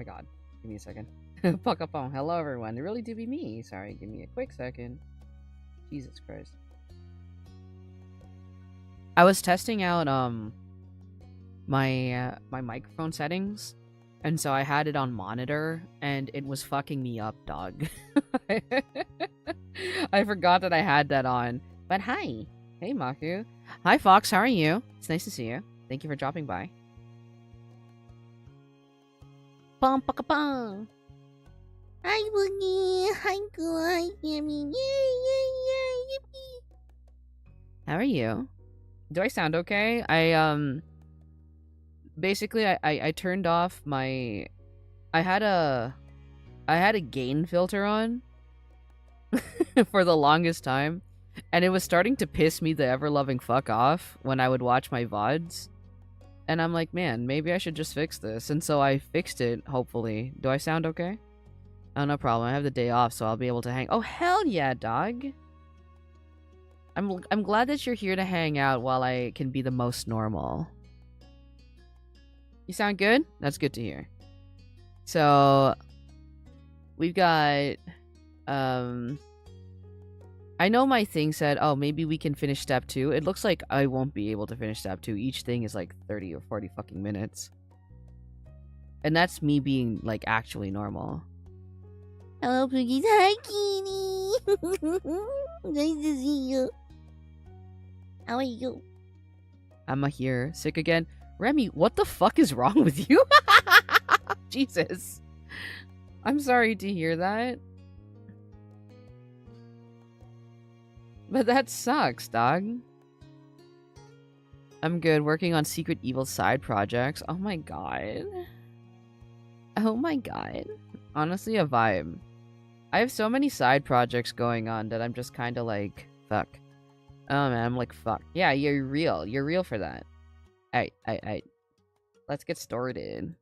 my god. Give me a second. Pakapong. Hello, everyone. It really do be me. Sorry, give me a quick second. Jesus Christ. I was testing out, my microphone settings, and so I had it on monitor, and it was fucking me up, dog. I forgot that I had that on. But hi. Hey, Maku. Hi, Fox. How are you? It's nice to see you. Thank you for dropping by. Bum, paka, bum. Hi, Boogie. Hi, Goo. Hi, Yummy. Yay, yippee. How are you? Do I sound okay? Basically, I turned off my... I had a gain filter on for the longest time, and it was starting to piss me the ever-loving fuck off when I would watch my VODs. And I'm like, man, maybe I should just fix this. And so I fixed it, hopefully. Do I sound okay? Oh, no problem. I have the day off, so I'll be able to hang... Oh, hell yeah, dog! I'm glad that you're here to hang out while I can be the most normal. You sound good? That's good to hear. So... We've got... I know my thing said, oh, maybe we can finish step 2. It looks like I won't be able to finish step 2. Each thing is like 30 or 40 fucking minutes. And that's me being, like, actually normal. Hello, Poogies. Hi, Kitty. Nice to see you. How are you? I'm here. Sick again. Remy, what the fuck is wrong with you? Jesus. I'm sorry to hear that. But that sucks, dog. I'm good. Working on Secret Evil side projects. Oh my god. Oh my god. Honestly, a vibe. I have so many side projects going on that I'm just kind of like, fuck. Oh man, I'm like, fuck. Yeah, you're real. You're real for that. Alright. Let's get started.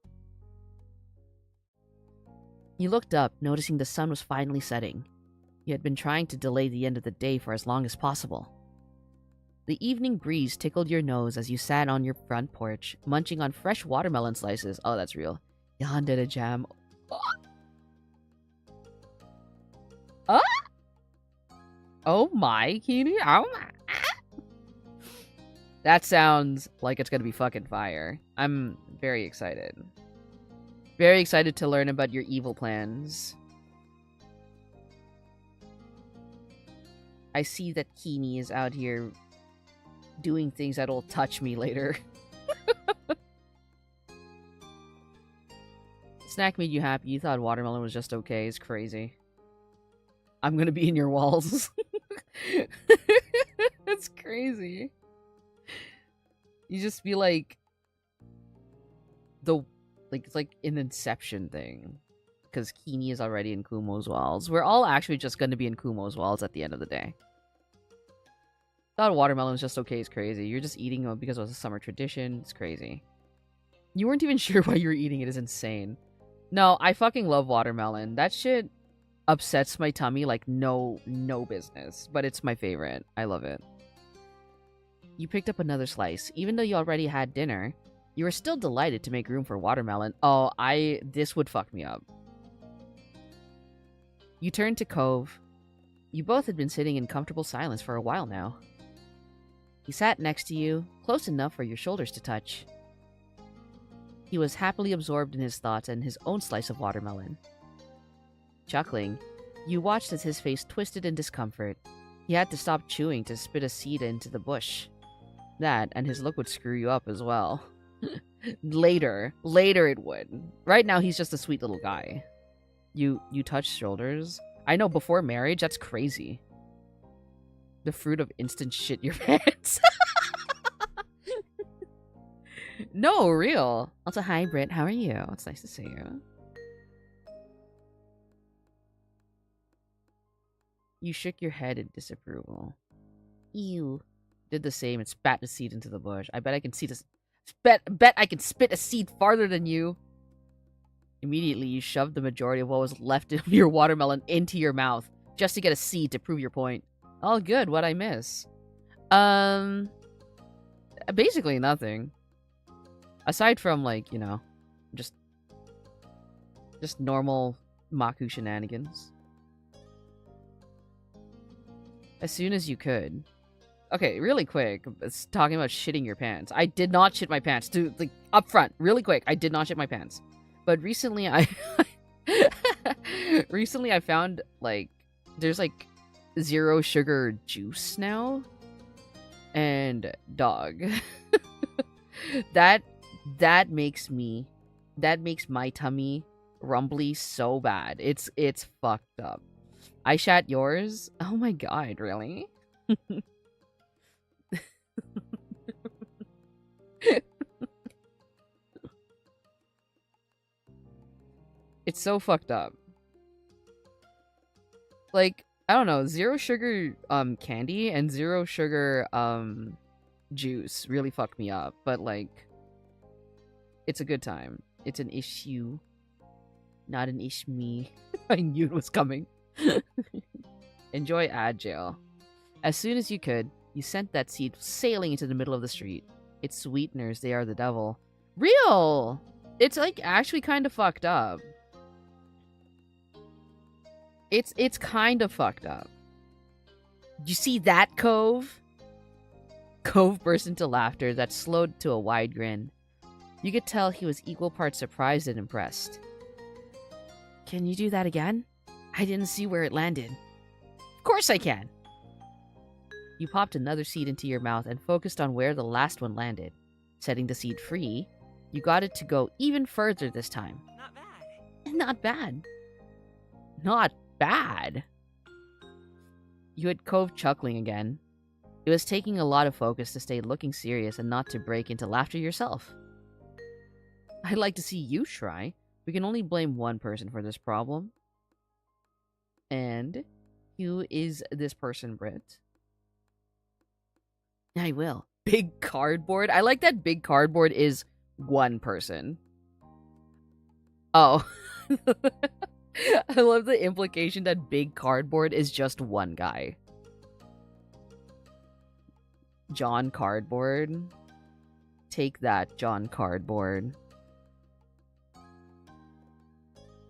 You looked up, noticing the sun was finally setting. You had been trying to delay the end of the day for as long as possible. The evening breeze tickled your nose as you sat on your front porch, munching on fresh watermelon slices. Oh, that's real. Yan did a jam. Oh my, Kitty. Oh my. That sounds like it's gonna be fucking fire. I'm very excited. Very excited to learn about your evil plans. I see that Keeney is out here doing things that'll touch me later. Snack made you happy. You thought watermelon was just okay. It's crazy. I'm gonna be in your walls. That's crazy. You just be like... It's like an Inception thing. Because Keeney is already in Kumo's walls. We're all actually just gonna be in Kumo's walls at the end of the day. Thought watermelon was just okay is crazy. You're just eating it because it was a summer tradition. It's crazy. You weren't even sure why you were eating it. Is insane. No, I fucking love watermelon. That shit upsets my tummy like no business. But it's my favorite. I love it. You picked up another slice. Even though you already had dinner, you were still delighted to make room for watermelon. Oh, this would fuck me up. You turned to Cove. You both had been sitting in comfortable silence for a while now. He sat next to you, close enough for your shoulders to touch. He was happily absorbed in his thoughts and his own slice of watermelon. Chuckling, you watched as his face twisted in discomfort. He had to stop chewing to spit a seed into the bush. That, and his look would screw you up as well. Later it would. Right now, he's just a sweet little guy. You touch shoulders? I know, before marriage, that's crazy. The fruit of instant shit your pants. No, real. Also, hi, Britt. How are you? It's nice to see you. You shook your head in disapproval. Ew. Did the same and spat the seed into the bush. I bet I can see this. Bet I can spit a seed farther than you. Immediately, you shoved the majority of what was left of your watermelon into your mouth, just to get a seed to prove your point. All good, what'd I miss? Basically nothing. Aside from, like, you know, just Just normal Maku shenanigans. As soon as you could. Okay, really quick. It's talking about shitting your pants. I did not shit my pants. Dude, like, up front, really quick. I did not shit my pants. But recently recently I found, like, there's, like, zero sugar juice now. And, dog. that makes my tummy rumbly so bad. It's fucked up. I shat yours? Oh my god, really? It's so fucked up. Like, I don't know, zero sugar candy and zero sugar juice really fucked me up, but like it's a good time. It's an issue, not an ish me. I knew it was coming. Enjoy ad jail. As soon as you could, you sent that seed sailing into the middle of the street. Its sweeteners, they are the devil. Real! It's like actually kind of fucked up. It's kind of fucked up. You see that, Cove? Cove burst into laughter that slowed to a wide grin. You could tell he was equal parts surprised and impressed. Can you do that again? I didn't see where it landed. Of course I can! You popped another seed into your mouth and focused on where the last one landed. Setting the seed free, you got it to go even further this time. Not bad. Not bad. Not bad. You had Cove chuckling again. It was taking a lot of focus to stay looking serious and not to break into laughter yourself. I'd like to see you try. We can only blame one person for this problem. And who is this person, Britt? I will. Big cardboard? I like that big cardboard is one person. Oh. I love the implication that big cardboard is just one guy. John Cardboard. Take that, John Cardboard.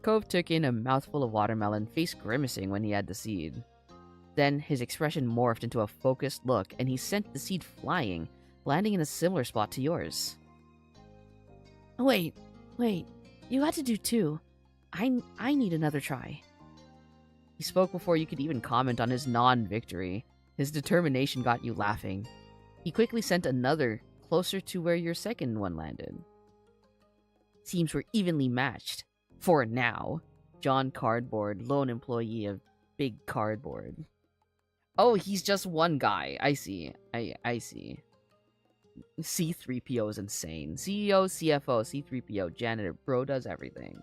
Cove took in a mouthful of watermelon, face grimacing when he had the seed. Then his expression morphed into a focused look, and he sent the seed flying, landing in a similar spot to yours. Wait. You had to do two. I need another try. He spoke before you could even comment on his non-victory. His determination got you laughing. He quickly sent another, closer to where your second one landed. Seems we're evenly matched. For now. John Cardboard, lone employee of Big Cardboard. Oh, he's just one guy. I see. I see. C-3PO is insane. CEO, CFO, C-3PO, janitor. Bro does everything.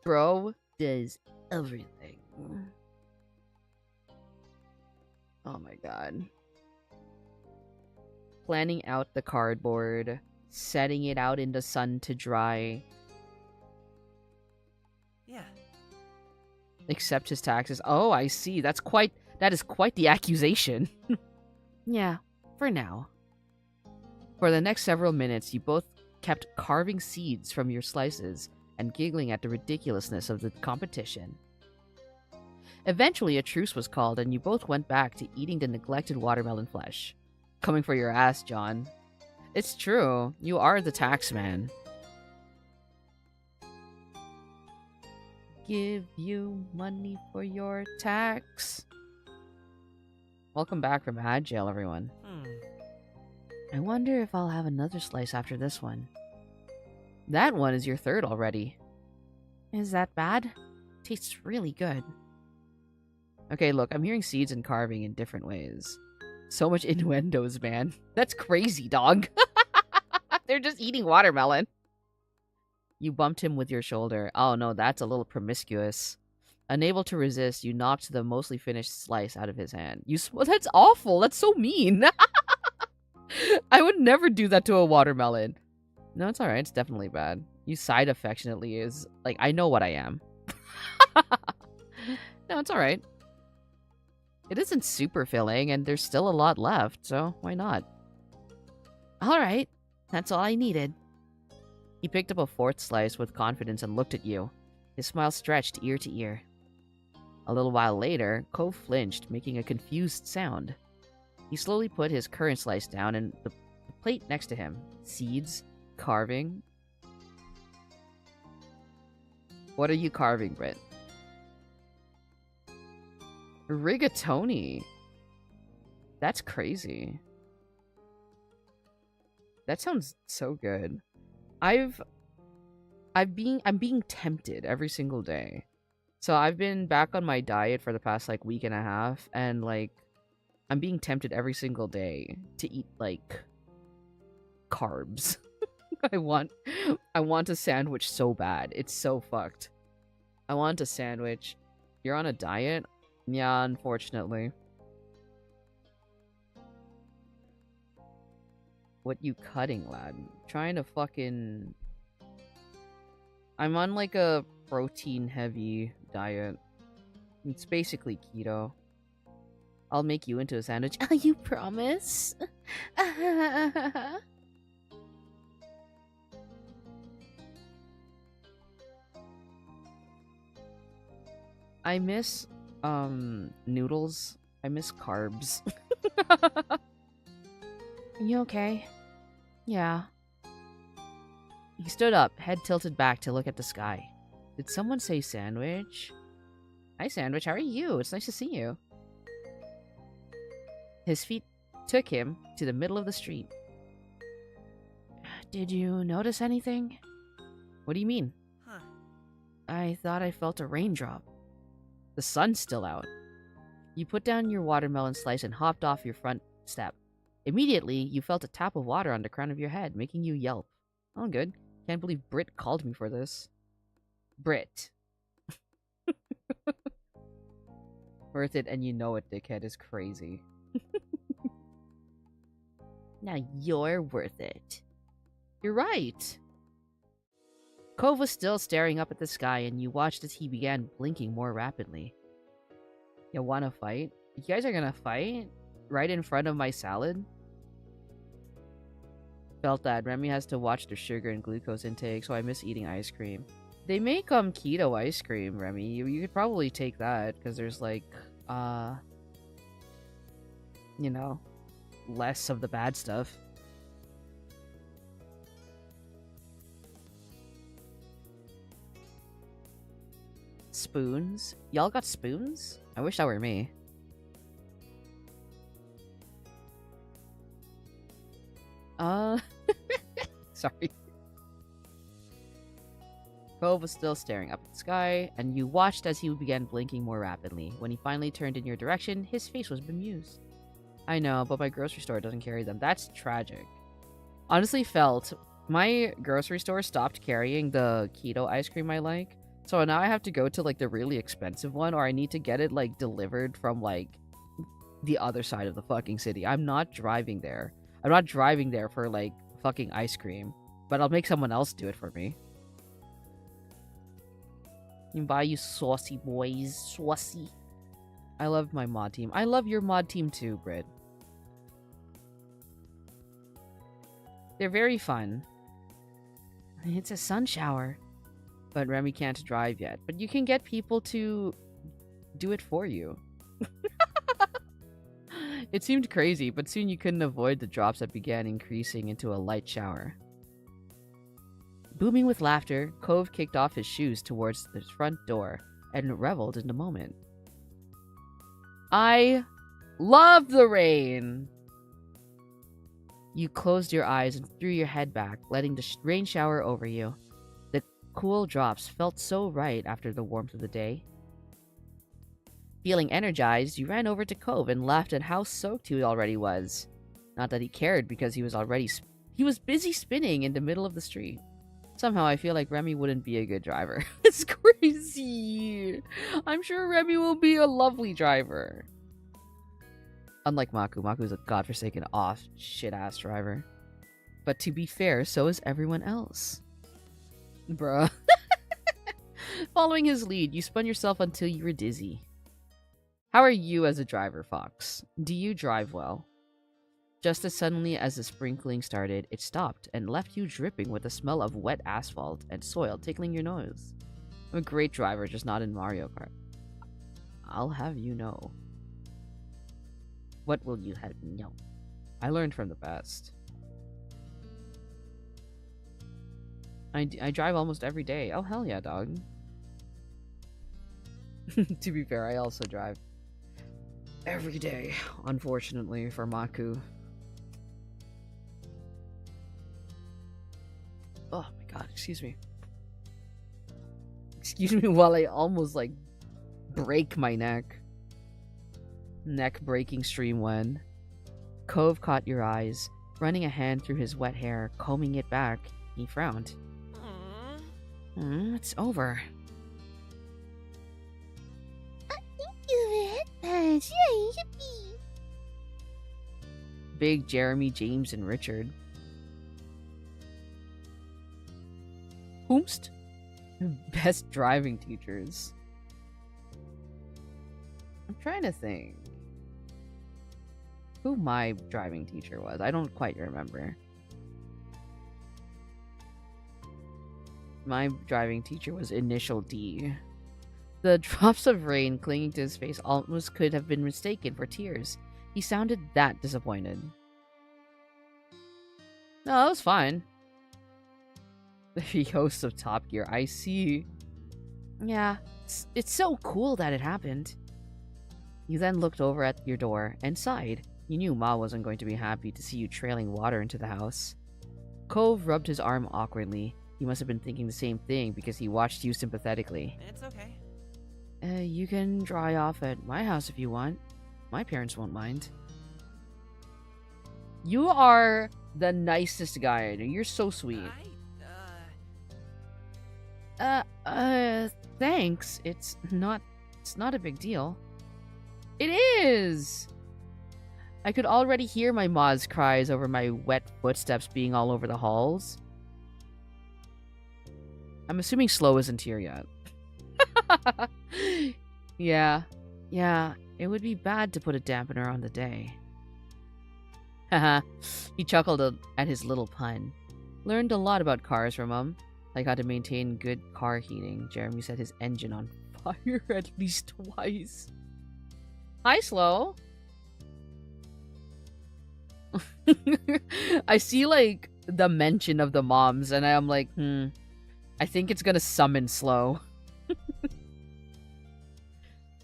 Bro does everything. Oh my god. Planning out the cardboard. Setting it out in the sun to dry. Yeah. Accept his taxes. Oh, I see. That is quite the accusation. Yeah, for now. For the next several minutes, you both kept carving seeds from your slices and giggling at the ridiculousness of the competition. Eventually, a truce was called, and you both went back to eating the neglected watermelon flesh. Coming for your ass, John. It's true. You are the tax man. Give you money for your tax. Welcome back from ad jail, everyone. I wonder if I'll have another slice after this one. That one is your third already. Is that bad? Tastes really good. Okay, look, I'm hearing seeds and carving in different ways. So much innuendos, man. That's crazy, dog. They're just eating watermelon. You bumped him with your shoulder. Oh no, that's a little promiscuous. Unable to resist, you knocked the mostly finished slice out of his hand. That's awful. That's so mean. I would never do that to a watermelon. No, it's alright. It's definitely bad. You sighed affectionately is like, I know what I am. No, it's alright. It isn't super filling, and there's still a lot left, so why not? Alright. That's all I needed. He picked up a fourth slice with confidence and looked at you. His smile stretched ear to ear. A little while later, Cove flinched, making a confused sound. He slowly put his currant slice down and the plate next to him. Seeds, carving. What are you carving, Britt? Rigatoni. That's crazy. That sounds so good. I'm being tempted every single day. So I've been back on my diet for the past like week and a half, and like I'm being tempted every single day to eat like carbs. I want a sandwich so bad. It's so fucked. I want a sandwich. You're on a diet? Yeah, unfortunately. What you cutting, lad? Trying to fucking... I'm on like a protein heavy diet. It's basically keto. I'll make you into a sandwich. Oh, you promise? I miss noodles. I miss carbs. You okay? Yeah. He stood up, head tilted back to look at the sky. Did someone say sandwich? Hi, Sandwich. How are you? It's nice to see you. His feet took him to the middle of the street. Did you notice anything? What do you mean? Huh. I thought I felt a raindrop. The sun's still out. You put down your watermelon slice and hopped off your front step. Immediately, you felt a tap of water on the crown of your head, making you yelp. Oh, good. Can't believe Brit called me for this. Brit. Worth it, and you know it, dickhead, is crazy. Now you're worth it. You're right. Cove was still staring up at the sky, and you watched as he began blinking more rapidly. You wanna fight? You guys are gonna fight? Right in front of my salad? Felt that Remy has to watch their sugar and glucose intake, so I miss eating ice cream. They make keto ice cream, Remy. You could probably take that, because there's like, you know, less of the bad stuff. Spoons? Y'all got spoons? I wish that were me. Sorry. Cove was still staring up at the sky, and you watched as he began blinking more rapidly. When he finally turned in your direction, his face was bemused. I know, but my grocery store doesn't carry them. That's tragic. Honestly, felt my grocery store stopped carrying the keto ice cream I like, so now I have to go to like the really expensive one, or I need to get it like delivered from like the other side of the fucking city. I'm not driving there. I'm not driving there for like fucking ice cream, but I'll make someone else do it for me. You can buy you saucy boys. Saucy. I love my mod team. I love your mod team too, Brit. They're very fun. It's a sun shower. But Remy can't drive yet. But you can get people to do it for you. It seemed crazy, but soon you couldn't avoid the drops that began increasing into a light shower. Booming with laughter, Cove kicked off his shoes towards the front door and reveled in the moment. I love the rain! You closed your eyes and threw your head back, letting the rain shower over you. The cool drops felt so right after the warmth of the day. Feeling energized, you ran over to Cove and laughed at how soaked he already was. Not that he cared, because he was busy spinning in the middle of the street. Somehow I feel like Remy wouldn't be a good driver. It's crazy! I'm sure Remy will be a lovely driver. Unlike Maku. Maku's a godforsaken shit-ass driver. But to be fair, so is everyone else. Bruh. Following his lead, you spun yourself until you were dizzy. How are you as a driver, Fox? Do you drive well? Just as suddenly as the sprinkling started, it stopped and left you dripping with the smell of wet asphalt and soil tickling your nose. I'm a great driver, just not in Mario Kart. I'll have you know. What will you have me know? I learned from the best. I drive almost every day. Oh, hell yeah, dog. To be fair, I also drive every day, unfortunately, for Maku. Oh my god, excuse me. Excuse me while I almost, like, break my neck. Neck breaking stream when. Cove caught your eyes. Running a hand through his wet hair, combing it back, he frowned. It's over. Big Jeremy, James, and Richard. Whomst? Best driving teachers. I'm trying to think who my driving teacher was. I don't quite remember. My driving teacher was Initial D. The drops of rain clinging to his face almost could have been mistaken for tears. He sounded that disappointed. No, that was fine. The host of Top Gear, I see. Yeah, it's so cool that it happened. You then looked over at your door and sighed. You knew Ma wasn't going to be happy to see you trailing water into the house. Cove rubbed his arm awkwardly. He must have been thinking the same thing because he watched you sympathetically. It's okay. You can dry off at my house if you want. My parents won't mind. You are the nicest guy I know. You're so sweet. Thanks. It's not a big deal. It is! I could already hear my ma's cries over my wet footsteps being all over the halls. I'm assuming Slow isn't here yet. Yeah, it would be bad to put a dampener on the day. Haha, he chuckled at his little pun. Learned a lot about cars from him, like how to maintain good car heating. Jeremy set his engine on fire at least twice. Hi, Slow. I see, like, the mention of the moms, and I'm like, I think it's gonna summon Slow.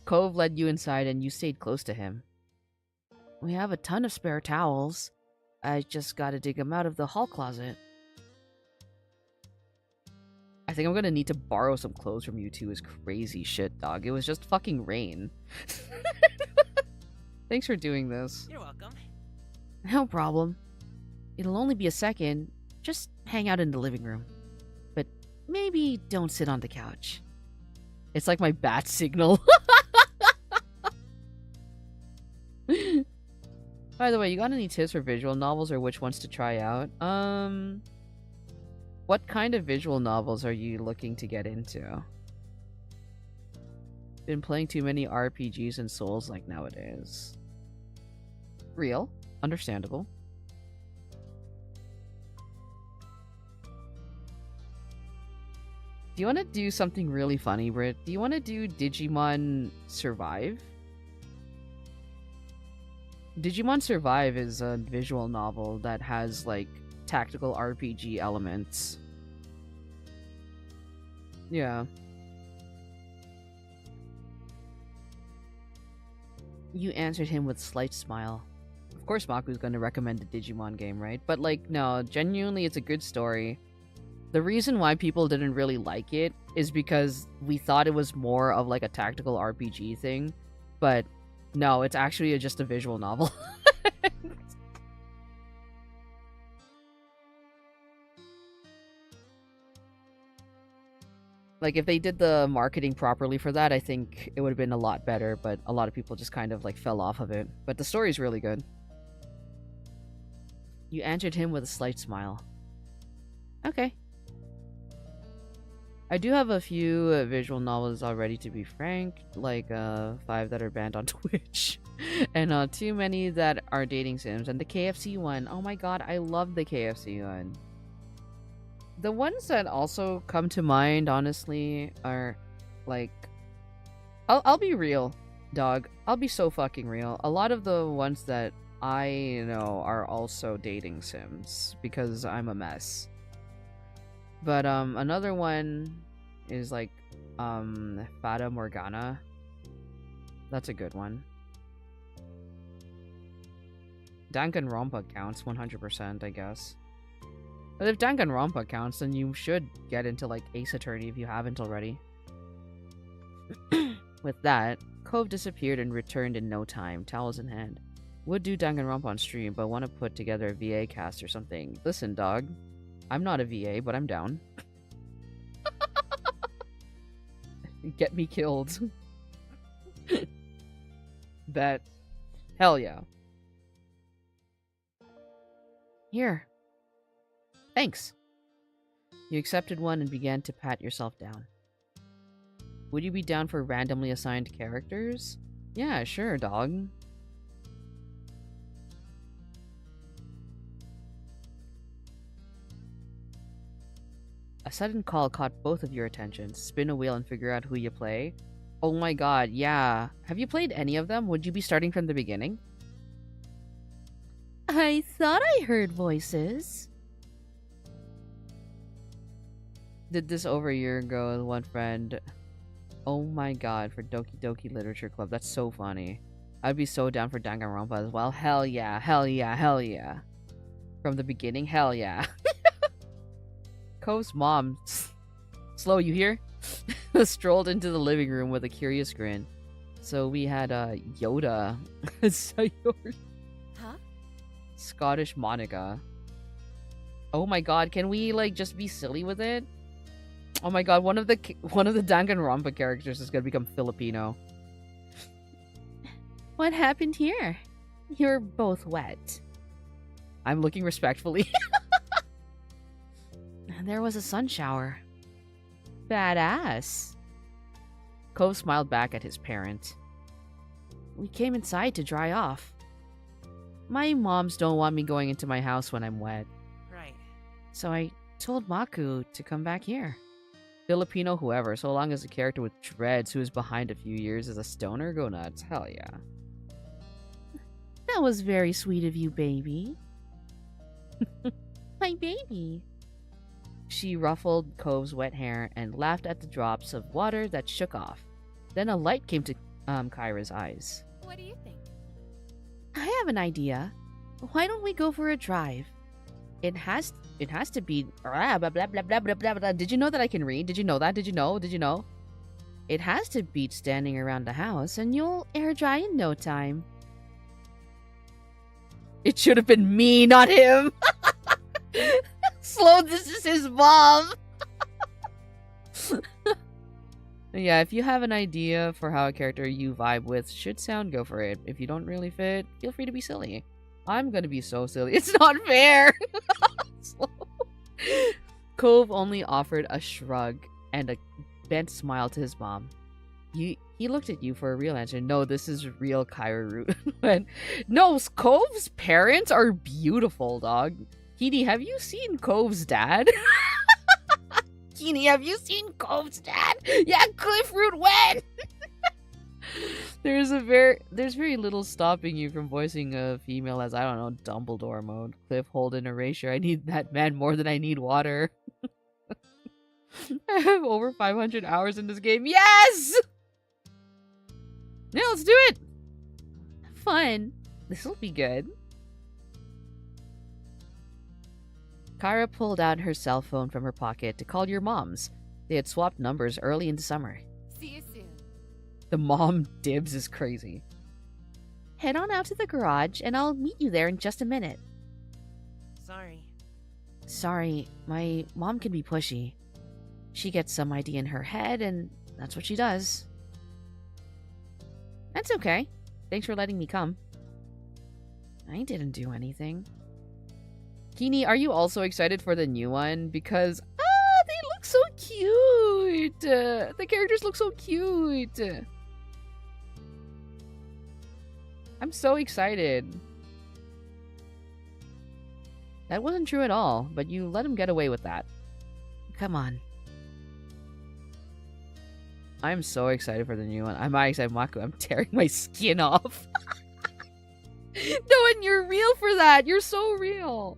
Cove led you inside, and you stayed close to him. We have a ton of spare towels. I just gotta dig them out of the hall closet. I think I'm gonna need to borrow some clothes from you two. Is crazy shit, dog. It was just fucking rain. Thanks for doing this. You're welcome. No problem. It'll only be a second. Just hang out in the living room. But maybe don't sit on the couch. It's like my bat signal. By the way, you got any tips for visual novels or which ones to try out? What kind of visual novels are you looking to get into? Been playing too many RPGs and Souls like nowadays. Real. Understandable. Do you want to do something really funny, Britt? Do you want to do Digimon Survive? Digimon Survive is a visual novel that has, like, tactical RPG elements. Yeah. You answered him with a slight smile. Of course Maku's gonna recommend the Digimon game, right? But, like, no, genuinely it's a good story. The reason why people didn't really like it is because we thought it was more of, like, a tactical RPG thing. But no, it's actually just a visual novel. Like, if they did the marketing properly for that, I think it would have been a lot better, but a lot of people just kind of, like, fell off of it. But the story's really good. You answered him with a slight smile. Okay. I do have a few visual novels already, to be frank, like 5 that are banned on Twitch, and too many that are dating sims, and the KFC one. Oh my god, I love the KFC one. The ones that also come to mind, honestly, are like, I'll be real, dog. I'll be so fucking real. A lot of the ones that I know are also dating sims because I'm a mess. But another one is like Fata Morgana. That's a good one. Danganronpa counts 100%, I guess. But if Danganronpa counts, then you should get into like Ace Attorney if you haven't already. With that, Cove disappeared and returned in no time, towels in hand. Would do Danganronpa on stream, but want to put together a VA cast or something. Listen, dog. I'm not a VA, but I'm down. Get me killed. Bet. Hell yeah. Here. Thanks. You accepted one and began to pat yourself down. Would you be down for randomly assigned characters? Yeah, sure, dog. A sudden call caught both of your attentions. Spin a wheel and figure out who you play. Oh my god, yeah. Have you played any of them? Would you be starting from the beginning? I thought I heard voices. Did this over a year ago with one friend. Oh my god, for Doki Doki Literature Club. That's so funny. I'd be so down for Danganronpa as well. Hell yeah, hell yeah, hell yeah. From the beginning, hell yeah. Cove's mom, slow, you hear? Strolled into the living room with a curious grin. So we had Yoda. Huh? Scottish Monica. Oh my god, can we like just be silly with it? Oh my god, one of the Danganronpa characters is gonna become Filipino. What happened here? You're both wet. I'm looking respectfully. There was a sun shower. Badass. Cove smiled back at his parent. We came inside to dry off. My moms don't want me going into my house when I'm wet. Right. So I told Maku to come back here. Filipino whoever, so long as a character with dreads who is behind a few years is a stoner, go nuts. Hell yeah. That was very sweet of you, baby. My baby. She ruffled Cove's wet hair and laughed at the drops of water that shook off. Then a light came to Kyra's eyes. What do you think? I have an idea. Why don't we go for a drive? It has to be blah blah blah blah blah blah blah. Did you know that I can read? Did you know that? Did you know? Did you know? It has to beat standing around the house, and you'll air dry in no time. It should have been me, not him. Slow, this is his mom. Yeah, if you have an idea for how a character you vibe with should sound, go for it. If you don't really fit, feel free to be silly. I'm gonna be so silly. It's not fair. Cove only offered a shrug and a bent smile to his mom. He looked at you for a real answer. No, this is real Kyra root. No, Cove's parents are beautiful, dog. Keeney, have you seen Cove's dad? Keeney, have you seen Cove's dad? Yeah, Cliffroot when? There's very little stopping you from voicing a female as, I don't know, Dumbledore mode. Cliff, Holden, Erasure. I need that man more than I need water. I have over 500 hours in this game. Yes! Yeah, let's do it! Fun. This'll be good. Kyra pulled out her cell phone from her pocket to call your moms. They had swapped numbers early in the summer. See you soon. The mom dibs is crazy. Head on out to the garage, and I'll meet you there in just a minute. Sorry. Sorry, my mom can be pushy. She gets some idea in her head, and that's what she does. That's okay. Thanks for letting me come. I didn't do anything. Keeney, are you also excited for the new one? Because, they look so cute! The characters look so cute! I'm so excited. That wasn't true at all, but you let him get away with that. Come on. I'm so excited for the new one. I'm not excited, Maku. I'm tearing my skin off. No, and you're real for that. You're so real.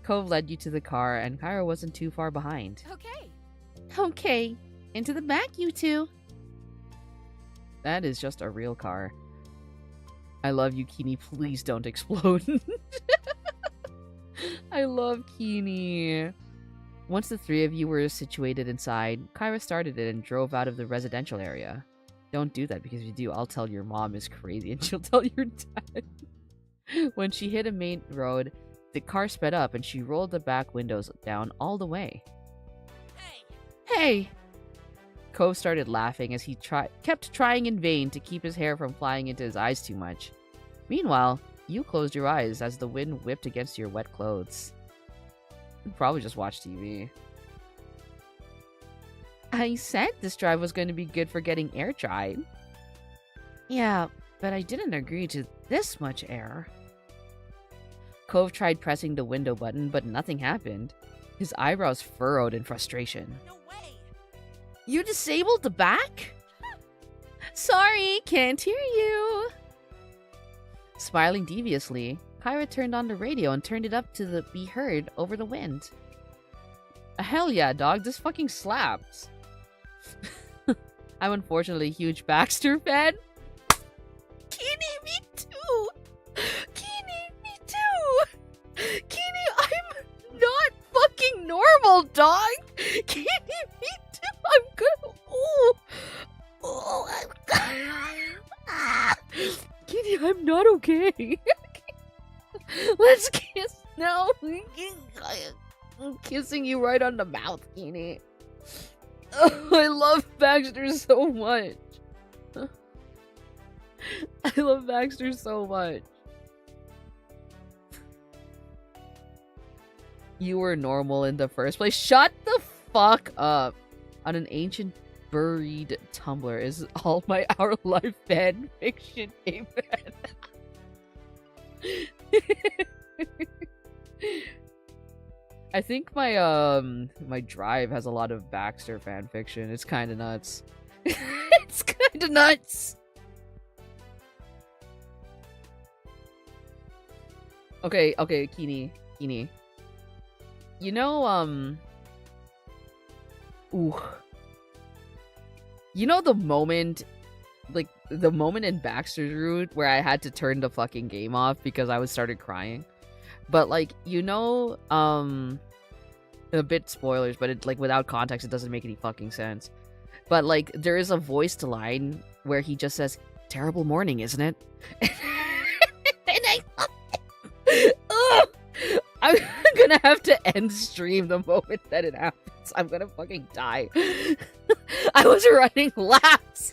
Cove led you to the car, and Kyra wasn't too far behind. Okay. Okay, into the back, you two. That is just a real car. I love you, Kini. Please don't explode. I love Kini. Once the three of you were situated inside, Kyra started it and drove out of the residential area. Don't do that, because if you do, I'll tell your mom is crazy and she'll tell your dad. When she hit a main road, the car sped up and she rolled the back windows down all the way. Hey! Cove started laughing as he kept trying in vain to keep his hair from flying into his eyes too much. Meanwhile, you closed your eyes as the wind whipped against your wet clothes. You'd probably just watch TV. I said this drive was going to be good for getting air dried. Yeah, but I didn't agree to this much air. Cove tried pressing the window button, but nothing happened. His eyebrows furrowed in frustration. No way. You disabled the back? Sorry, can't hear you. Smiling deviously, Kyra turned on the radio and turned it up to be heard over the wind. Hell yeah, dog, this fucking slaps. I'm unfortunately a huge Baxter fan. Kini, me too. Kini, me too. Kini, I'm not fucking normal, dog. Kini, me too. I'm good. Oh, Kini, I'm not okay. Let's kiss now. I'm kissing you right on the mouth, Kini. Oh, I love Baxter so much. I love Baxter so much. You were normal in the first place. Shut the fuck up. On an ancient buried Tumblr is all my Our Life fan fiction. Amen. I think my my drive has a lot of Baxter fan fiction. It's kind of nuts. It's kind of nuts. Okay, Kini. You know, ooh. You know the moment, like, the moment in Baxter's Route where I had to turn the fucking game off because I started crying? But, like, you know, a bit spoilers, but it, like, without context, it doesn't make any fucking sense. But, like, there is a voiced line where he just says, "Terrible morning, isn't it?" And I love it. Ugh! I'm gonna have to end stream the moment that it happens. I'm gonna fucking die. I was running laps.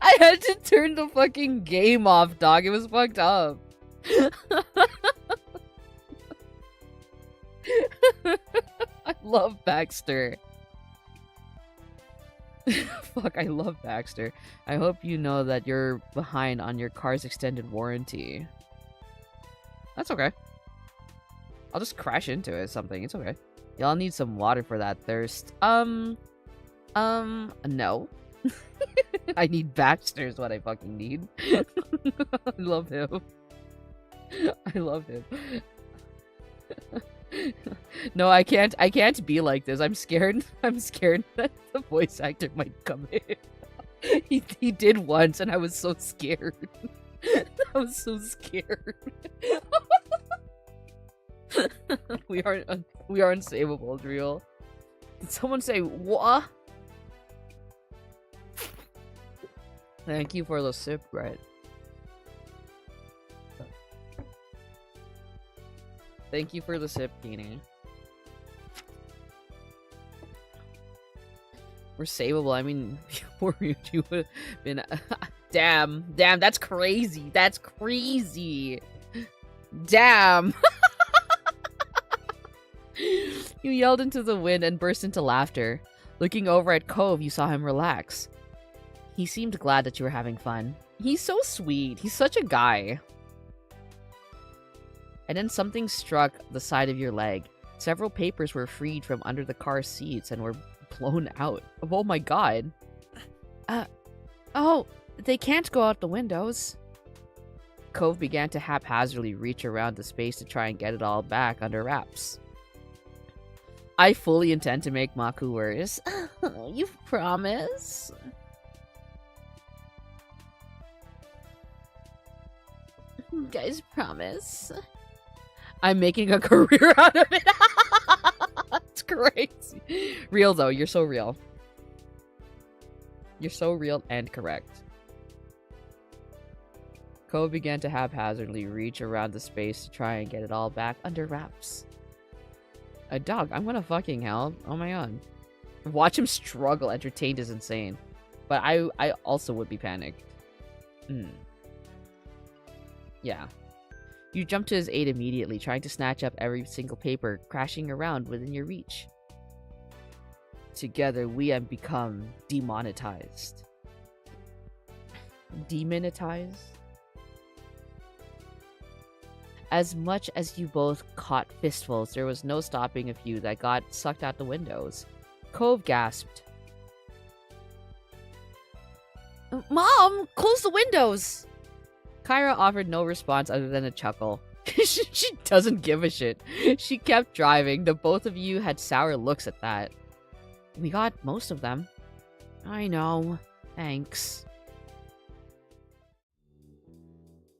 I had to turn the fucking game off, dog. It was fucked up. I love Baxter. Fuck, I love Baxter. I hope you know that you're behind on your car's extended warranty. That's okay. I'll just crash into it or something. It's okay. Y'all need some water for that thirst. No. I need Baxter is what I fucking need. I love him. I love him. No, I can't be like this. I'm scared. I'm scared that the voice actor might come in. He did once and I was so scared. I was so scared. We are unsavable, it's real. Did someone say what? Thank you for the sip, Brett. Thank you for the sip, Kini. We're savable. I mean, you would have been. Damn, that's crazy. That's crazy. Damn. You yelled into the wind and burst into laughter. Looking over at Cove, you saw him relax. He seemed glad that you were having fun. He's so sweet. He's such a guy. And then something struck the side of your leg. Several papers were freed from under the car's seats and were blown out. Oh my god. Oh, they can't go out the windows. Cove began to haphazardly reach around the space to try and get it all back under wraps. I fully intend to make Maku worse. You promise? You guys promise? I'm making a career out of it. It's crazy. Real though, you're so real. You're so real and correct. Cove began to haphazardly reach around the space to try and get it all back under wraps. A dog, I'm gonna fucking hell. Oh my god. Watch him struggle entertained is insane. But I also would be panicked. Yeah. You jump to his aid immediately, trying to snatch up every single paper crashing around within your reach. Together, we have become demonetized. Demonetized? As much as you both caught fistfuls, there was no stopping a few that got sucked out the windows. Cove gasped. Mom, close the windows! Kyra offered no response other than a chuckle. She doesn't give a shit. She kept driving. The both of you had sour looks at that. We got most of them. I know. Thanks.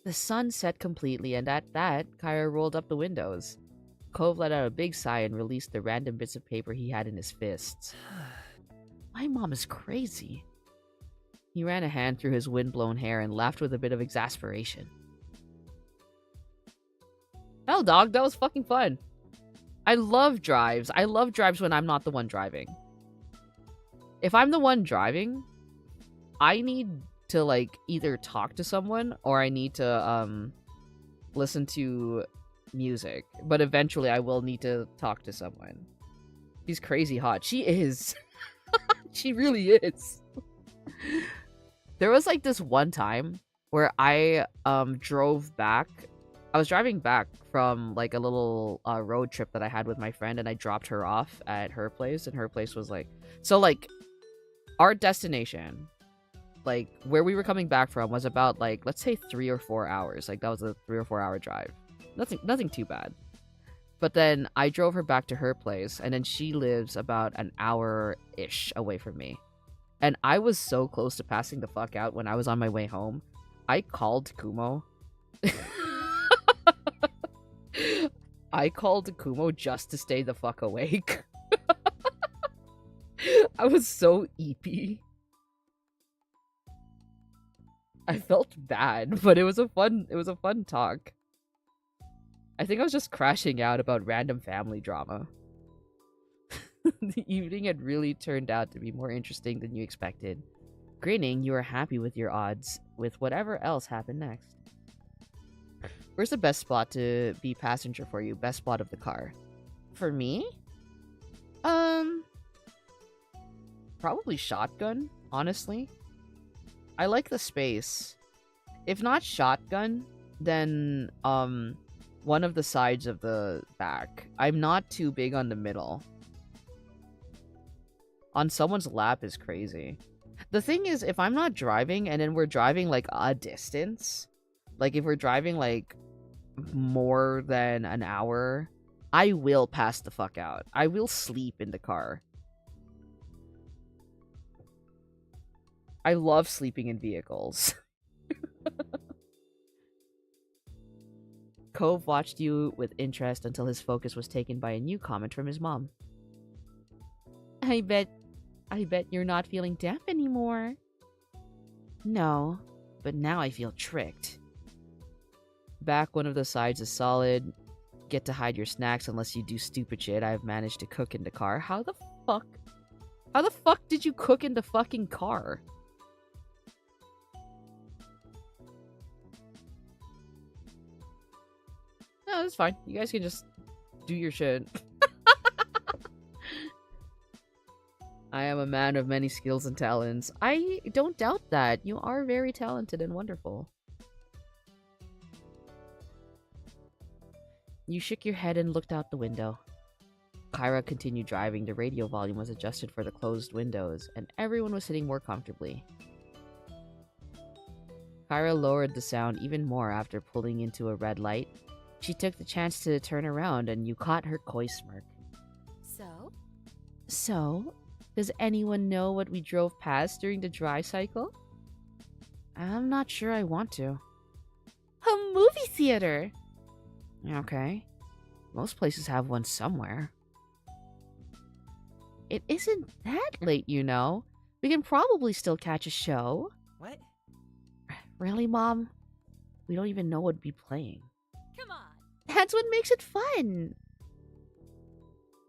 The sun set completely, and at that, Kyra rolled up the windows. Cove let out a big sigh and released the random bits of paper he had in his fists. My mom is crazy. He ran a hand through his wind-blown hair and laughed with a bit of exasperation. Hell, dog, that was fucking fun. I love drives. I love drives when I'm not the one driving. If I'm the one driving, I need to, like, either talk to someone or I need to, listen to music. But eventually I will need to talk to someone. She's crazy hot. She is. She really is. There was, like, this one time where I, drove back. I was driving back from, like, a little road trip that I had with my friend, and I dropped her off at her place, and her place was, like... So, like, our destination, like, where we were coming back from was about, like, let's say 3 or 4 hours. Like, that was a 3 or 4 hour drive. Nothing too bad. But then I drove her back to her place, and then she lives about an hour-ish away from me. And I was so close to passing the fuck out when I was on my way home. I called Kumo. I called Kumo just to stay the fuck awake. I was so eepy. I felt bad, but it was a fun talk. I think I was just crashing out about random family drama. The evening had really turned out to be more interesting than you expected. Grinning, you were happy with your odds, with whatever else happened next. Where's the best spot to be passenger for you? Best spot of the car? For me? Probably shotgun, honestly. I like the space. If not shotgun, then, one of the sides of the back. I'm not too big on the middle. On someone's lap is crazy. The thing is, if I'm not driving and then we're driving, like, a distance, like, if we're driving, like, more than an hour, I will pass the fuck out. I will sleep in the car. I love sleeping in vehicles. Cove watched you with interest until his focus was taken by a new comment from his mom. I bet you're not feeling damp anymore. No, but now I feel tricked. Back one of the sides is solid. Get to hide your snacks unless you do stupid shit. I've managed to cook in the car. How the fuck did you cook in the fucking car? No, that's fine. You guys can just do your shit. I am a man of many skills and talents. I don't doubt that. You are very talented and wonderful. You shook your head and looked out the window. Kyra continued driving, the radio volume was adjusted for the closed windows, and everyone was sitting more comfortably. Kyra lowered the sound even more after pulling into a red light. She took the chance to turn around, and you caught her coy smirk. So, does anyone know what we drove past during the dry cycle? I'm not sure I want to. A movie theater! Okay. Most places have one somewhere. It isn't that late, you know. We can probably still catch a show. What? Really, Mom? We don't even know what'd be playing. Come on. That's what makes it fun.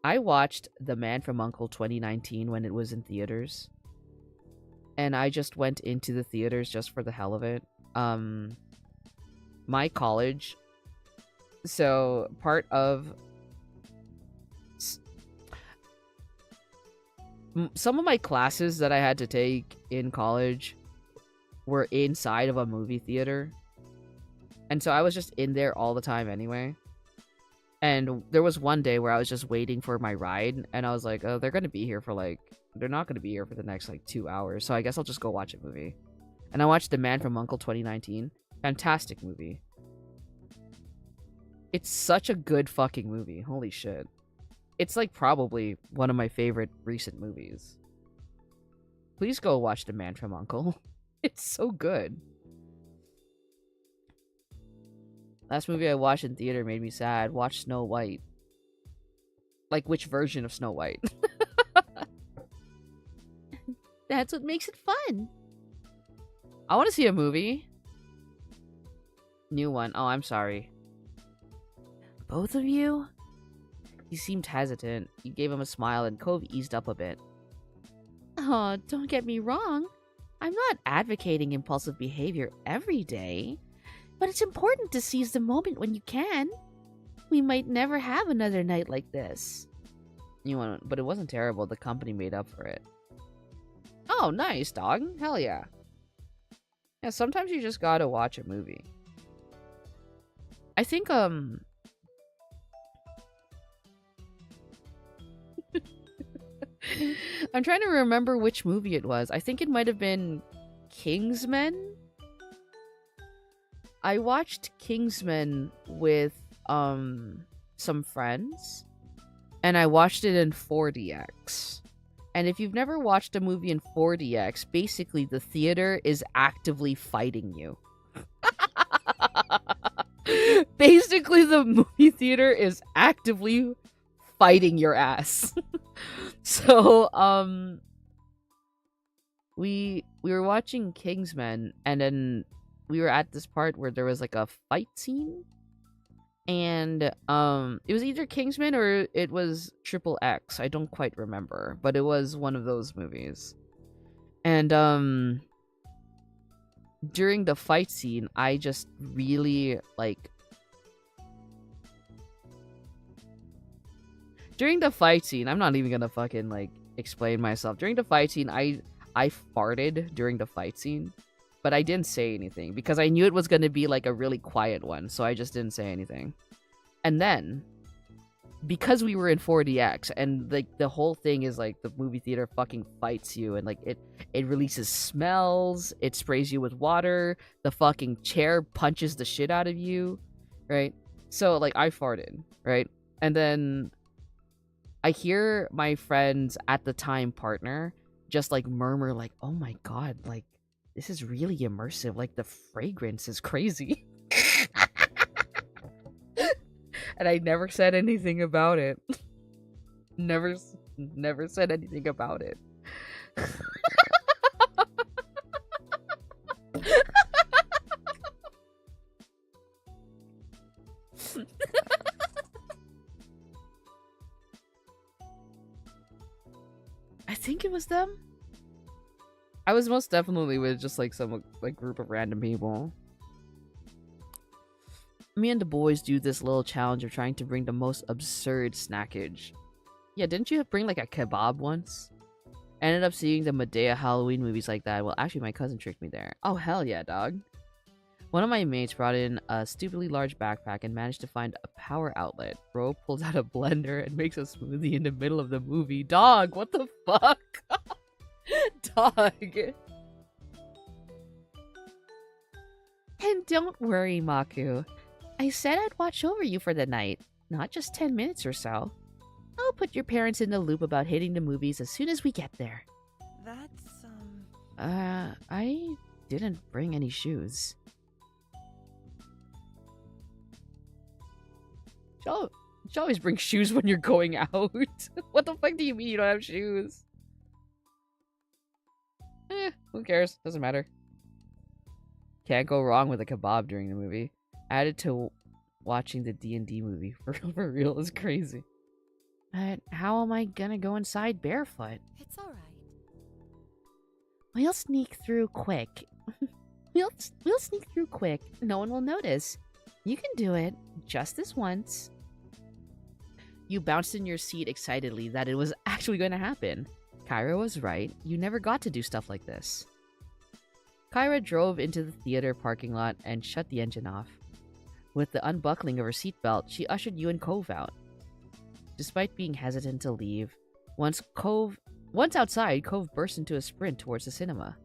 I watched The Man from U.N.C.L.E. 2019 when it was in theaters. And I just went into the theaters just for the hell of it. My college. So, part of... Some of my classes that I had to take in college were inside of a movie theater. And so I was just in there all the time anyway. And there was one day where I was just waiting for my ride, and I was like, oh, they're going to be here for they're not going to be here for the next 2 hours, so I guess I'll just go watch a movie. And I watched The Man from U.N.C.L.E. 2019. Fantastic movie. It's such a good fucking movie. Holy shit. It's probably one of my favorite recent movies. Please go watch The Man from U.N.C.L.E. It's so good. Last movie I watched in theater made me sad. Watch Snow White. Which version of Snow White? That's what makes it fun. I want to see a movie. New one. Oh, I'm sorry. Both of you? He seemed hesitant. You gave him a smile and Cove eased up a bit. Oh, don't get me wrong. I'm not advocating impulsive behavior every day. But it's important to seize the moment when you can. We might never have another night like this. But it wasn't terrible. The company made up for it. Oh, nice, dog. Hell yeah. Yeah, sometimes you just gotta watch a movie. I think, I'm trying to remember which movie it was. I think it might have been Kingsman? I watched Kingsman with some friends, and I watched it in 4DX. And if you've never watched a movie in 4DX, basically the theater is actively fighting you. Basically the movie theater is actively fighting your ass. So we were watching Kingsman, and then we were at this part where there was a fight scene, and it was either Kingsman or it was Triple X. I don't quite remember, but it was one of those movies. And during the fight scene, I just really during the fight scene, I'm not even gonna fucking explain myself. During the fight scene, I farted during the fight scene. But I didn't say anything because I knew it was going to be a really quiet one. So I just didn't say anything. And then, because we were in 4DX and the whole thing is the movie theater fucking fights you, and it releases smells, it sprays you with water, the fucking chair punches the shit out of you, right? So I farted, right? And then I hear my friend's at the time partner just murmur oh my god, this is really immersive. The fragrance is crazy. And I never said anything about it. Never said anything about it. I think it was them. I was most definitely with just some group of random people. Me and the boys do this little challenge of trying to bring the most absurd snackage. Yeah, didn't you bring a kebab once? I ended up seeing the Medea Halloween movies like that. Well, actually my cousin tricked me there. Oh hell yeah, dog. One of my mates brought in a stupidly large backpack and managed to find a power outlet. Bro pulls out a blender and makes a smoothie in the middle of the movie. Dog, what the fuck? Dog. And don't worry, Maku. I said I'd watch over you for the night, not just 10 minutes or so. I'll put your parents in the loop about hitting the movies as soon as we get there. That's, I didn't bring any shoes. You always bring shoes when you're going out. What the fuck do you mean you don't have shoes? Who cares? Doesn't matter. Can't go wrong with a kebab during the movie. Added to watching the D&D movie. For real, is crazy. But how am I gonna go inside barefoot? it's alright. We'll sneak through quick. we'll sneak through quick. No one will notice. You can do it. Just this once. You bounced in your seat excitedly that it was actually going to happen. Kyra was right. You never got to do stuff like this. Kyra drove into the theater parking lot and shut the engine off. With the unbuckling of her seatbelt, she ushered you and Cove out. Despite being hesitant to leave, once outside, Cove burst into a sprint towards the cinema.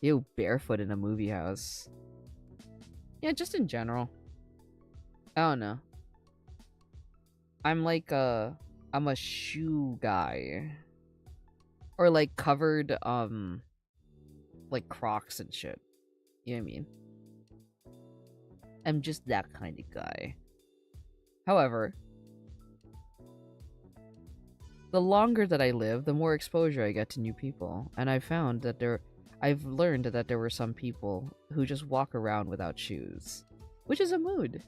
Ew, barefoot in a movie house. Yeah, just in general. I don't know. I'm a shoe guy. Or like covered, like Crocs and shit. You know what I mean? I'm just that kind of guy. However, the longer that I live, the more exposure I get to new people. And I've learned that there were some people who just walk around without shoes. Which is a mood.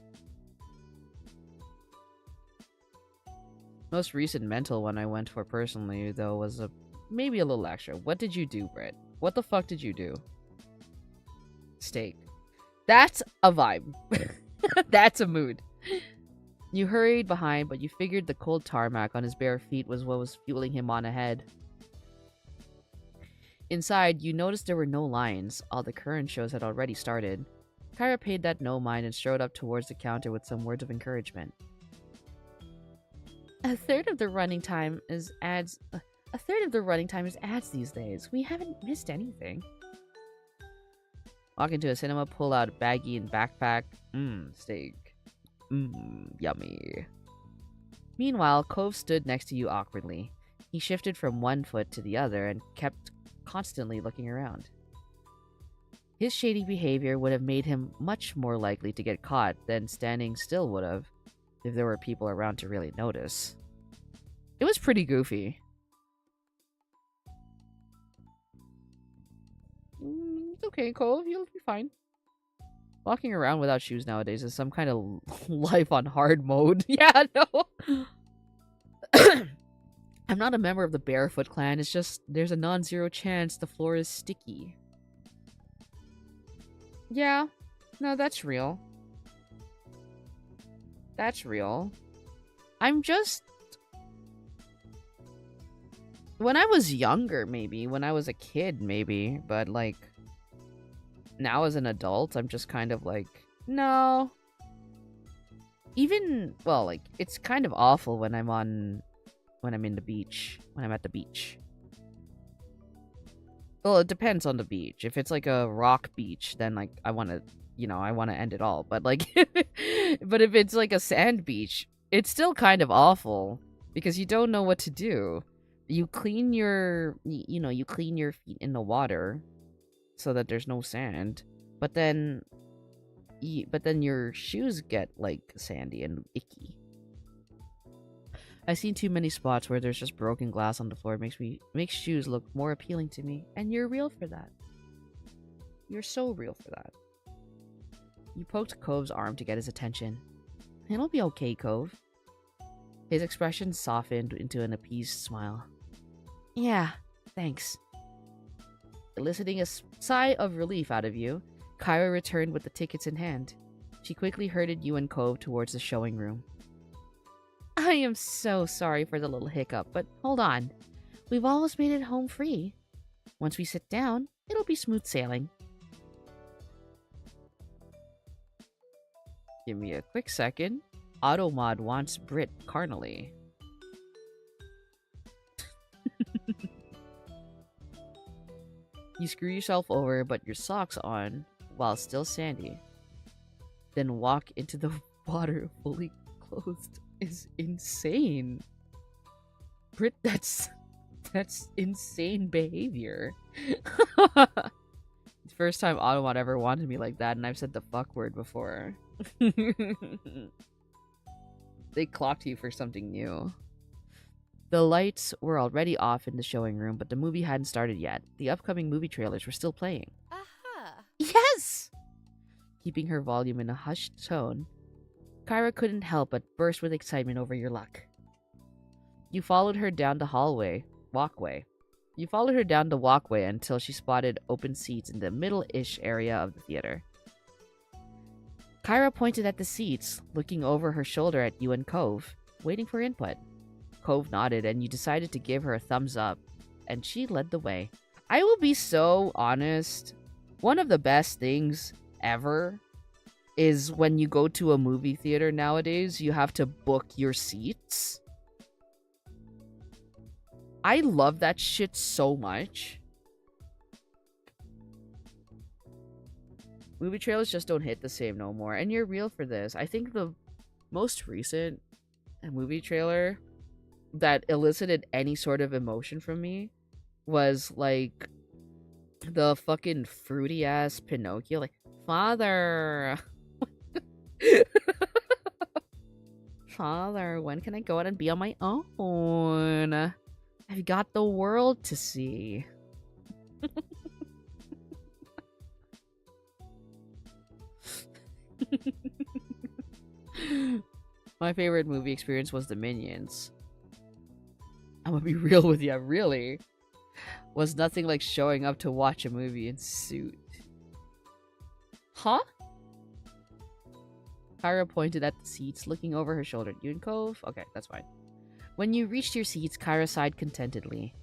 Most recent mental one I went for personally, though, was maybe a little extra. What did you do, Britt? What the fuck did you do? Steak. That's a vibe. That's a mood. You hurried behind, but you figured the cold tarmac on his bare feet was what was fueling him on ahead. Inside, you noticed there were no lines. All the current shows had already started. Kyra paid that no mind and strode up towards the counter with some words of encouragement. A third of the running time is ads these days. We haven't missed anything. Walk into a cinema, pull out a baggie and backpack. Steak. Yummy. Meanwhile, Cove stood next to you awkwardly. He shifted from one foot to the other and kept constantly looking around. His shady behavior would have made him much more likely to get caught than standing still would have, if there were people around to really notice. It was pretty goofy. It's okay, Cove. You'll be fine. Walking around without shoes nowadays is some kind of life on hard mode. Yeah, no. I'm not a member of the Barefoot clan. It's just there's a non-zero chance the floor is sticky. Yeah. No, that's real. That's real. I'm just... When I was younger, maybe. When I was a kid, maybe. But, like... Now as an adult, I'm just kind of like... No. Even... Well, like, it's kind of awful when I'm in the beach. When I'm at the beach. Well, it depends on the beach. If it's like a rock beach, then, like, I want to... I want to end it all. But, like... but if it's like a sand beach, it's still kind of awful. Because you don't know what to do. You clean your... you clean your feet in the water so that there's no sand. But then... your shoes get, like, sandy and icky. I've seen too many spots where there's just broken glass on the floor. It makes shoes look more appealing to me. And you're real for that. You're so real for that. You poked Cove's arm to get his attention. It'll be okay, Cove. His expression softened into an appeased smile. Yeah, thanks. Eliciting a sigh of relief out of you, Kyra returned with the tickets in hand. She quickly herded you and Cove towards the showing room. I am so sorry for the little hiccup, but hold on. We've almost made it home free. Once we sit down, it'll be smooth sailing. Give me a quick second. Automod wants Brit carnally. You screw yourself over, but your socks on while still sandy. Then walk into the water fully clothed is insane. Brit, that's insane behavior. First time Automod ever wanted me like that, and I've said the fuck word before. They clocked you for something new. The lights were already off in the showing room, but the movie hadn't started yet. The upcoming movie trailers were still playing. Aha! Yes! Keeping her volume in a hushed tone, Kyra couldn't help but burst with excitement over your luck. You followed her down the walkway. You followed her down the walkway until she spotted open seats in the middle-ish area of the theater. Kyra pointed at the seats, looking over her shoulder at you and Cove, waiting for input. Cove nodded, and you decided to give her a thumbs up, and she led the way. I will be so honest. One of the best things ever is when you go to a movie theater nowadays, you have to book your seats. I love that shit so much. Movie trailers just don't hit the same no more, and you're real for this. I think the most recent movie trailer that elicited any sort of emotion from me was like the fucking fruity ass Pinocchio, like, Father. Father, when can I go out and be on my own? I've got the world to see. My favorite movie experience was the Minions. I'm gonna be real with you, really. Was nothing like showing up to watch a movie in suit. Huh? Kyra pointed at the seats, looking over her shoulder. You and Cove? Okay, that's fine. When you reached your seats, Kyra sighed contentedly.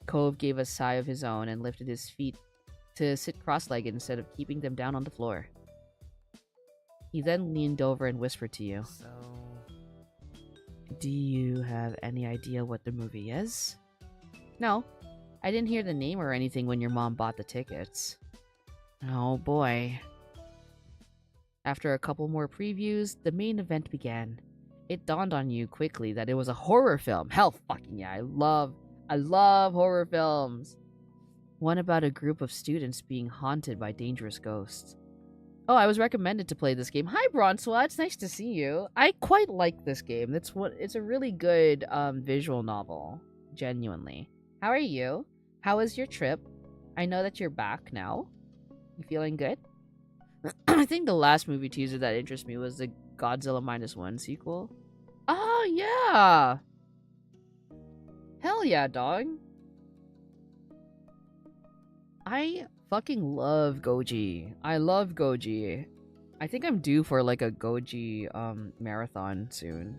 Cove gave a sigh of his own and lifted his feet to sit cross-legged instead of keeping them down on the floor. He then leaned over and whispered to you. So... Do you have any idea what the movie is? No. I didn't hear the name or anything when your mom bought the tickets. Oh boy. After a couple more previews, the main event began. It dawned on you quickly that it was a horror film. Hell fucking yeah, I love horror films. One about a group of students being haunted by dangerous ghosts. Oh, I was recommended to play this game. Hi, Bronsois. It's nice to see you. I quite like this game. It's a really good visual novel. Genuinely. How are you? How was your trip? I know that you're back now. You feeling good? I think the last movie teaser that interests me was the Godzilla -1 sequel. Oh, yeah! Hell yeah, dog. I fucking love Goji. I love Goji. I think I'm due for like a Goji marathon soon.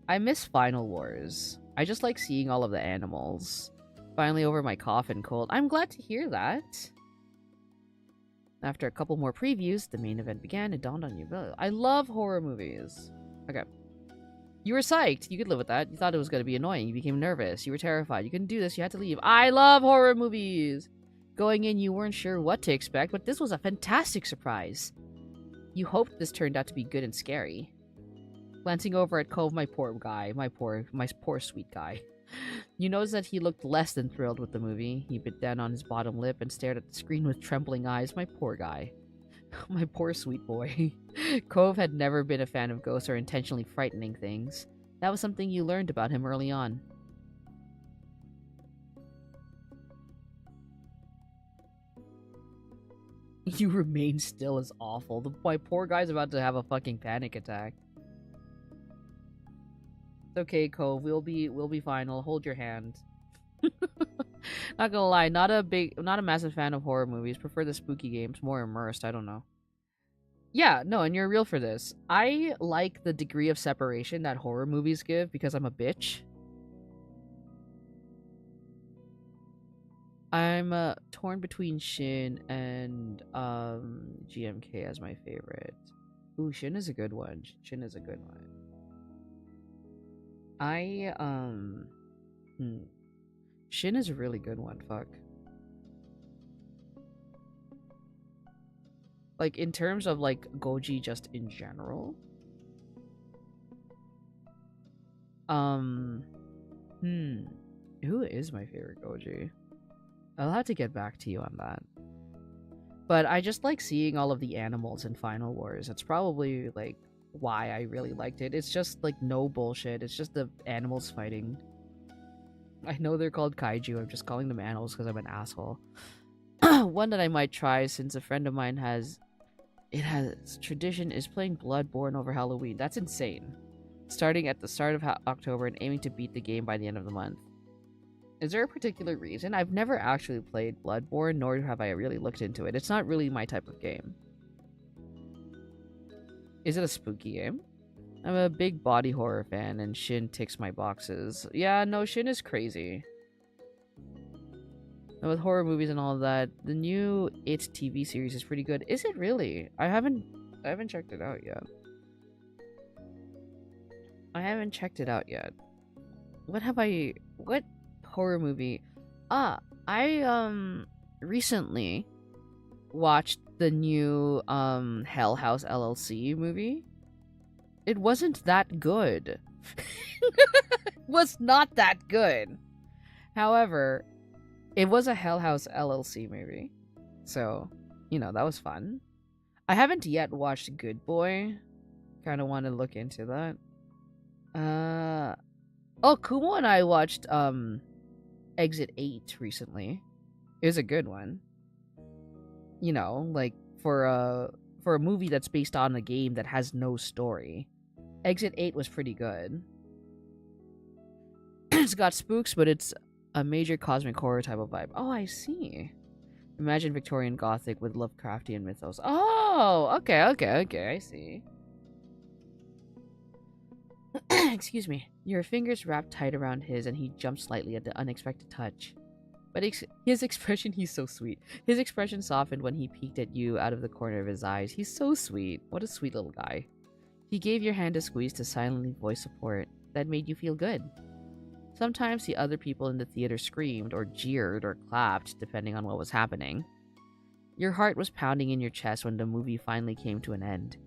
I miss Final Wars. I just like seeing all of the animals. Finally over my cough and cold. I'm glad to hear that. After a couple more previews, the main event began. It dawned on you. I love horror movies. Okay. You were psyched. You could live with that. You thought it was going to be annoying. You became nervous. You were terrified. You couldn't do this. You had to leave. I love horror movies. Going in, you weren't sure what to expect, but this was a fantastic surprise. You hoped this turned out to be good and scary. Glancing over at Cove, my poor guy. My poor sweet guy. You noticed that he looked less than thrilled with the movie. He bit down on his bottom lip and stared at the screen with trembling eyes. My poor guy. My poor sweet boy. Cove had never been a fan of ghosts or intentionally frightening things. That was something you learned about him early on. You remain still as awful. My poor guy's about to have a fucking panic attack. It's okay, Cove. We'll be fine. I'll hold your hand. Not gonna lie, not a massive fan of horror movies. Prefer the spooky games, more immersed. I don't know. Yeah, no, and you're real for this. I like the degree of separation that horror movies give because I'm a bitch. I'm torn between Shin and GMK as my favorite. Ooh, Shin is a good one. Shin is a good one. I hmm. Shin is a really good one. Fuck. Like in terms of like Goji just in general. Um Who is my favorite Goji? I'll have to get back to you on that. But I just like seeing all of the animals in Final Wars. That's probably like why I really liked it. It's just like no bullshit. It's just the animals fighting. I know they're called kaiju. I'm just calling them animals because I'm an asshole. One that I might try since a friend of mine has tradition is playing Bloodborne over Halloween. That's insane. Starting at the start of October and aiming to beat the game by the end of the month. Is there a particular reason? I've never actually played Bloodborne, nor have I really looked into it. It's not really my type of game. Is it a spooky game? I'm a big body horror fan, and Shin ticks my boxes. Yeah, no, Shin is crazy. And with horror movies and all of that, the new It TV series is pretty good. Is it really? I haven't checked it out yet. What horror movie? I recently watched the new Hell House LLC movie. It wasn't that good. It was not that good. However, it was a Hell House LLC movie. So, you know, that was fun. I haven't yet watched Good Boy. Kind of want to look into that. Oh, Kumo and I watched Exit 8 recently. It was a good one. You know, like for a movie that's based on a game that has no story. Exit 8 was pretty good. It's got spooks, but it's a major cosmic horror type of vibe. Oh, I see. Imagine Victorian Gothic with Lovecraftian mythos. Oh, okay, I see. Excuse me. Your fingers wrapped tight around his and he jumped slightly at the unexpected touch. But his expression, he's so sweet. His expression softened when he peeked at you out of the corner of his eyes. He's so sweet. What a sweet little guy. He gave your hand a squeeze to silently voice support. That made you feel good. Sometimes the other people in the theater screamed or jeered or clapped, depending on what was happening. Your heart was pounding in your chest when the movie finally came to an end.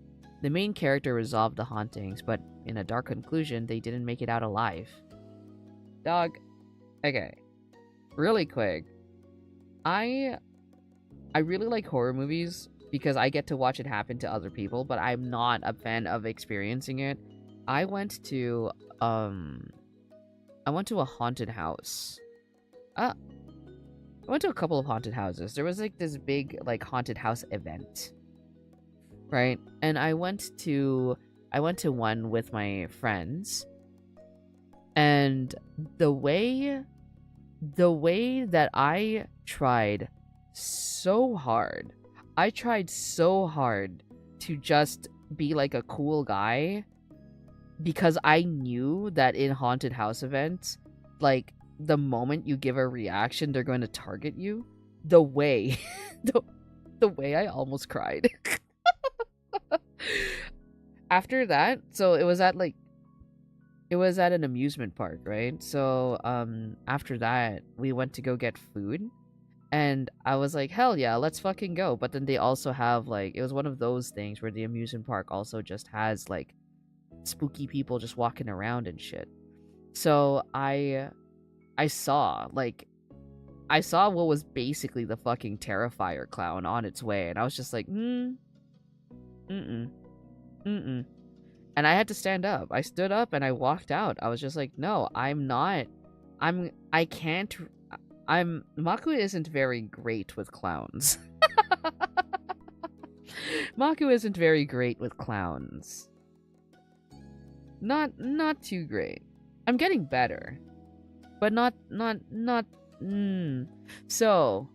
The main character resolved the hauntings, but in a dark conclusion, they didn't make it out alive. Dog. Okay. Really quick. I really like horror movies because I get to watch it happen to other people, but I'm not a fan of experiencing it. I went to a haunted house. I went to a couple of haunted houses. There was like this big like haunted house event. Right? And I went to one with my friends. And the way that I tried so hard to just be like a cool guy, because I knew that in haunted house events, like the moment you give a reaction, they're going to target you. The way I almost cried. After that, so it was at an amusement park, right? So after that, we went to go get food, and I was like, hell yeah, let's fucking go. But then they also have like, it was one of those things where the amusement park also just has like spooky people just walking around and shit. So I saw what was basically the fucking Terrifier clown on its way, and I was just like, and I had to stand up. I stood up and I walked out. I was just like, no, Maku isn't very great with clowns. Maku isn't very great with clowns. Not too great. I'm getting better. But not. So,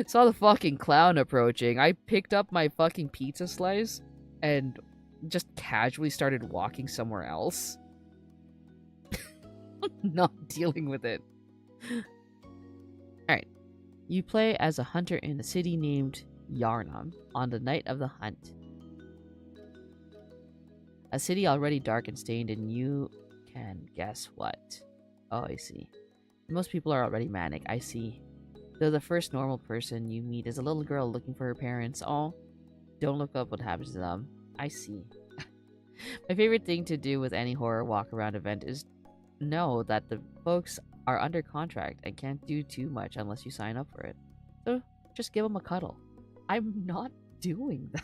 saw the fucking clown approaching. I picked up my fucking pizza slice and just casually started walking somewhere else. Not dealing with it. Alright. You play as a hunter in a city named Yarnam on the night of the hunt. A city already dark and stained, and you can guess what? Oh, I see. Most people are already manic. I see. Though the first normal person you meet is a little girl looking for her parents. Oh, don't look up what happens to them. I see. My favorite thing to do with any horror walk-around event is know that the folks are under contract and can't do too much unless you sign up for it. So just give them a cuddle. I'm not doing that.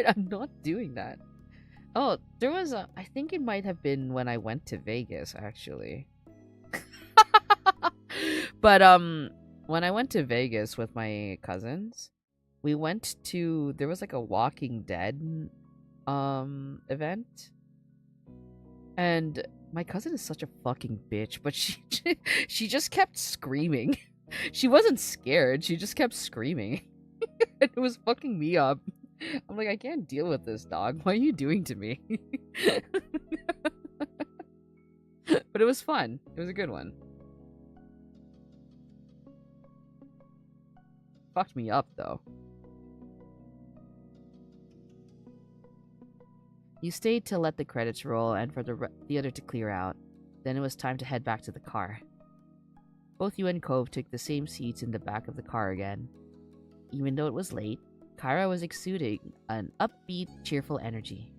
I'm not doing that. Oh, there was a... I think it might have been when I went to Vegas, actually. But, when I went to Vegas with my cousins, we went to... There was, like, a Walking Dead, event. And my cousin is such a fucking bitch, but she just kept screaming. She wasn't scared, she just kept screaming. It was fucking me up. I'm like, I can't deal with this, dog. What are you doing to me? But it was fun. It was a good one. Fucked me up, though. You stayed to let the credits roll and for the other to clear out. Then it was time to head back to the car. Both you and Cove took the same seats in the back of the car again. Even though it was late, Kyra was exuding an upbeat, cheerful energy.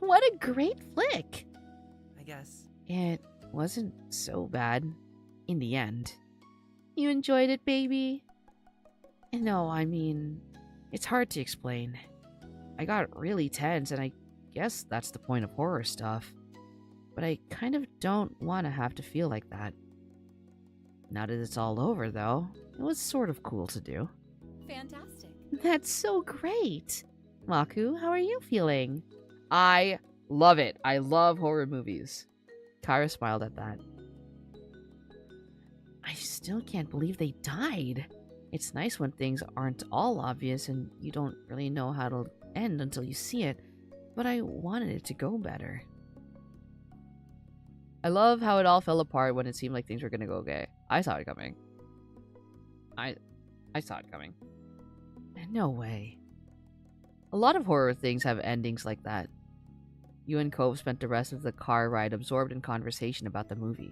What a great flick! I guess. It wasn't so bad, in the end. You enjoyed it, baby? No, I mean, it's hard to explain. I got really tense, and I guess that's the point of horror stuff. But I kind of don't want to have to feel like that. Now that it's all over, though, it was sort of cool to do. Fantastic. That's so great! Maku, how are you feeling? I love it. I love horror movies. Kyra smiled at that. I still can't believe they died. It's nice when things aren't all obvious and you don't really know how to end until you see it, but I wanted it to go better. I love how it all fell apart when it seemed like things were gonna go okay. I saw it coming. I saw it coming. No way. A lot of horror things have endings like that. You and Cove spent the rest of the car ride absorbed in conversation about the movie.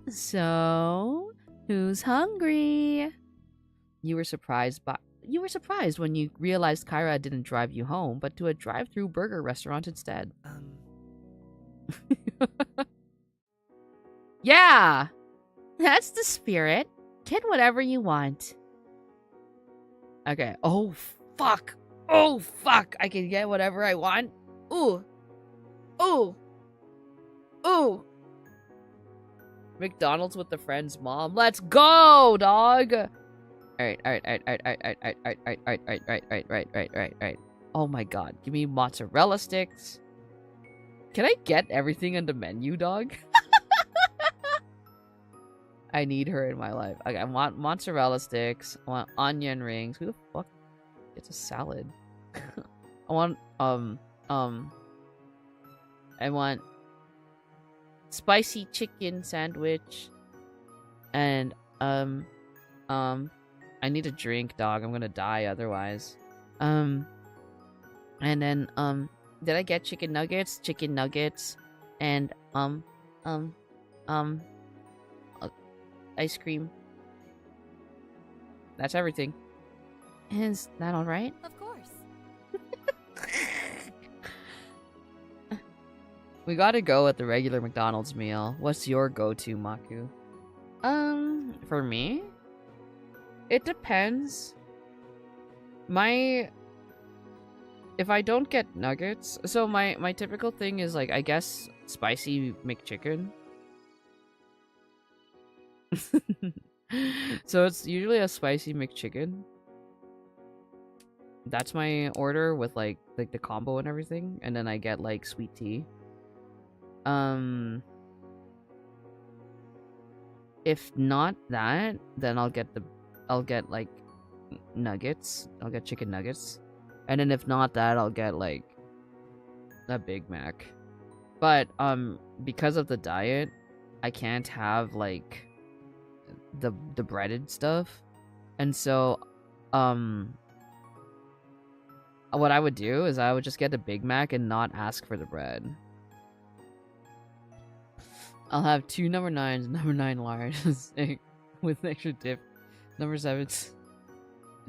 So, who's hungry? You were surprised when you realized Kyra didn't drive you home, but to a drive-through burger restaurant instead. Yeah! That's the spirit. Get whatever you want. Okay. Oh, fuck. Oh, fuck. I can get whatever I want. Ooh. Ooh. Ooh. McDonald's with the friend's mom. Let's go, dog. Alright. Oh my god. Give me mozzarella sticks. Can I get everything on the menu, dog? I need her in my life. Okay, I want mozzarella sticks. I want onion rings. Who the fuck gets a salad? I want, I want spicy chicken sandwich. And, I need a drink, dog. I'm gonna die otherwise. And then, did I get chicken nuggets? Chicken nuggets. And, ice cream. That's everything. Is that alright? Of course. We gotta go with the regular McDonald's meal. What's your go-to, Maku? For me? It depends. If I don't get nuggets, so my typical thing is like, I guess, spicy McChicken. So it's usually a spicy McChicken. That's my order with like the combo and everything, and then I get like sweet tea. If not that, then I'll get like nuggets. I'll get chicken nuggets. And then if not that, I'll get like a Big Mac. But because of the diet, I can't have like the breaded stuff. And so What I would do is I would just get a Big Mac and not ask for the bread. I'll have 2 number 9s, number 9 large with extra dip. Number 7s,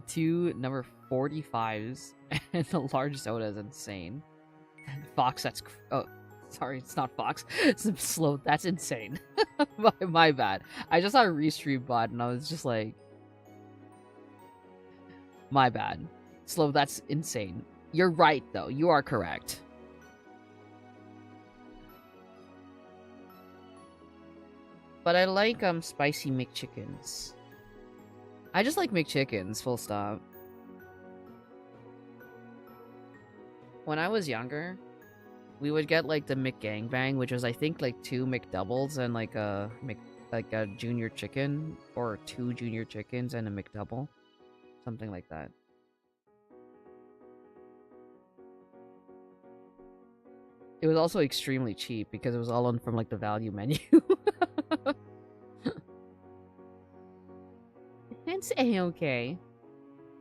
2 number 45s, and the large soda is insane. And Fox, that's... Oh, sorry, it's not Fox. It's slow. That's insane. my bad. I just saw a restream bot and I was just like... My bad. Slow, that's insane. You're right, though. You are correct. But I like spicy McChickens. I just like McChickens, full stop. When I was younger, we would get like the McGangbang, which was I think like 2 McDoubles and like a junior chicken, or 2 junior chickens and a McDouble, something like that. It was also extremely cheap because it was all on from like the value menu. It's A-okay.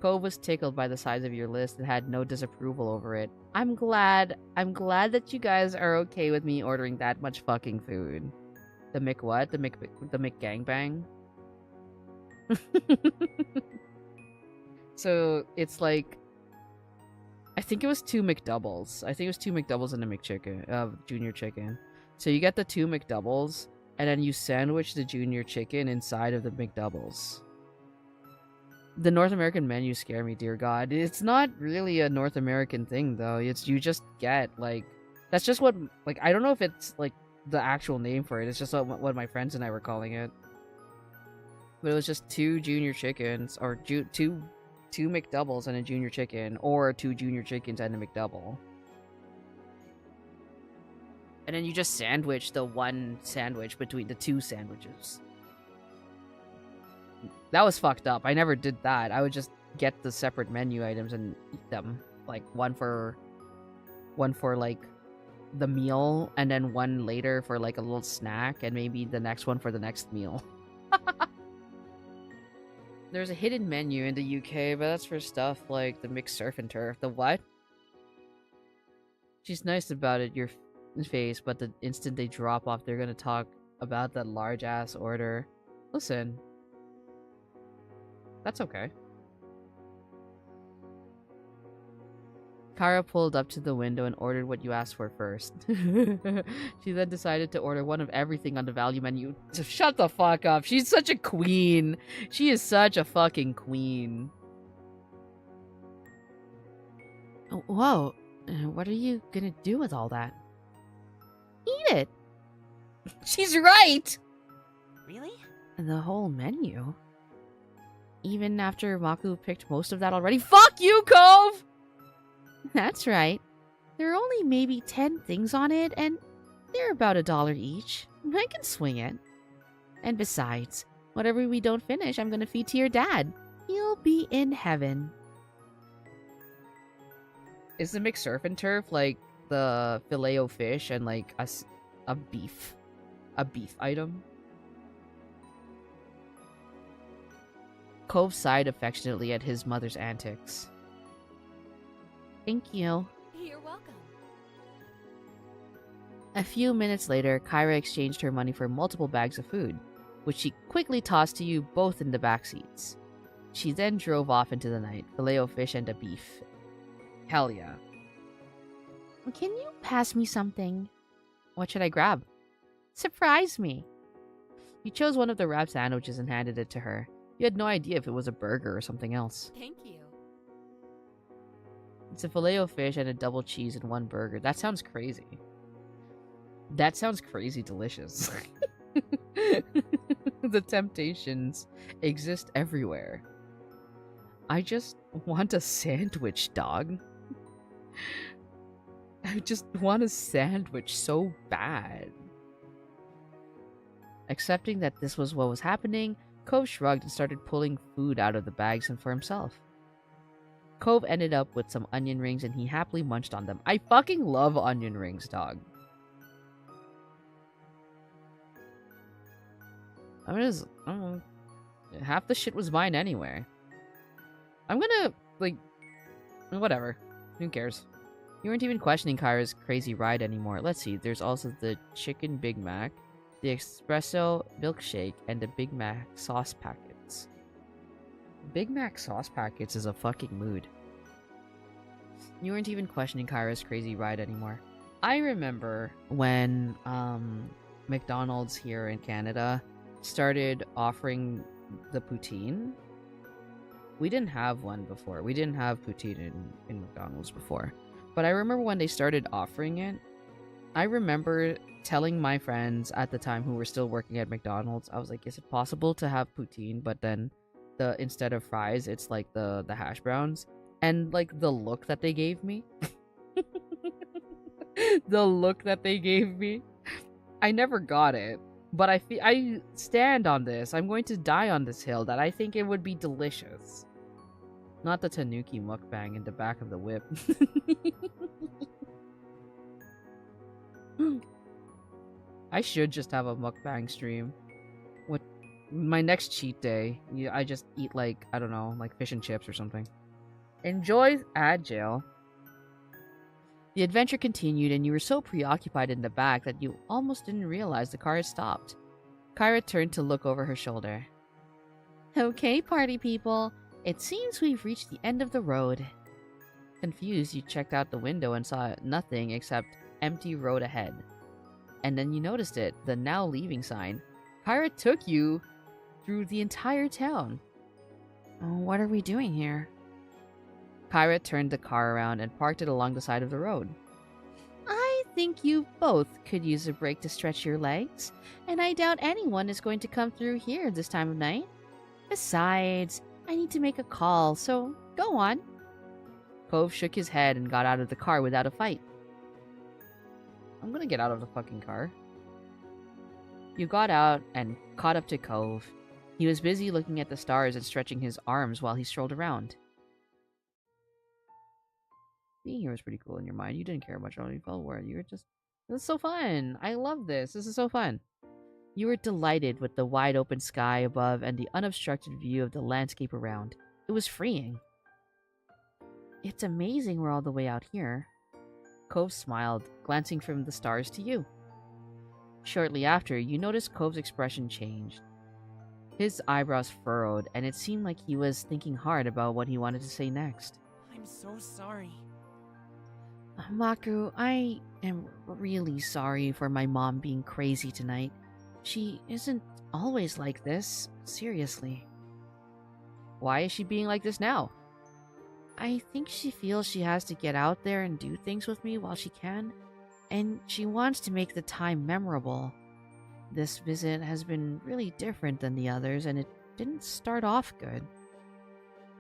Cove was tickled by the size of your list and had no disapproval over it. I'm glad that you guys are okay with me ordering that much fucking food. The Mc what? The McGangbang? So it's like, I think it was 2 McDoubles. I think it was 2 McDoubles and a McChicken, junior chicken. So you get the 2 McDoubles, and then you sandwich the junior chicken inside of the McDoubles. The North American menu scare me, dear God. It's not really a North American thing, though. It's, you just get, like... That's just what... Like, I don't know if it's, like, the actual name for it. It's just what my friends and I were calling it. But it was just 2 junior chickens, or 2 McDoubles and a junior chicken, or 2 junior chickens and a McDouble. And then you just sandwich the one sandwich between the 2 sandwiches. That was fucked up. I never did that. I would just get the separate menu items and eat them. Like, one for like, the meal, and then one later for, like, a little snack, and maybe the next one for the next meal. There's a hidden menu in the UK, but that's for stuff like the mixed surf and turf. The what? She's nice about it, your face, but the instant they drop off, they're gonna talk about that large-ass order. Listen. That's okay. Kara pulled up to the window and ordered what you asked for first. She then decided to order one of everything on the value menu. Shut the fuck up. She's such a queen. She is such a fucking queen. Oh, whoa. What are you gonna do with all that? Eat it. She's right. Really? The whole menu. Even after Maku picked most of that already. Fuck you, Cove! That's right. There are only maybe 10 things on it, and they're about $1 each. I can swing it. And besides, whatever we don't finish, I'm gonna feed to your dad. He'll be in heaven. Is the mixed surf and turf like the Filet-O-Fish and like a beef item? Cove sighed affectionately at his mother's antics. Thank you. You're welcome. A few minutes later, Kyra exchanged her money for multiple bags of food, which she quickly tossed to you both in the back seats. She then drove off into the night, Filet-O-Fish and a beef. Hell yeah. Can you pass me something? What should I grab? Surprise me. You chose one of the wrap sandwiches and handed it to her. You had no idea if it was a burger or something else. Thank you. It's a Filet-O-Fish and a double cheese in one burger. That sounds crazy. That sounds crazy delicious. The temptations exist everywhere. I just want a sandwich, dog. I just want a sandwich so bad. Accepting that this was what was happening, Cove shrugged and started pulling food out of the bags and for himself. Cove ended up with some onion rings and he happily munched on them. I fucking love onion rings, dog. I don't know. Half the shit was mine anyway. I'm gonna, like, whatever. Who cares? You weren't even questioning Kyra's crazy ride anymore. Let's see, there's also the chicken Big Mac, the espresso milkshake, and the Big Mac sauce packets. Big Mac sauce packets is a fucking mood. You weren't even questioning Kyra's crazy ride anymore. I remember when McDonald's here in Canada started offering the poutine. We didn't have one before. We didn't have poutine in McDonald's before. But I remember when they started offering it, I remember telling my friends at the time who were still working at McDonald's, I was like, is it possible to have poutine, but then instead of fries, it's like the hash browns? And like the look that they gave me. The look that they gave me. I never got it. But I stand on this. I'm going to die on this hill that I think it would be delicious. Not the Tanuki mukbang in the back of the whip. I should just have a mukbang stream. What my next cheat day, I just eat like, I don't know, like fish and chips or something. Enjoy Agile. The adventure continued, and you were so preoccupied in the back that you almost didn't realize the car had stopped. Kyra turned to look over her shoulder. Okay, party people. It seems we've reached the end of the road. Confused, you checked out the window and saw nothing except empty road ahead. And then you noticed it, the now leaving sign. Kyra took you through the entire town. Oh, what are we doing here? Kyra turned the car around and parked it along the side of the road. I think you both could use a break to stretch your legs, and I doubt anyone is going to come through here this time of night. Besides, I need to make a call, so go on. Cove shook his head and got out of the car without a fight. I'm gonna get out of the fucking car. You got out and caught up to Cove. He was busy looking at the stars and stretching his arms while he strolled around. Being here was pretty cool in your mind. You didn't care much how you felt where you were just... This is so fun! I love this! This is so fun! You were delighted with the wide open sky above and the unobstructed view of the landscape around. It was freeing. It's amazing we're all the way out here. Cove smiled, glancing from the stars to you. Shortly after, you noticed Cove's expression changed. His eyebrows furrowed, and it seemed like he was thinking hard about what he wanted to say next. I'm so sorry. Maku, I am really sorry for my mom being crazy tonight. She isn't always like this, seriously. Why is she being like this now? I think she feels she has to get out there and do things with me while she can, and she wants to make the time memorable. This visit has been really different than the others, and it didn't start off good.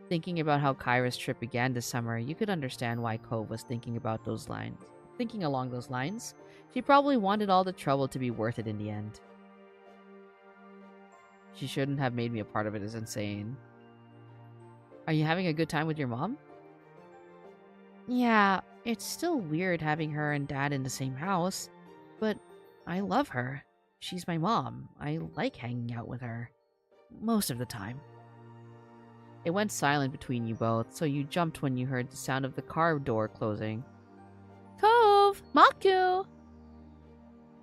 Thinking about how Kyra's trip began this summer, you could understand why Cove was thinking along those lines. She probably wanted all the trouble to be worth it in the end. She shouldn't have made me a part of it is insane. Are you having a good time with your mom? Yeah, it's still weird having her and Dad in the same house, but I love her. She's my mom. I like hanging out with her. Most of the time. It went silent between you both, so you jumped when you heard the sound of the car door closing. Cove! Maku!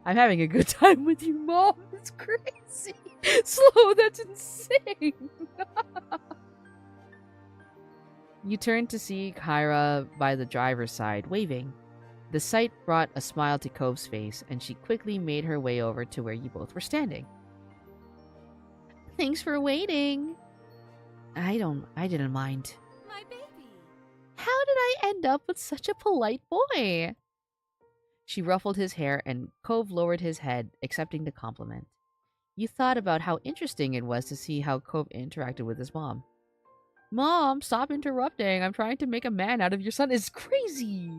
I'm having a good time with you, Mom. It's crazy. Slow, that's insane. You turned to see Kyra by the driver's side, waving. The sight brought a smile to Cove's face, and she quickly made her way over to where you both were standing. Thanks for waiting. I didn't mind. My baby. How did I end up with such a polite boy? She ruffled his hair, and Cove lowered his head, accepting the compliment. You thought about how interesting it was to see how Cove interacted with his mom. Mom, stop interrupting. I'm trying to make a man out of your son. It's crazy.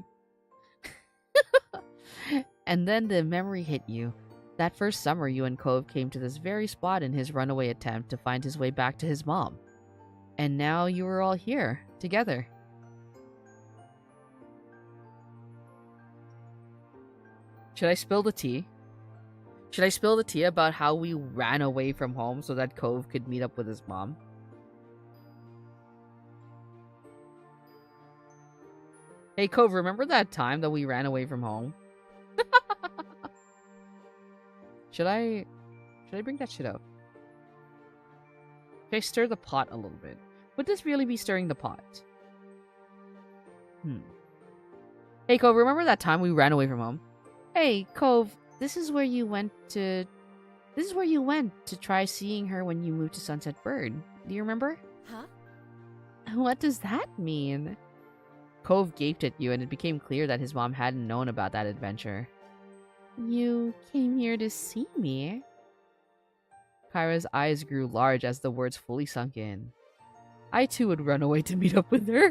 And then the memory hit you. That first summer, you and Cove came to this very spot in his runaway attempt to find his way back to his mom. And now you were all here, together. Should I spill the tea? Should I spill the tea about how we ran away from home so that Cove could meet up with his mom? Hey, Cove, remember that time that we ran away from home? Should I bring that shit up? Should I stir the pot a little bit? Would this really be stirring the pot? Hey, Cove, remember that time we ran away from home? Hey, Cove, this is where you went to try seeing her when you moved to Sunset Bird. Do you remember? Huh? What does that mean? Cove gaped at you, and it became clear that his mom hadn't known about that adventure. You came here to see me? Kyra's eyes grew large as the words fully sunk in. I too would run away to meet up with her.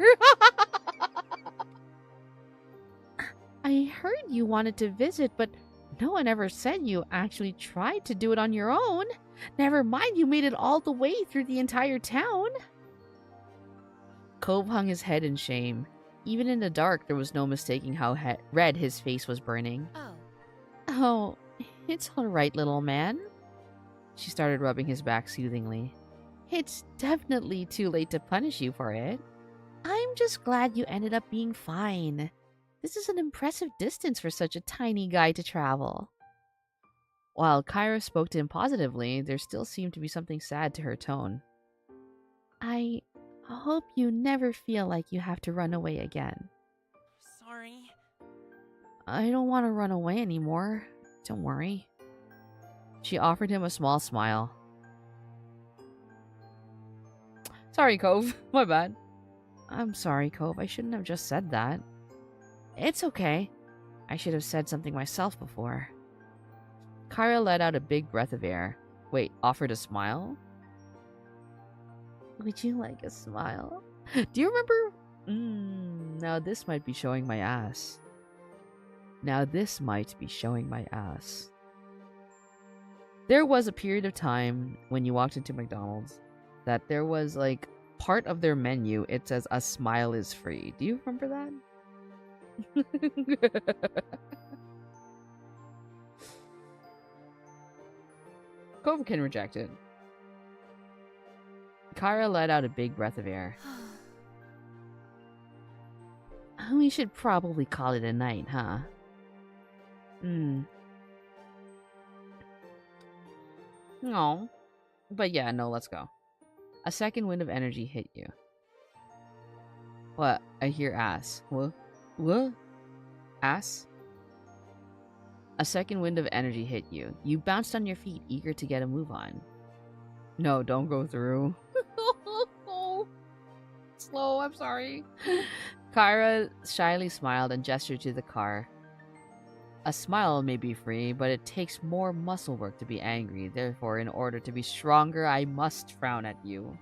I heard you wanted to visit, but no one ever said you actually tried to do it on your own. Never mind, you made it all the way through the entire town. Cove hung his head in shame. Even in the dark, there was no mistaking how red his face was burning. Oh, it's all right, little man. She started rubbing his back soothingly. It's definitely too late to punish you for it. I'm just glad you ended up being fine. This is an impressive distance for such a tiny guy to travel. While Kyra spoke to him positively, there still seemed to be something sad to her tone. I hope you never feel like you have to run away again. Sorry. I don't want to run away anymore. Don't worry. She offered him a small smile. Sorry, Cove. My bad. I'm sorry, Cove. I shouldn't have just said that. It's okay. I should have said something myself before. Kyra let out a big breath of air. Wait, offered a smile? Would you like a smile? Do you remember? Now this might be showing my ass. There was a period of time when you walked into McDonald's that there was like part of their menu, it says a smile is free. Do you remember that? Cove can reject it. Kyra let out a big breath of air. We should probably call it a night, huh? No. But yeah, no, let's go. A second wind of energy hit you. What? I hear ass. What? Ass? A second wind of energy hit you. You bounced on your feet, eager to get a move on. No, don't go through. Slow, I'm sorry. Kyra shyly smiled and gestured to the car. A smile may be free, but it takes more muscle work to be angry. Therefore, in order to be stronger, I must frown at you.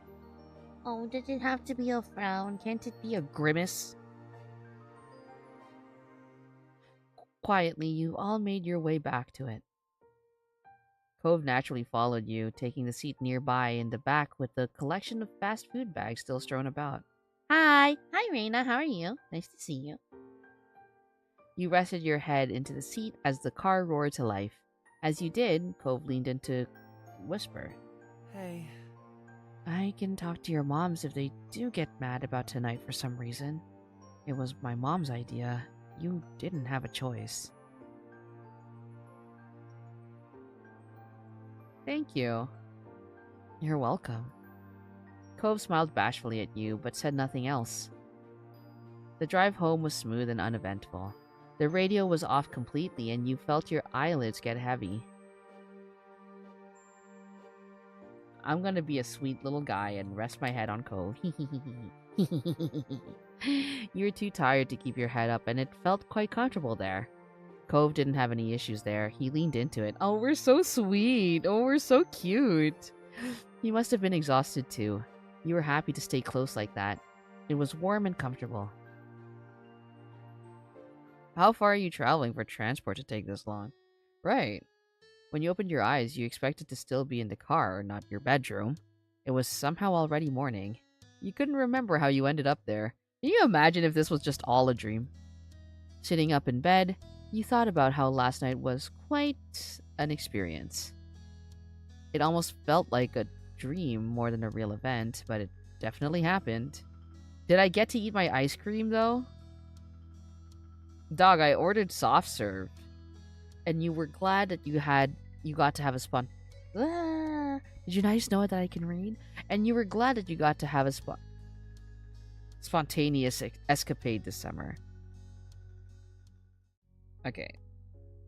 Oh, does it have to be a frown? Can't it be a grimace? Quietly, you all made your way back to it. Cove naturally followed you, taking the seat nearby in the back with the collection of fast food bags still strewn about. Hi, Raina, how are you? Nice to see you. You rested your head into the seat as the car roared to life. As you did, Cove leaned in to whisper. Hey. I can talk to your moms if they do get mad about tonight for some reason. It was my mom's idea. You didn't have a choice. Thank you. You're welcome. Cove smiled bashfully at you, but said nothing else. The drive home was smooth and uneventful. The radio was off completely, and you felt your eyelids get heavy. I'm gonna be a sweet little guy and rest my head on Cove. You were too tired to keep your head up, and it felt quite comfortable there. Cove didn't have any issues there. He leaned into it. Oh, we're so sweet. Oh, we're so cute. He must have been exhausted too. You were happy to stay close like that. It was warm and comfortable. How far are you traveling for transport to take this long? Right. When you opened your eyes, you expected to still be in the car, not your bedroom. It was somehow already morning. You couldn't remember how you ended up there. Can you imagine if this was just all a dream? Sitting up in bed, you thought about how last night was quite an experience. It almost felt like a dream more than a real event, but it definitely happened. Did I get to eat my ice cream, though? Dog, I ordered soft serve, and you were glad that you got to have a Ah, did you guys know that I can read? And you were glad that you got to have a spontaneous escapade this summer. Okay.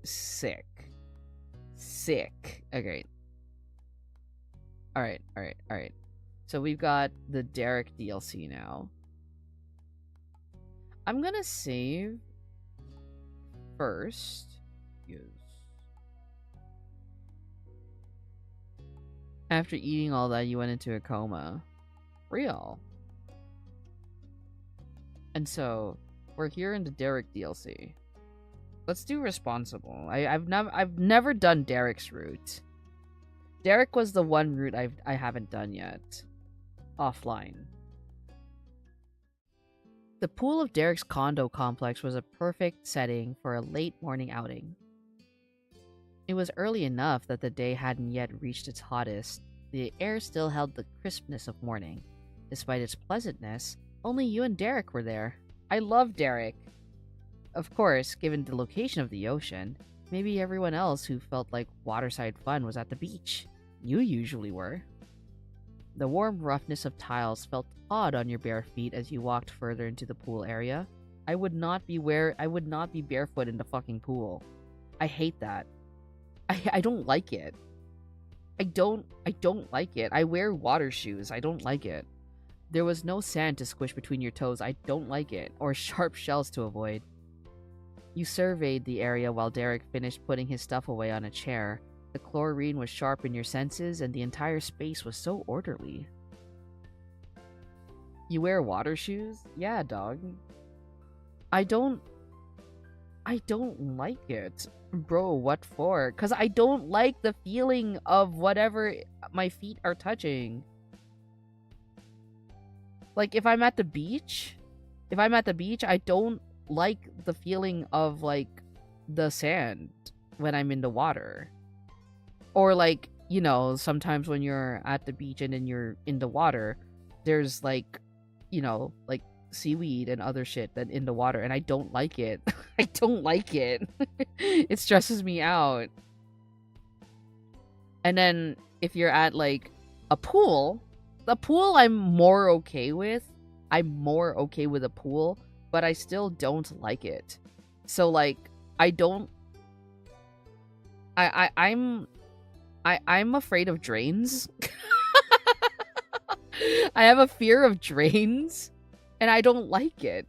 Sick. Okay. Alright. So we've got the Derek DLC now. I'm gonna save first. Yes. After eating all that, you went into a coma. Real. And so, we're here in the Derek DLC. Let's do responsible. I've never done Derek's route. Derek was the one route I haven't done yet. Offline. The pool of Derek's condo complex was a perfect setting for a late morning outing. It was early enough that the day hadn't yet reached its hottest. The air still held the crispness of morning. Despite its pleasantness, only you and Derek were there. I love Derek. Of course, given the location of the ocean, maybe everyone else who felt like waterside fun was at the beach. You usually were. The warm roughness of tiles felt odd on your bare feet as you walked further into the pool area. I would not be barefoot in the fucking pool. I hate that. I don't like it. I don't like it. I wear water shoes. I don't like it. There was no sand to squish between your toes. I don't like it. Or sharp shells to avoid. You surveyed the area while Derek finished putting his stuff away on a chair. The chlorine was sharp in your senses, and the entire space was so orderly. You wear water shoes? Yeah, dog. I don't like it. Bro, what for? Because I don't like the feeling of whatever my feet are touching. Like, if I'm at the beach, I don't like the feeling of, like, the sand when I'm in the water. Or, like, you know, sometimes when you're at the beach and then you're in the water, there's, like, you know, like, seaweed and other shit that in the water, and I don't like it. I don't like it. It stresses me out. And then, if you're at, like, a pool, the pool I'm more okay with. I'm more okay with a pool, but I still don't like it. So, like, I'm afraid of drains. I have a fear of drains, and I don't like it.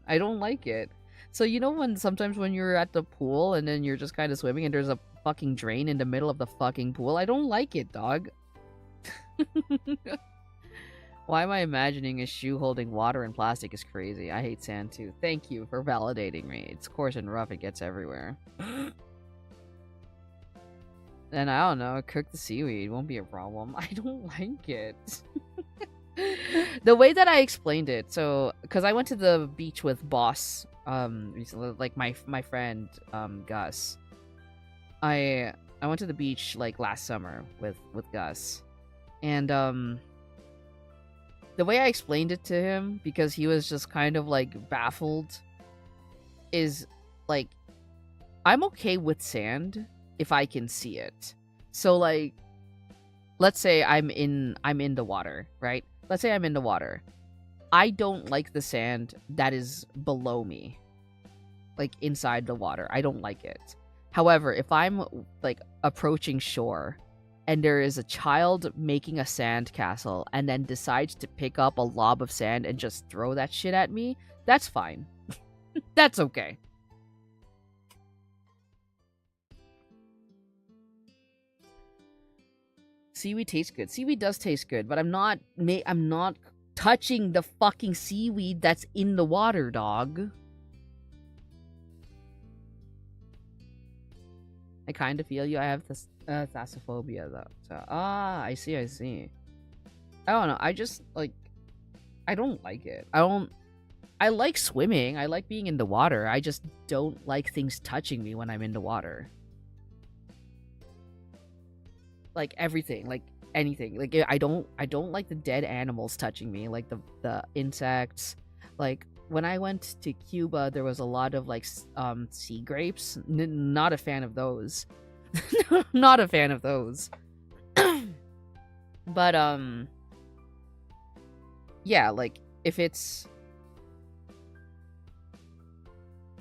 So, you know, sometimes when you're at the pool and then you're just kind of swimming and there's a fucking drain in the middle of the fucking pool, I don't like it, dog. Why am I imagining a shoe holding water and plastic is crazy. I hate sand too. Thank you for validating me. It's coarse and rough, it gets everywhere. Then, I don't know, cook the seaweed won't be a problem. I don't like it. The way that I explained it, so, because I went to the beach with Boss, recently, like, my friend, Gus. I went to the beach, like, last summer with Gus. And, the way I explained it to him, because he was just kind of, like, baffled, is, like, I'm okay with sand if I can see it. So, like, let's say I'm in the water, right? Let's say I'm in the water. I don't like the sand that is below me. Like, inside the water. I don't like it. However, if I'm, like, approaching shore, and there is a child making a sand castle and then decides to pick up a lob of sand and just throw that shit at me, that's fine. That's okay. Seaweed tastes good. Seaweed does taste good, but I'm not touching the fucking seaweed that's in the water, dog. I kind of feel you. I have this thalassophobia, though. So, I see. I don't know. I just, like, I don't like it. I like swimming. I like being in the water. I just don't like things touching me when I'm in the water. Like, everything. Like, anything. Like, I don't like the dead animals touching me. Like, the insects. Like, when I went to Cuba, there was a lot of, like, sea grapes. Not a fan of those. Not a fan of those. But, yeah, like, if it's...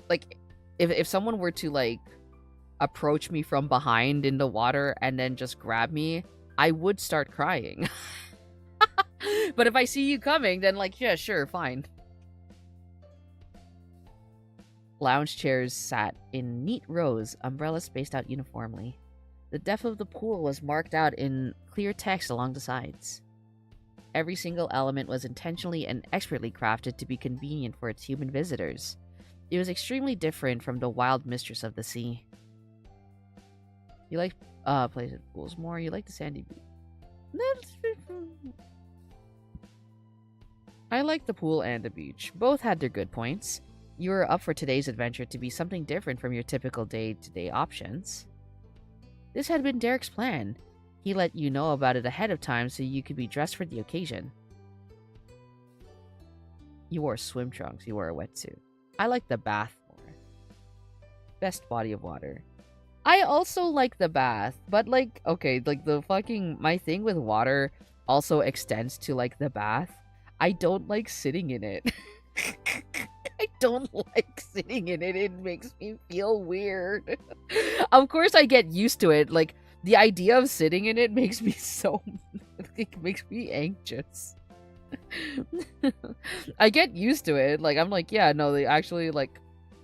Like, if someone were to, like, approach me from behind in the water and then just grab me, I would start crying. But if I see you coming, then, like, yeah, sure, fine. Lounge chairs sat in neat rows, umbrellas spaced out uniformly. The depth of the pool was marked out in clear text along the sides. Every single element was intentionally and expertly crafted to be convenient for its human visitors. It was extremely different from the wild mistress of the sea. You like places pools more, you like the sandy beach. I like the pool and the beach. Both had their good points. You were up for today's adventure to be something different from your typical day-to-day options. This had been Derek's plan. He let you know about it ahead of time so you could be dressed for the occasion. You wore swim trunks, you wore a wetsuit. I like the bath more. Best body of water. I also like the bath, but like, okay, like the fucking, my thing with water also extends to like the bath. I don't like sitting in it. I don't like sitting in it. It makes me feel weird. Of course I get used to it. Like, the idea of sitting in it makes me so... It makes me anxious. I get used to it. Like, I'm like, yeah, no, they actually, like,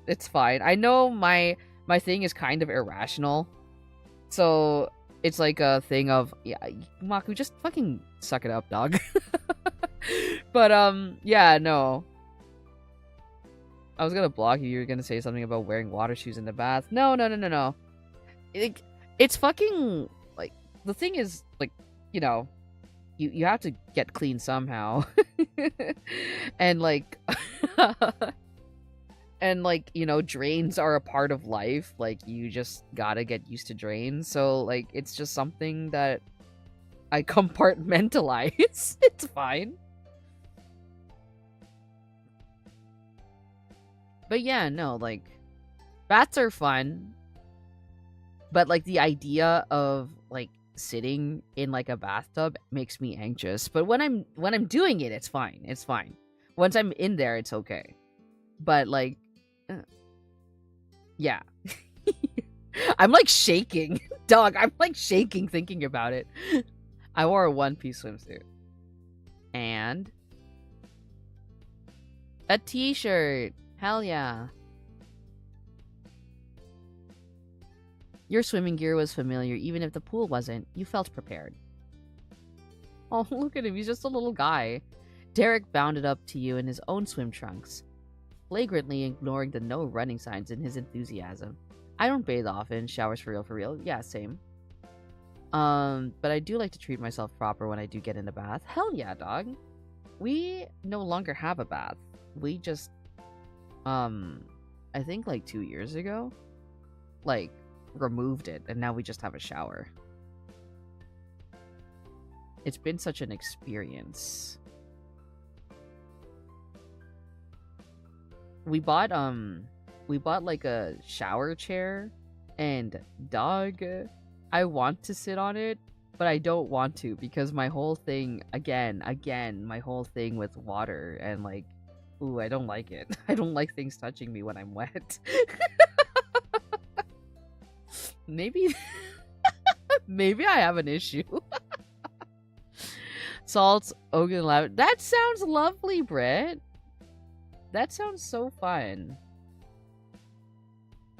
it's fine. I know my thing is kind of irrational. So, it's like a thing of, yeah, Maku, just fucking suck it up, dog. But, yeah, no. I was gonna block you. You were gonna say something about wearing water shoes in the bath. No. It's fucking, like, the thing is, like, you know, you have to get clean somehow. And, like, and, like, you know, drains are a part of life. Like, you just gotta get used to drains. So, like, it's just something that I compartmentalize. It's fine. But yeah, no, like, baths are fun. But, like, the idea of, like, sitting in, like, a bathtub makes me anxious. But when I'm doing it, it's fine. It's fine. Once I'm in there, it's okay. But, like, yeah. I'm, like, shaking. Dog, I'm, like, shaking thinking about it. I wore a one-piece swimsuit. And a t-shirt. Hell yeah. Your swimming gear was familiar, even if the pool wasn't. You felt prepared. Oh, look at him. He's just a little guy. Derek bounded up to you in his own swim trunks, flagrantly ignoring the no running signs in his enthusiasm. I don't bathe often. Showers for real. Yeah, same. But I do like to treat myself proper when I do get in a bath. Hell yeah, dog. We no longer have a bath. We just, I think like 2 years ago, like, removed it, and now we just have a shower. It's been such an experience. We bought like a shower chair, and dog, I want to sit on it, but I don't want to because my whole thing, again, my whole thing with water and like, ooh, I don't like it. I don't like things touching me when I'm wet. Maybe I have an issue. Salts, Ogun Lab. That sounds lovely, Britt. That sounds so fun.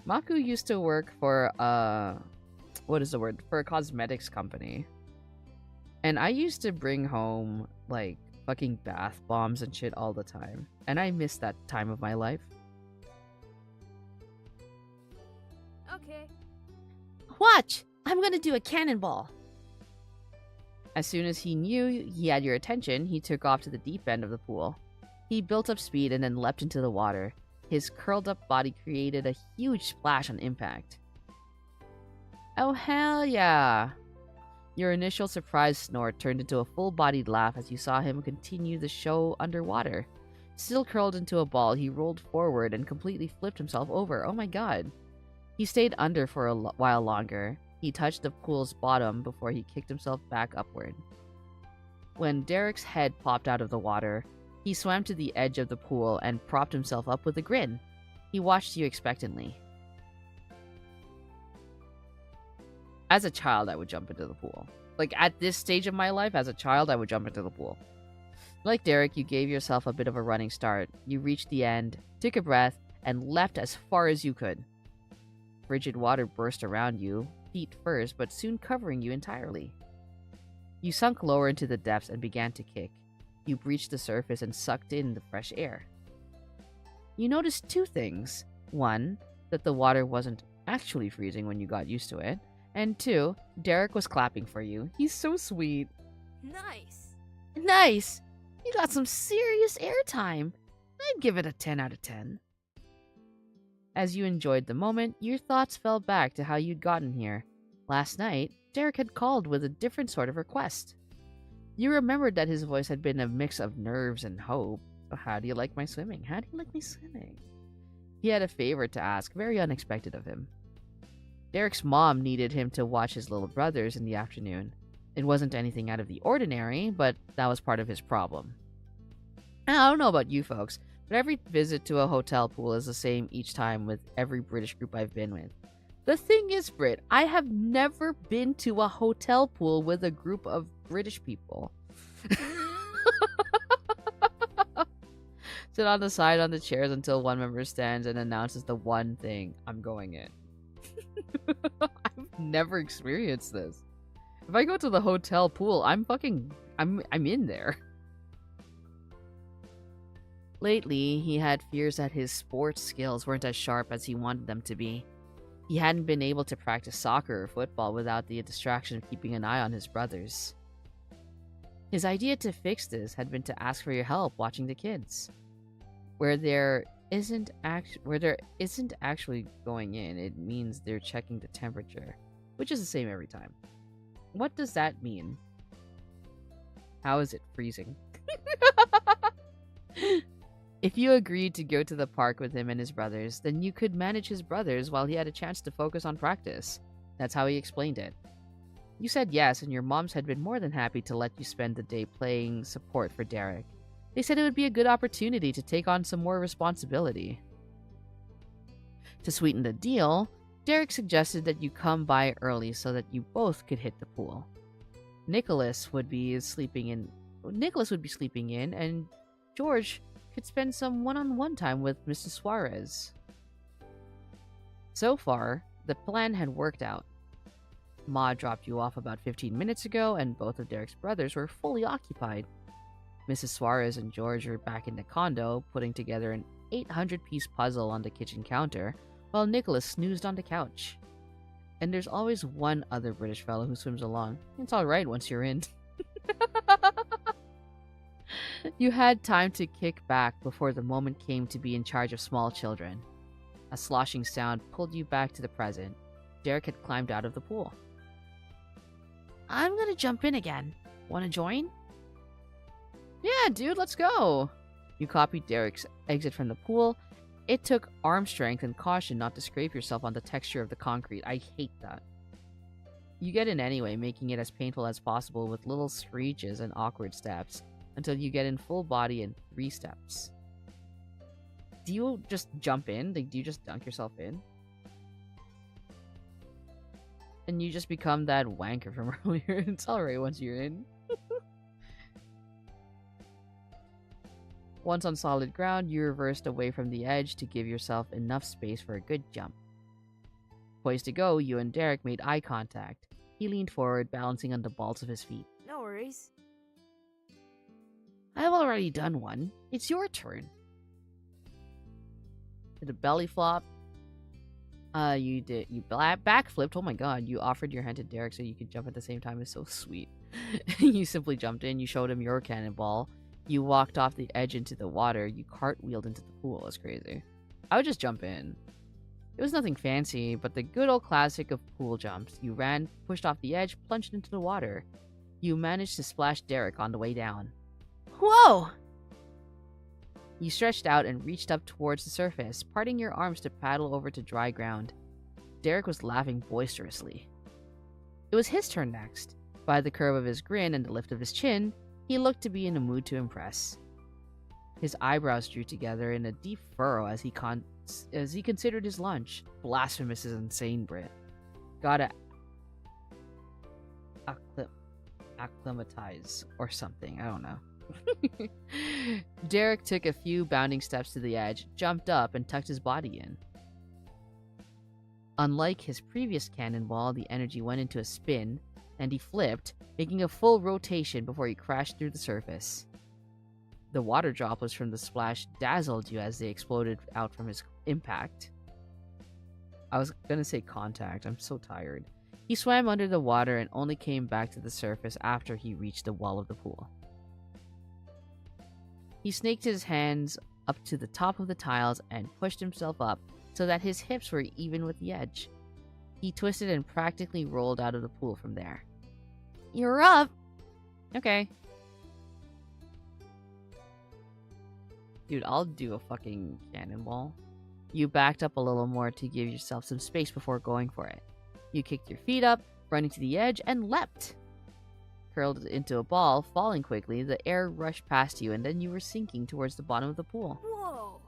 Maku used to work for what is the word? For a cosmetics company. And I used to bring home like fucking bath bombs and shit all the time. And I miss that time of my life. Okay. Watch! I'm gonna do a cannonball. As soon as he knew he had your attention, he took off to the deep end of the pool. He built up speed and then leapt into the water. His curled up body created a huge splash on impact. Oh hell yeah! Your initial surprised snort turned into a full-bodied laugh as you saw him continue the show underwater. Still curled into a ball, he rolled forward and completely flipped himself over. Oh my god. He stayed under for a while longer. He touched the pool's bottom before he kicked himself back upward. When Derek's head popped out of the water, he swam to the edge of the pool and propped himself up with a grin. He watched you expectantly. As a child, I would jump into the pool. Like, at this stage of my life, as a child, I would jump into the pool. Like Derek, you gave yourself a bit of a running start. You reached the end, took a breath, and leapt as far as you could. Frigid water burst around you, feet first, but soon covering you entirely. You sunk lower into the depths and began to kick. You breached the surface and sucked in the fresh air. You noticed two things. One, that the water wasn't actually freezing when you got used to it. And two, Derek was clapping for you. He's so sweet. Nice. Nice! You got some serious airtime. I'd give it a 10 out of 10. As you enjoyed the moment, your thoughts fell back to how you'd gotten here. Last night, Derek had called with a different sort of request. You remembered that his voice had been a mix of nerves and hope. So how do you like my swimming? How do you like me swimming? He had a favor to ask, very unexpected of him. Derek's mom needed him to watch his little brothers in the afternoon. It wasn't anything out of the ordinary, but that was part of his problem. And I don't know about you folks, but every visit to a hotel pool is the same each time with every British group I've been with. The thing is, Brit, I have never been to a hotel pool with a group of British people. Sit on the side on the chairs until one member stands and announces the one thing: I'm going in. I've never experienced this. If I go to the hotel pool, I'm in there. Lately, he had fears that his sports skills weren't as sharp as he wanted them to be. He hadn't been able to practice soccer or football without the distraction of keeping an eye on his brothers. His idea to fix this had been to ask for your help watching the kids. Where there isn't actually going in, it means they're checking the temperature, which is the same every time. What does that mean? How is it freezing? If you agreed to go to the park with him and his brothers, then you could manage his brothers while he had a chance to focus on practice. That's how he explained it. You said yes, and your moms had been more than happy to let you spend the day playing support for Derek. They said it would be a good opportunity to take on some more responsibility. To sweeten the deal, Derek suggested that you come by early so that you both could hit the pool. Nicholas would be sleeping in, and George could spend some one-on-one time with Mrs. Suarez. So far, the plan had worked out. Ma dropped you off about 15 minutes ago, and both of Derek's brothers were fully occupied. Mrs. Suarez and George were back in the condo, putting together an 800-piece puzzle on the kitchen counter, while Nicholas snoozed on the couch. And there's always one other British fellow who swims along. It's alright once you're in. You had time to kick back before the moment came to be in charge of small children. A sloshing sound pulled you back to the present. Derek had climbed out of the pool. I'm gonna jump in again. Wanna join? Yeah, dude, let's go. You copied Derek's exit from the pool. It took arm strength and caution not to scrape yourself on the texture of the concrete. I hate that. You get in anyway, making it as painful as possible with little screeches and awkward steps, until you get in full body in 3 steps. Do you just jump in? Like, do you just dunk yourself in? And you just become that wanker from earlier. It's alright once you're in. Once on solid ground, you reversed away from the edge to give yourself enough space for a good jump. Poised to go, you and Derek made eye contact. He leaned forward, balancing on the balls of his feet. No worries. I've already done one. It's your turn. Did a belly flop. You backflipped. Oh my god, you offered your hand to Derek so you could jump at the same time. It's so sweet. You simply jumped in, you showed him your cannonball. You walked off the edge into the water. You cartwheeled into the pool. That's crazy. I would just jump in. It was nothing fancy, but the good old classic of pool jumps. You ran, pushed off the edge, plunged into the water. You managed to splash Derek on the way down. Whoa! You stretched out and reached up towards the surface, parting your arms to paddle over to dry ground. Derek was laughing boisterously. It was his turn next. By the curve of his grin and the lift of his chin, he looked to be in a mood to impress. His eyebrows drew together in a deep furrow as he considered his lunch. Blasphemous is insane, Brit. Gotta acclimatize or something. I don't know. Derek took a few bounding steps to the edge, jumped up, and tucked his body in. Unlike his previous cannonball, the energy went into a spin, and he flipped, making a full rotation before he crashed through the surface. The water droplets from the splash dazzled you as they exploded out from his impact. I was gonna say contact, I'm so tired. He swam under the water and only came back to the surface after he reached the wall of the pool. He snaked his hands up to the top of the tiles and pushed himself up so that his hips were even with the edge. He twisted and practically rolled out of the pool from there. You're up! Okay. Dude, I'll do a fucking cannonball. You backed up a little more to give yourself some space before going for it. You kicked your feet up, running to the edge, and leapt. Curled into a ball, falling quickly, the air rushed past you, and then you were sinking towards the bottom of the pool. Whoa!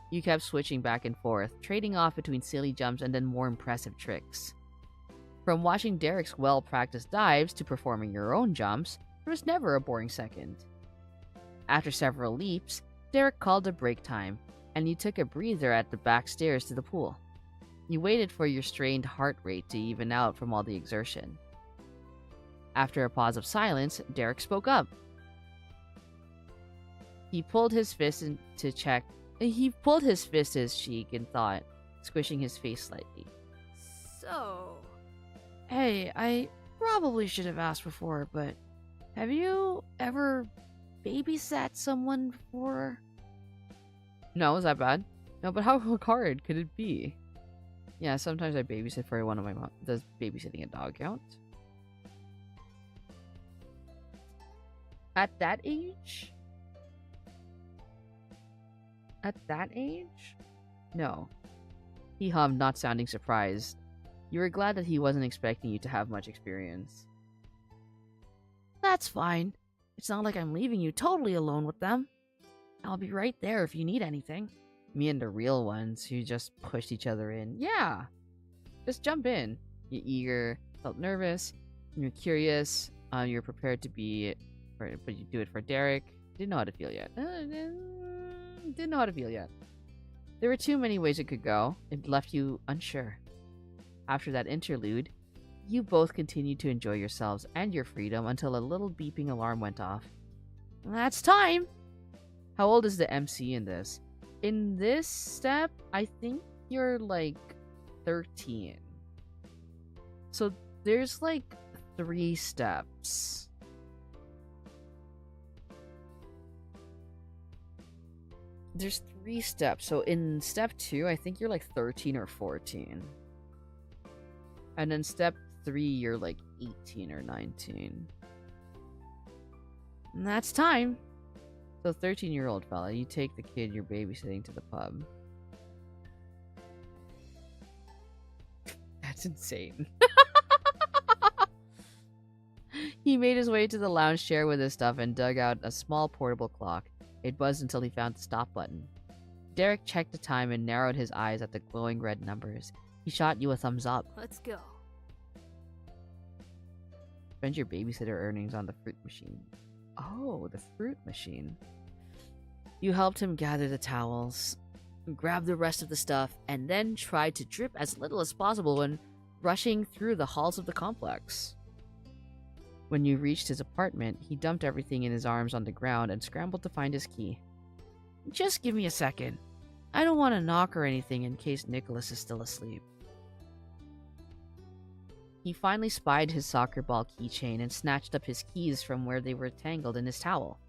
You kept switching back and forth, trading off between silly jumps and then more impressive tricks. From watching Derek's well-practiced dives to performing your own jumps, there was never a boring second. After several leaps, Derek called a break time, and you took a breather at the back stairs to the pool. You waited for your strained heart rate to even out from all the exertion. After a pause of silence, Derek spoke up. He pulled his fist to his cheek in thought, squishing his face slightly. So... Hey, I probably should have asked before, but have you ever babysat someone before? No, is that bad? No, but how hard could it be? Yeah, sometimes I babysit for one of my mom. Does babysitting a dog count? At that age? At that age? No. He hummed, not sounding surprised. You were glad that he wasn't expecting you to have much experience. That's fine. It's not like I'm leaving you totally alone with them. I'll be right there if you need anything. Me and the real ones who just pushed each other in. Yeah. Just jump in. You're eager, felt nervous, you're curious, you're prepared to be, but you do it for Derek. Didn't know how to feel yet. Didn't know how to feel yet. There were too many ways it could go. It left you unsure. After that interlude, you both continued to enjoy yourselves and your freedom until a little beeping alarm went off. That's time! How old is the MC in this? In this step, I think you're like 13. So there's like 3 steps. There's 3 steps. So in step 2, I think you're like 13 or 14. And then step 3, you're like 18 or 19. And that's time. So 13-year-old fella, you take the kid you're babysitting to the pub. That's insane. He made his way to the lounge chair with his stuff and dug out a small portable clock. It buzzed until he found the stop button. Derek checked the time and narrowed his eyes at the glowing red numbers. He shot you a thumbs up. Let's go. Spend your babysitter earnings on the fruit machine. Oh, the fruit machine. You helped him gather the towels, grab the rest of the stuff, and then tried to drip as little as possible when rushing through the halls of the complex. When you reached his apartment, he dumped everything in his arms on the ground and scrambled to find his key. Just give me a second. I don't want to knock or anything in case Nicholas is still asleep. He finally spied his soccer ball keychain and snatched up his keys from where they were tangled in his towel.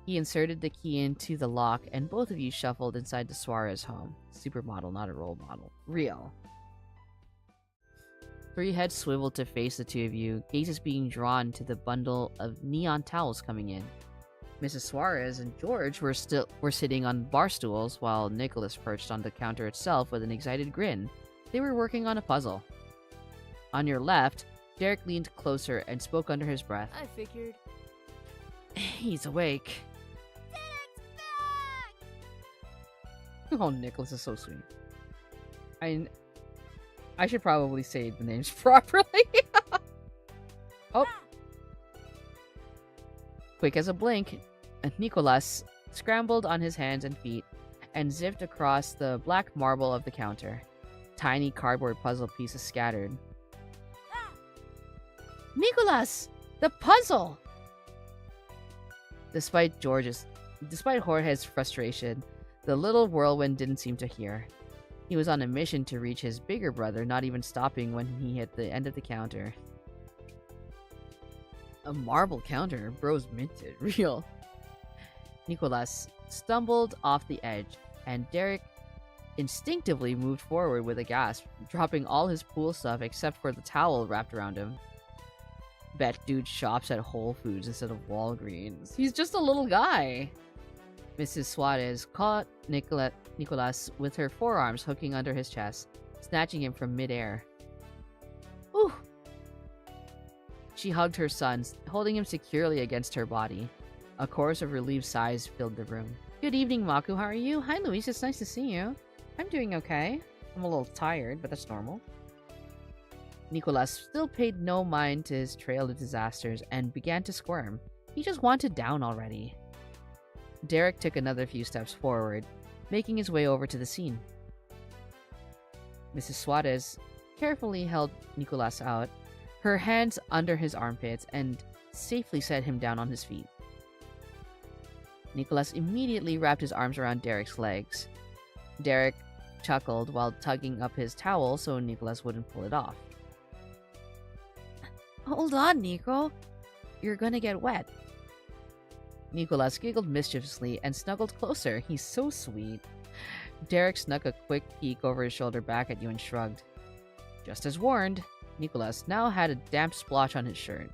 He inserted the key into the lock, and both of you shuffled inside the Suarez home. Supermodel, not a role model. Real. Three heads swiveled to face the two of you, gazes being drawn to the bundle of neon towels coming in. Mrs. Suarez and George were sitting on bar stools, while Nicholas perched on the counter itself with an excited grin. They were working on a puzzle. On your left, Derek leaned closer and spoke under his breath. I figured. He's awake. Oh, Nicholas is so sweet. I should probably say the names properly. Oh. Quick as a blink, Nicholas scrambled on his hands and feet and zipped across the black marble of the counter. Tiny cardboard puzzle pieces scattered. Nicholas! The puzzle! Despite Jorge's frustration, the little whirlwind didn't seem to hear. He was on a mission to reach his bigger brother, not even stopping when he hit the end of the counter. A marble counter? Bro's minted. Real. Nicholas stumbled off the edge, and Derek instinctively moved forward with a gasp, dropping all his pool stuff except for the towel wrapped around him. Bet dude shops at Whole Foods instead of Walgreens. He's just a little guy. Mrs. Suarez caught Nicholas with her forearms hooking under his chest, snatching him from midair. Whew! She hugged her son, holding him securely against her body. A chorus of relieved sighs filled the room. Good evening, Maku. How are you? Hi, Luis. It's nice to see you. I'm doing okay. I'm a little tired, but that's normal. Nicholas still paid no mind to his trail of disasters and began to squirm. He just wanted down already. Derek took another few steps forward, making his way over to the scene. Mrs. Suarez carefully held Nicholas out, her hands under his armpits, and safely set him down on his feet. Nicholas immediately wrapped his arms around Derek's legs. Derek chuckled while tugging up his towel so Nicholas wouldn't pull it off. Hold on, Nico. You're gonna get wet. Nicholas giggled mischievously and snuggled closer. He's so sweet. Derek snuck a quick peek over his shoulder back at you and shrugged. Just as warned, Nicholas now had a damp splotch on his shirt.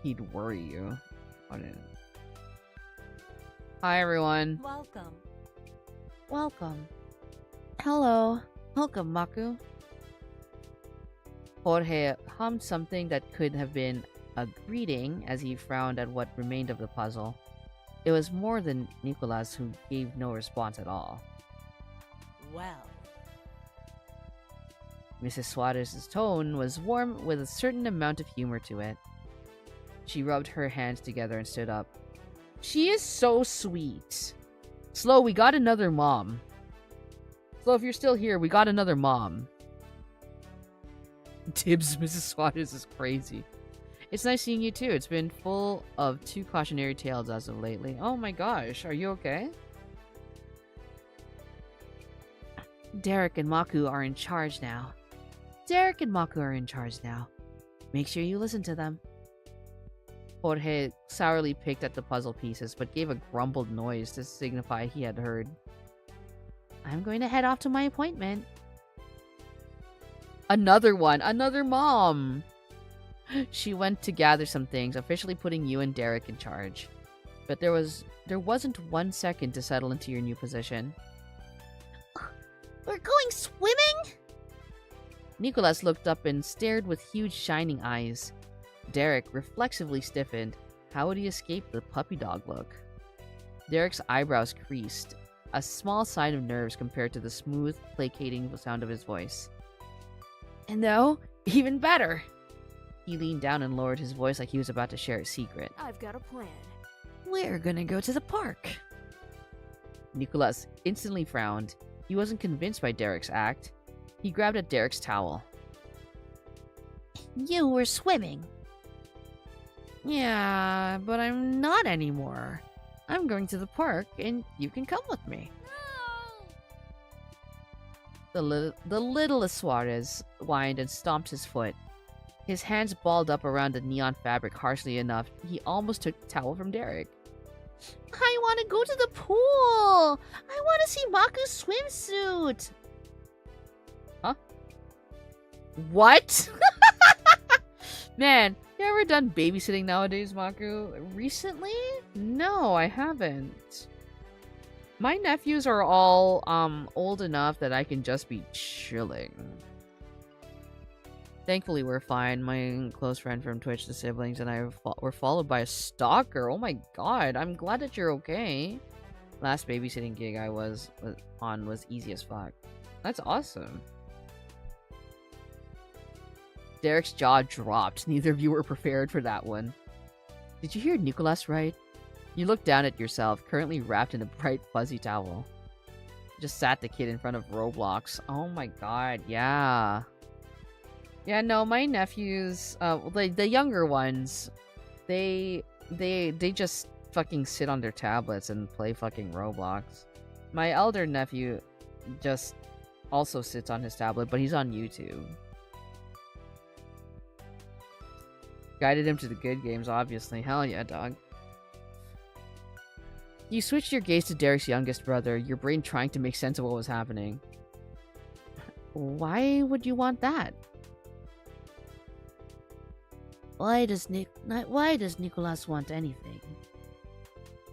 He'd worry you. Hi, everyone. Welcome. Welcome. Hello. Welcome, Maku. Jorge hummed something that could have been a greeting as he frowned at what remained of the puzzle. It was more than Nicholas, who gave no response at all. Well. Mrs. Suarez's tone was warm with a certain amount of humor to it. She rubbed her hands together and stood up. She is so sweet. Slow, we got another mom. Slow, if you're still here, we got another mom. Tibbs, Mrs. Suarez is crazy. It's nice seeing you too. It's been full of 2 cautionary tales as of lately. Oh my gosh, are you okay? Derek and Maku are in charge now. Make sure you listen to them. Jorge sourly picked at the puzzle pieces, but gave a grumbled noise to signify he had heard. I'm going to head off to my appointment. Another one! Another mom! She went to gather some things, officially putting you and Derek in charge. But there wasn't 1 second to settle into your new position. We're going swimming? Nicholas looked up and stared with huge shining eyes. Derek reflexively stiffened. How would he escape the puppy dog look? Derek's eyebrows creased, a small sign of nerves compared to the smooth, placating sound of his voice. And no, even better! He leaned down and lowered his voice like he was about to share a secret. I've got a plan. We're gonna go to the park. Nicholas instantly frowned. He wasn't convinced by Derek's act. He grabbed at Derek's towel. You were swimming. Yeah, but I'm not anymore. I'm going to the park, and you can come with me. No! The littlest Suarez whined and stomped his foot. His hands balled up around the neon fabric harshly enough, he almost took the towel from Derek. I want to go to the pool! I want to see Maku's swimsuit! Huh? What? Man, you ever done babysitting nowadays, Maku? Recently? No, I haven't. My nephews are all old enough that I can just be chilling. Thankfully, we're fine. My close friend from Twitch, the siblings, and I were followed by a stalker. Oh my god, I'm glad that you're okay. Last babysitting gig I was on was easy as fuck. That's awesome. Derek's jaw dropped. Neither of you were prepared for that one. Did you hear Nicholas right? You looked down at yourself, currently wrapped in a bright fuzzy towel. Just sat the kid in front of Roblox. Oh my god, yeah. Yeah, no, my nephews, the younger ones, they just fucking sit on their tablets and play fucking Roblox. My elder nephew just also sits on his tablet, but he's on YouTube. Guided him to the good games, obviously. Hell yeah, dog. You switched your gaze to Derek's youngest brother, your brain trying to make sense of what was happening. Why would you want that? Why does Nicholas want anything?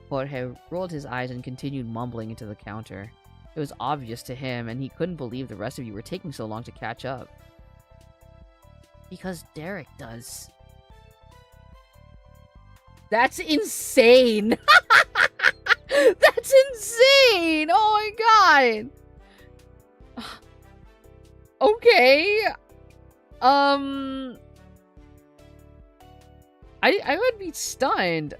Jorge rolled his eyes and continued mumbling into the counter. It was obvious to him, and he couldn't believe the rest of you were taking so long to catch up. Because Derek does. That's insane! That's insane! Oh my god! Okay. I would be stunned.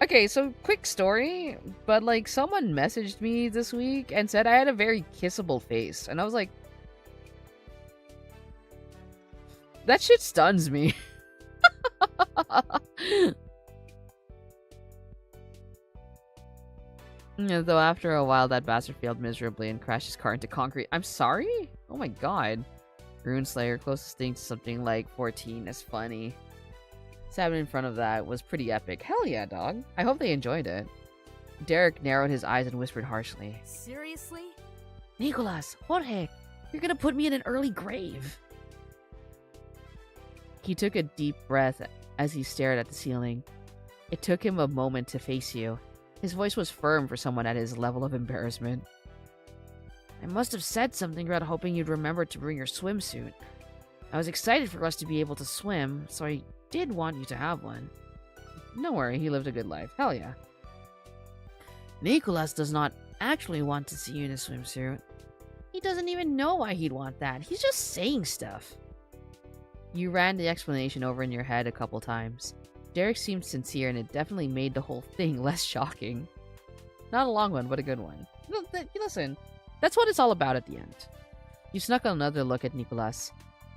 Okay, so quick story, but like someone messaged me this week and said I had a very kissable face, and I was like, that shit stuns me. Though after a while that bastard failed miserably and crashed his car into concrete. I'm sorry? Oh my god. Runeslayer, closest thing to something like 14 is funny. Stabbing in front of that was pretty epic. Hell yeah, dog. I hope they enjoyed it. Derek narrowed his eyes and whispered harshly. Seriously? Nicholas, Jorge, you're gonna put me in an early grave. He took a deep breath as he stared at the ceiling. It took him a moment to face you. His voice was firm for someone at his level of embarrassment. I must have said something about hoping you'd remember to bring your swimsuit. I was excited for us to be able to swim, so I did want you to have one. Don't worry, he lived a good life. Hell yeah. Nicholas does not actually want to see you in a swimsuit. He doesn't even know why he'd want that. He's just saying stuff. You ran the explanation over in your head a couple times. Derek seemed sincere, and it definitely made the whole thing less shocking. Not a long one, but a good one. Listen, that's what it's all about at the end. You snuck another look at Nicholas.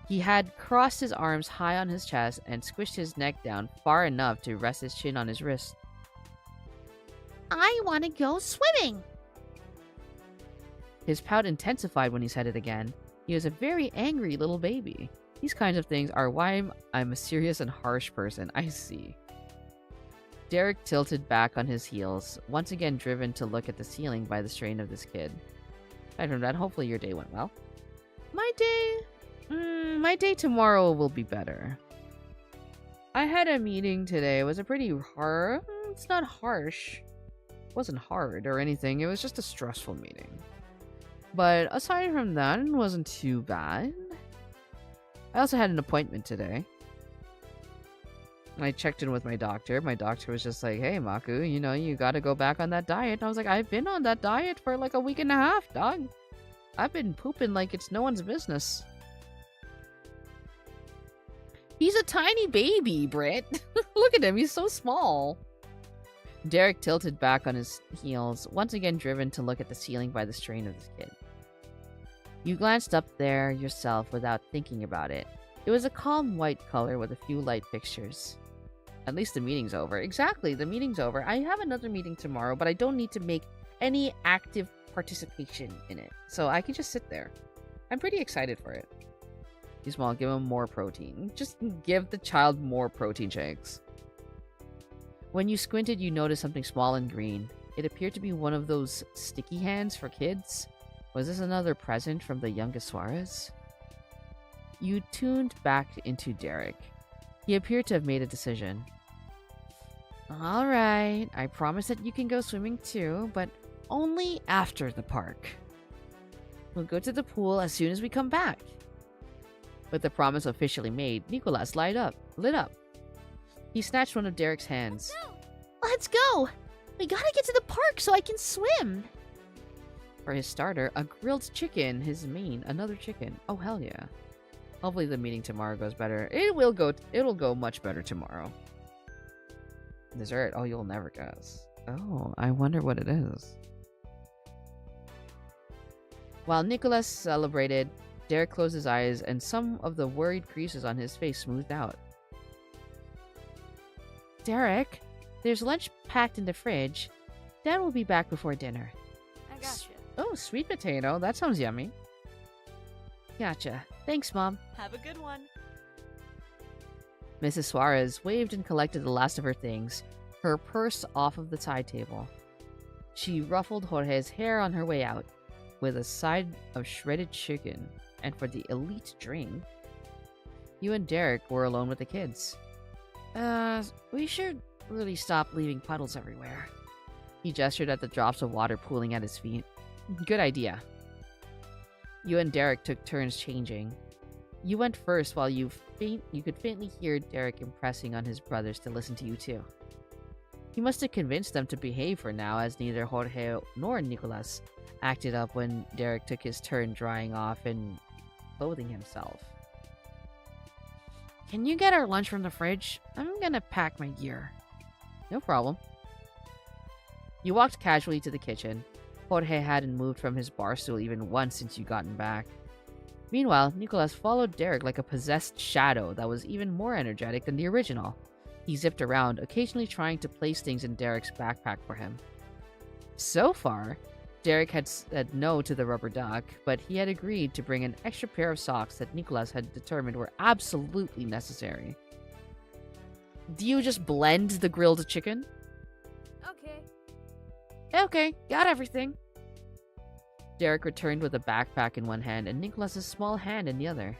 He had crossed his arms high on his chest and squished his neck down far enough to rest his chin on his wrist. I want to go swimming! His pout intensified when he said it again. He was a very angry little baby. These kinds of things are why I'm a serious and harsh person, I see. Derek tilted back on his heels, once again driven to look at the ceiling by the strain of this kid. Aside from that, hopefully your day went well. My day tomorrow will be better. I had a meeting today. It was a pretty hard... It's not harsh. It wasn't hard or anything. It was just a stressful meeting. But aside from that, it wasn't too bad. I also had an appointment today. I checked in with my doctor. My doctor was just like, hey, Maku, you know, you gotta go back on that diet. And I was like, I've been on that diet for like a week and a half, dog. I've been pooping like it's no one's business. He's a tiny baby, Britt. Look at him, he's so small. Derek tilted back on his heels, once again driven to look at the ceiling by the strain of this kid. You glanced up there yourself without thinking about it. It was a calm white color with a few light fixtures. At least the meeting's over. Exactly, the meeting's over. I have another meeting tomorrow, but I don't need to make any active participation in it. So I can just sit there. I'm pretty excited for it. Too small, give him more protein. Just give the child more protein shakes. When you squinted, you noticed something small and green. It appeared to be one of those sticky hands for kids. Was this another present from the youngest Suarez? You tuned back into Derek. He appeared to have made a decision. Alright, I promise that you can go swimming too, but only after the park. We'll go to the pool as soon as we come back. With the promise officially made, Nicholas lit up. He snatched one of Derek's hands. Let's go! We gotta get to the park so I can swim! For his starter, a grilled chicken. His main, another chicken. Oh, hell yeah. Hopefully the meeting tomorrow goes better. It'll go much better tomorrow. Dessert. Oh, you'll never guess. Oh, I wonder what it is. While Nicholas celebrated, Derek closed his eyes and some of the worried creases on his face smoothed out. Derek, there's lunch packed in the fridge. Dad will be back before dinner. I gotcha. Oh, sweet potato. That sounds yummy. Gotcha. Thanks, Mom. Have a good one. Mrs. Suarez waved and collected the last of her things, her purse off of the side table. She ruffled Jorge's hair on her way out, with a side of shredded chicken, and for the elite drink, you and Derek were alone with the kids. We should really stop leaving puddles everywhere. He gestured at the drops of water pooling at his feet. Good idea. You and Derek took turns changing. You went first while you could faintly hear Derek impressing on his brothers to listen to you too. He must have convinced them to behave for now, as neither Jorge nor Nicholas acted up when Derek took his turn drying off and clothing himself. Can you get our lunch from the fridge? I'm gonna pack my gear. No problem. You walked casually to the kitchen. Jorge hadn't moved from his bar stool even once since you gotten back. Meanwhile, Nicholas followed Derek like a possessed shadow that was even more energetic than the original. He zipped around, occasionally trying to place things in Derek's backpack for him. So far, Derek had said no to the rubber duck, but he had agreed to bring an extra pair of socks that Nicholas had determined were absolutely necessary. Do you just blend the grilled chicken? Okay. Okay, got everything. Derek returned with a backpack in one hand and Nicholas's small hand in the other.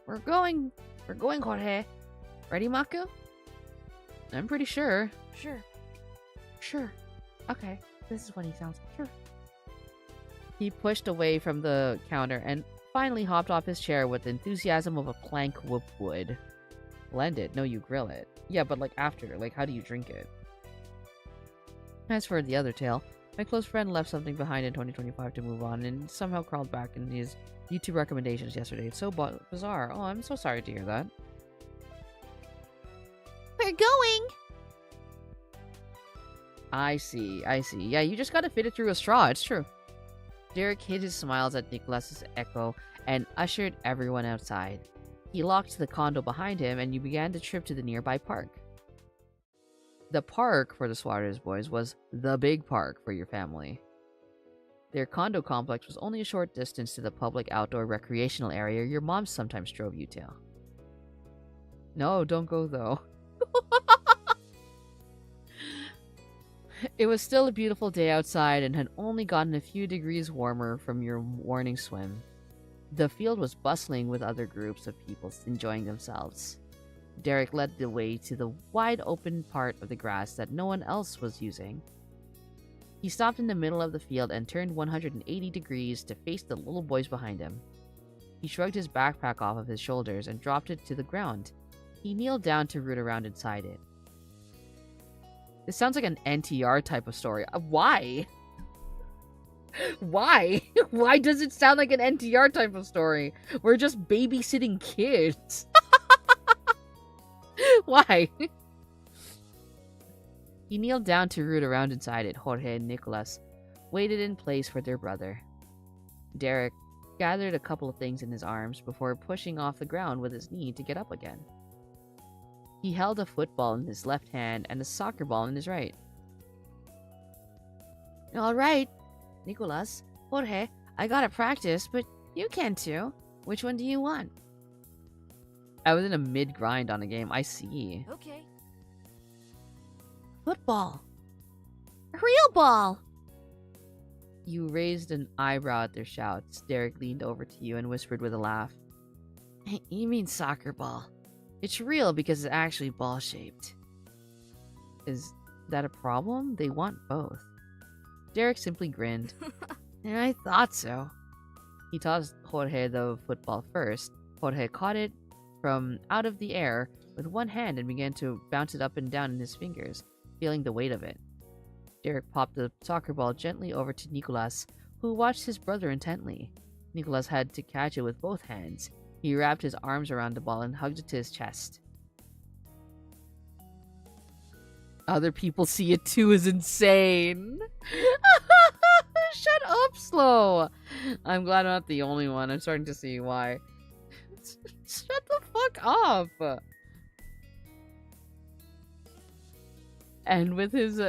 We're going, Jorge. Ready, Mako? I'm pretty sure. Sure. Okay, this is what he sounds like. Sure. He pushed away from the counter and finally hopped off his chair with the enthusiasm of a plank of wood. Blend it. No, you grill it. Yeah, but like after, like how do you drink it? As for the other tale, my close friend left something behind in 2025 to move on and somehow crawled back in his YouTube recommendations yesterday. It's so bizarre. Oh, I'm so sorry to hear that. We're going! I see. Yeah, you just gotta fit it through a straw. It's true. Derek hid his smiles at Nicholas's echo and ushered everyone outside. He locked the condo behind him and you began the trip to the nearby park. The park for the Suarez boys was the big park for your family. Their condo complex was only a short distance to the public outdoor recreational area your mom sometimes drove you to. No, don't go though. It was still a beautiful day outside and had only gotten a few degrees warmer from your morning swim. The field was bustling with other groups of people enjoying themselves. Derek led the way to the wide open part of the grass that no one else was using. He stopped in the middle of the field and turned 180 degrees to face the little boys behind him. He shrugged his backpack off of his shoulders and dropped it to the ground. He kneeled down to root around inside it. This sounds like an NTR type of story. Why? Why? Why does it sound like an NTR type of story? We're just babysitting kids. Why? He kneeled down to root around inside it. Jorge and Nicholas waited in place for their brother. Derek gathered a couple of things in his arms before pushing off the ground with his knee to get up again. He held a football in his left hand and a soccer ball in his right. All right, Nicholas, Jorge, I gotta practice, but you can too. Which one do you want? I was in a mid-grind on a game. I see. Okay. Football. A real ball. You raised an eyebrow at their shouts. Derek leaned over to you and whispered with a laugh. You mean soccer ball. It's real because it's actually ball-shaped. Is that a problem? They want both. Derek simply grinned. And I thought so. He tossed Jorge the football first. Jorge caught it from out of the air with one hand and began to bounce it up and down in his fingers, feeling the weight of it. Derek popped the soccer ball gently over to Nicolas, who watched his brother intently. Nicolas had to catch it with both hands. He wrapped his arms around the ball and hugged it to his chest. Other people see it too is insane. Shut up, Slow. I'm glad I'm not the only one. I'm starting to see why. Shut the fuck up. And with his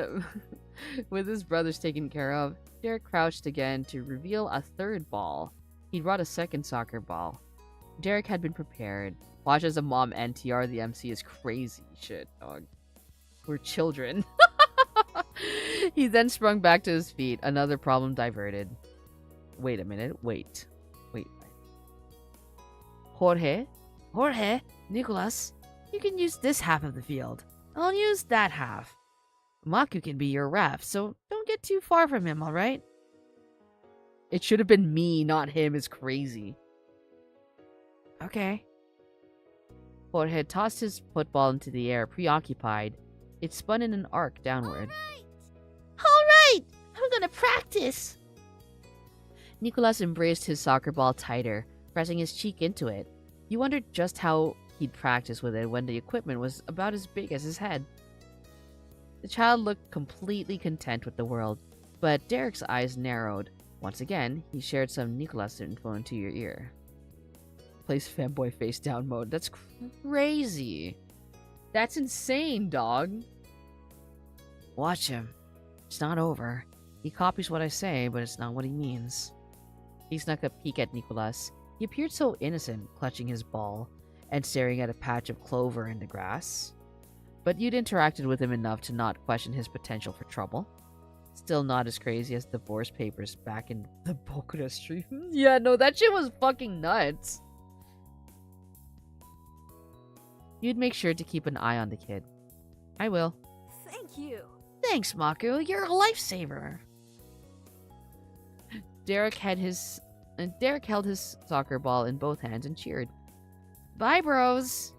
with his brothers taken care of, Derek crouched again to reveal a third ball. He brought a second soccer ball. Derek had been prepared. Watch as a mom NTR the MC is crazy shit, dog. We're children. He then sprung back to his feet. Another problem diverted. Wait a minute. Wait. Jorge, Nicolas, you can use this half of the field. I'll use that half. Maku can be your ref, so don't get too far from him, alright? It should have been me, not him. Is crazy. Okay. Jorge tossed his football into the air, preoccupied. It spun in an arc downward. Alright! I'm gonna practice! Nicolas embraced his soccer ball tighter, pressing his cheek into it. You wondered just how he'd practice with it when the equipment was about as big as his head. The child looked completely content with the world, but Derek's eyes narrowed. Once again, he shared some Nicolas info into your ear. Place fanboy face down mode. That's crazy. That's insane, dog. Watch him. It's not over. He copies what I say, but it's not what he means. He snuck a peek at Nicolas. He appeared so innocent, clutching his ball and staring at a patch of clover in the grass. But you'd interacted with him enough to not question his potential for trouble. Still not as crazy as divorce papers back in the Bokura stream. Yeah, no, that shit was fucking nuts. You'd make sure to keep an eye on the kid. I will. Thank you. Thanks, Maku. You're a lifesaver. Derek held his soccer ball in both hands and cheered. Bye, bros.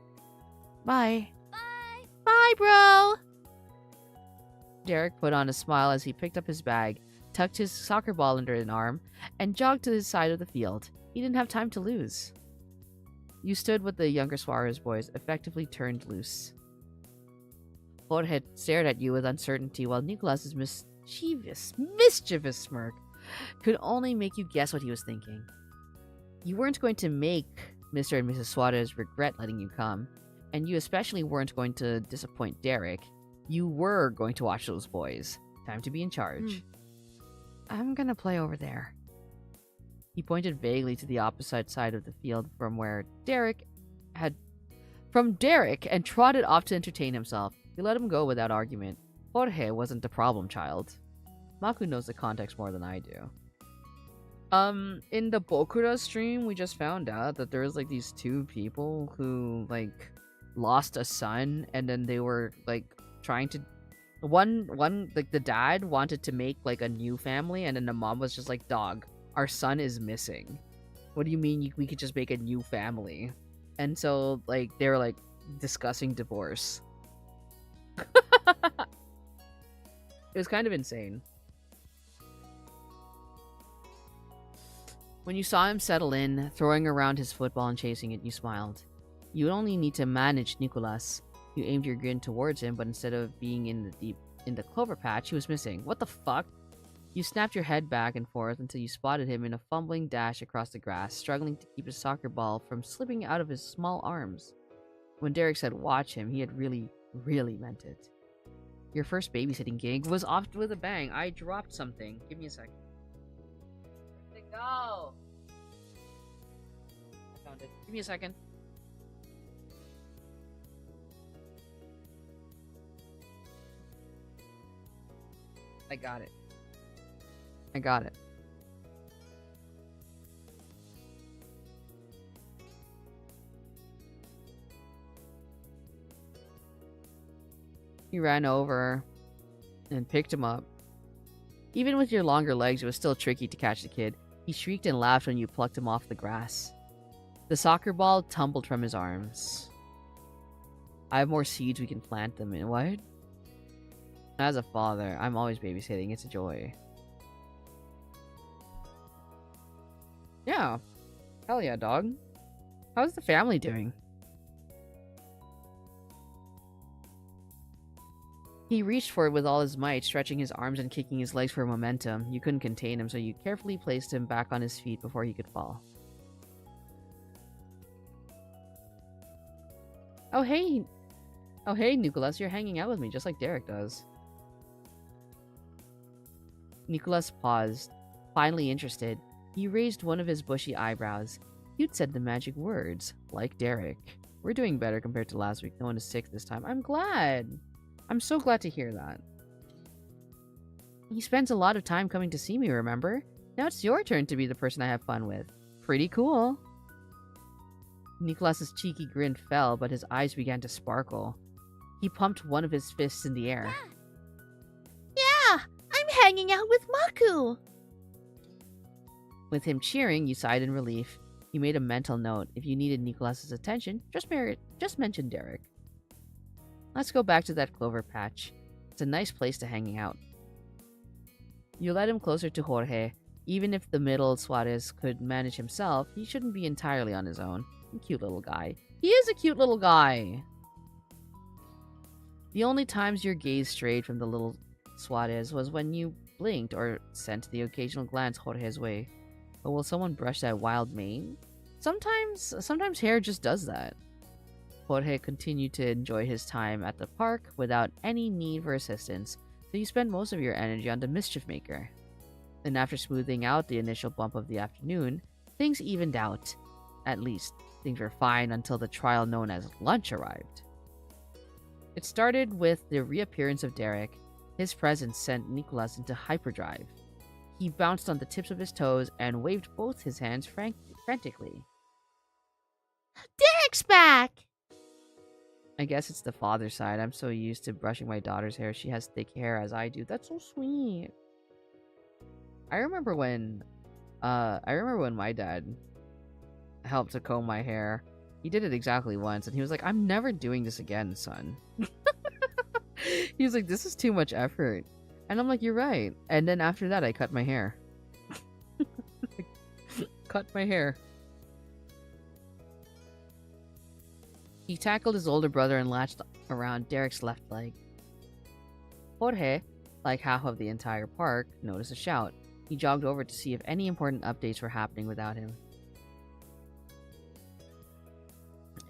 Bye. Bye. Bye, bro. Derek put on a smile as he picked up his bag, tucked his soccer ball under an arm, and jogged to his side of the field. He didn't have time to lose. You stood with the younger Suarez boys, effectively turned loose. Jorge stared at you with uncertainty, while Nicolas's mischievous smirk could only make you guess what he was thinking. You weren't going to make Mr. and Mrs. Suarez regret letting you come, and you especially weren't going to disappoint Derek. You were going to watch those boys. Time to be in charge. I'm gonna play over there. He pointed vaguely to the opposite side of the field from Derek and trotted off to entertain himself. You let him go without argument. Jorge wasn't the problem child. Maku knows the context more than I do. In the Bokura stream, we just found out that there's like these two people who like lost a son, and then they were like trying to like the dad wanted to make like a new family, and then the mom was just like, dog, our son is missing. What do you mean we could just make a new family? And so like they were like discussing divorce. It was kind of insane. When you saw him settle in, throwing around his football and chasing it, you smiled. You only need to manage Nicolas. You aimed your grin towards him, but instead of being in the clover patch, he was missing. What the fuck? You snapped your head back and forth until you spotted him in a fumbling dash across the grass, struggling to keep his soccer ball from slipping out of his small arms. When Derek said watch him, he had really, really meant it. Your first babysitting gig was off with a bang. I dropped something. Give me a second. Where'd it go? I found it. Give me a second. I got it. I got it. He ran over and picked him up. Even with your longer legs, it was still tricky to catch the kid. He shrieked and laughed when you plucked him off the grass. The soccer ball tumbled from his arms. I have more seeds we can plant them in. What? As a father, I'm always babysitting. It's a joy. Yeah. Hell yeah, dog. How's the family doing? He reached for it with all his might, stretching his arms and kicking his legs for momentum. You couldn't contain him, so you carefully placed him back on his feet before he could fall. Oh hey, Nicholas, you're hanging out with me just like Derek does. Nicholas paused, finally interested. He raised one of his bushy eyebrows. You'd said the magic words, like Derek. We're doing better compared to last week. No one is sick this time. I'm glad. I'm so glad to hear that. He spends a lot of time coming to see me, remember? Now it's your turn to be the person I have fun with. Pretty cool. Nicholas's cheeky grin fell, but his eyes began to sparkle. He pumped one of his fists in the air. Yeah, I'm hanging out with Maku. With him cheering, you sighed in relief. You made a mental note. If you needed Nicholas's attention, just mention Derek. Let's go back to that clover patch. It's a nice place to hang out. You led him closer to Jorge. Even if the middle Suarez could manage himself, he shouldn't be entirely on his own. Cute little guy. He is a cute little guy. The only times your gaze strayed from the little Suarez was when you blinked or sent the occasional glance Jorge's way. But will someone brush that wild mane? Sometimes hair just does that. Jorge continued to enjoy his time at the park without any need for assistance, so you spent most of your energy on the mischief maker. And after smoothing out the initial bump of the afternoon, things evened out. At least, things were fine until the trial known as lunch arrived. It started with the reappearance of Derek. His presence sent Nicholas into hyperdrive. He bounced on the tips of his toes and waved both his hands frantically. Derek's back! I guess it's the father side. I'm so used to brushing my daughter's hair. She has thick hair as I do. That's so sweet. I remember when my dad helped to comb my hair. He did it exactly once and he was like, I'm never doing this again, son. He was like, this is too much effort. And I'm like, you're right. And then after that, I cut my hair. Cut my hair. He tackled his older brother and latched around Derek's left leg. Jorge, like half of the entire park, noticed a shout. He jogged over to see if any important updates were happening without him.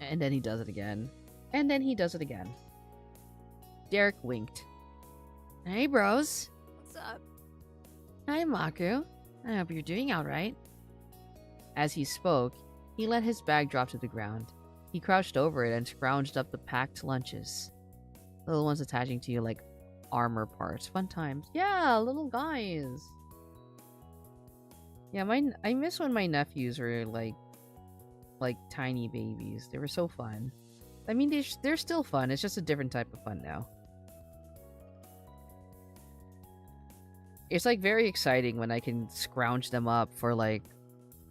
And then he does it again. And then he does it again. Derek winked. Hey, bros. What's up? Hi, Maku. I hope you're doing alright. As he spoke, he let his bag drop to the ground. He crouched over it and scrounged up the packed lunches. Little ones attaching to you like armor parts. Fun times. Yeah, little guys. Yeah, I miss when my nephews were like tiny babies. They were so fun. I mean, they're still fun. It's just a different type of fun now. It's like very exciting when I can scrounge them up for like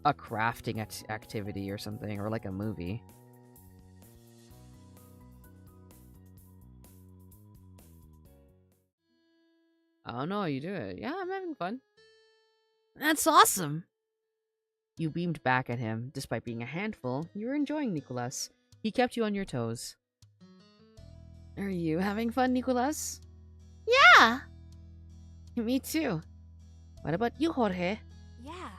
a crafting activity or something, or like a movie. I don't know how you do it. Yeah, I'm having fun. That's awesome. You beamed back at him. Despite being a handful, you were enjoying Nicholas. He kept you on your toes. Are you having fun, Nicholas? Yeah. Me too. What about you, Jorge? Yeah.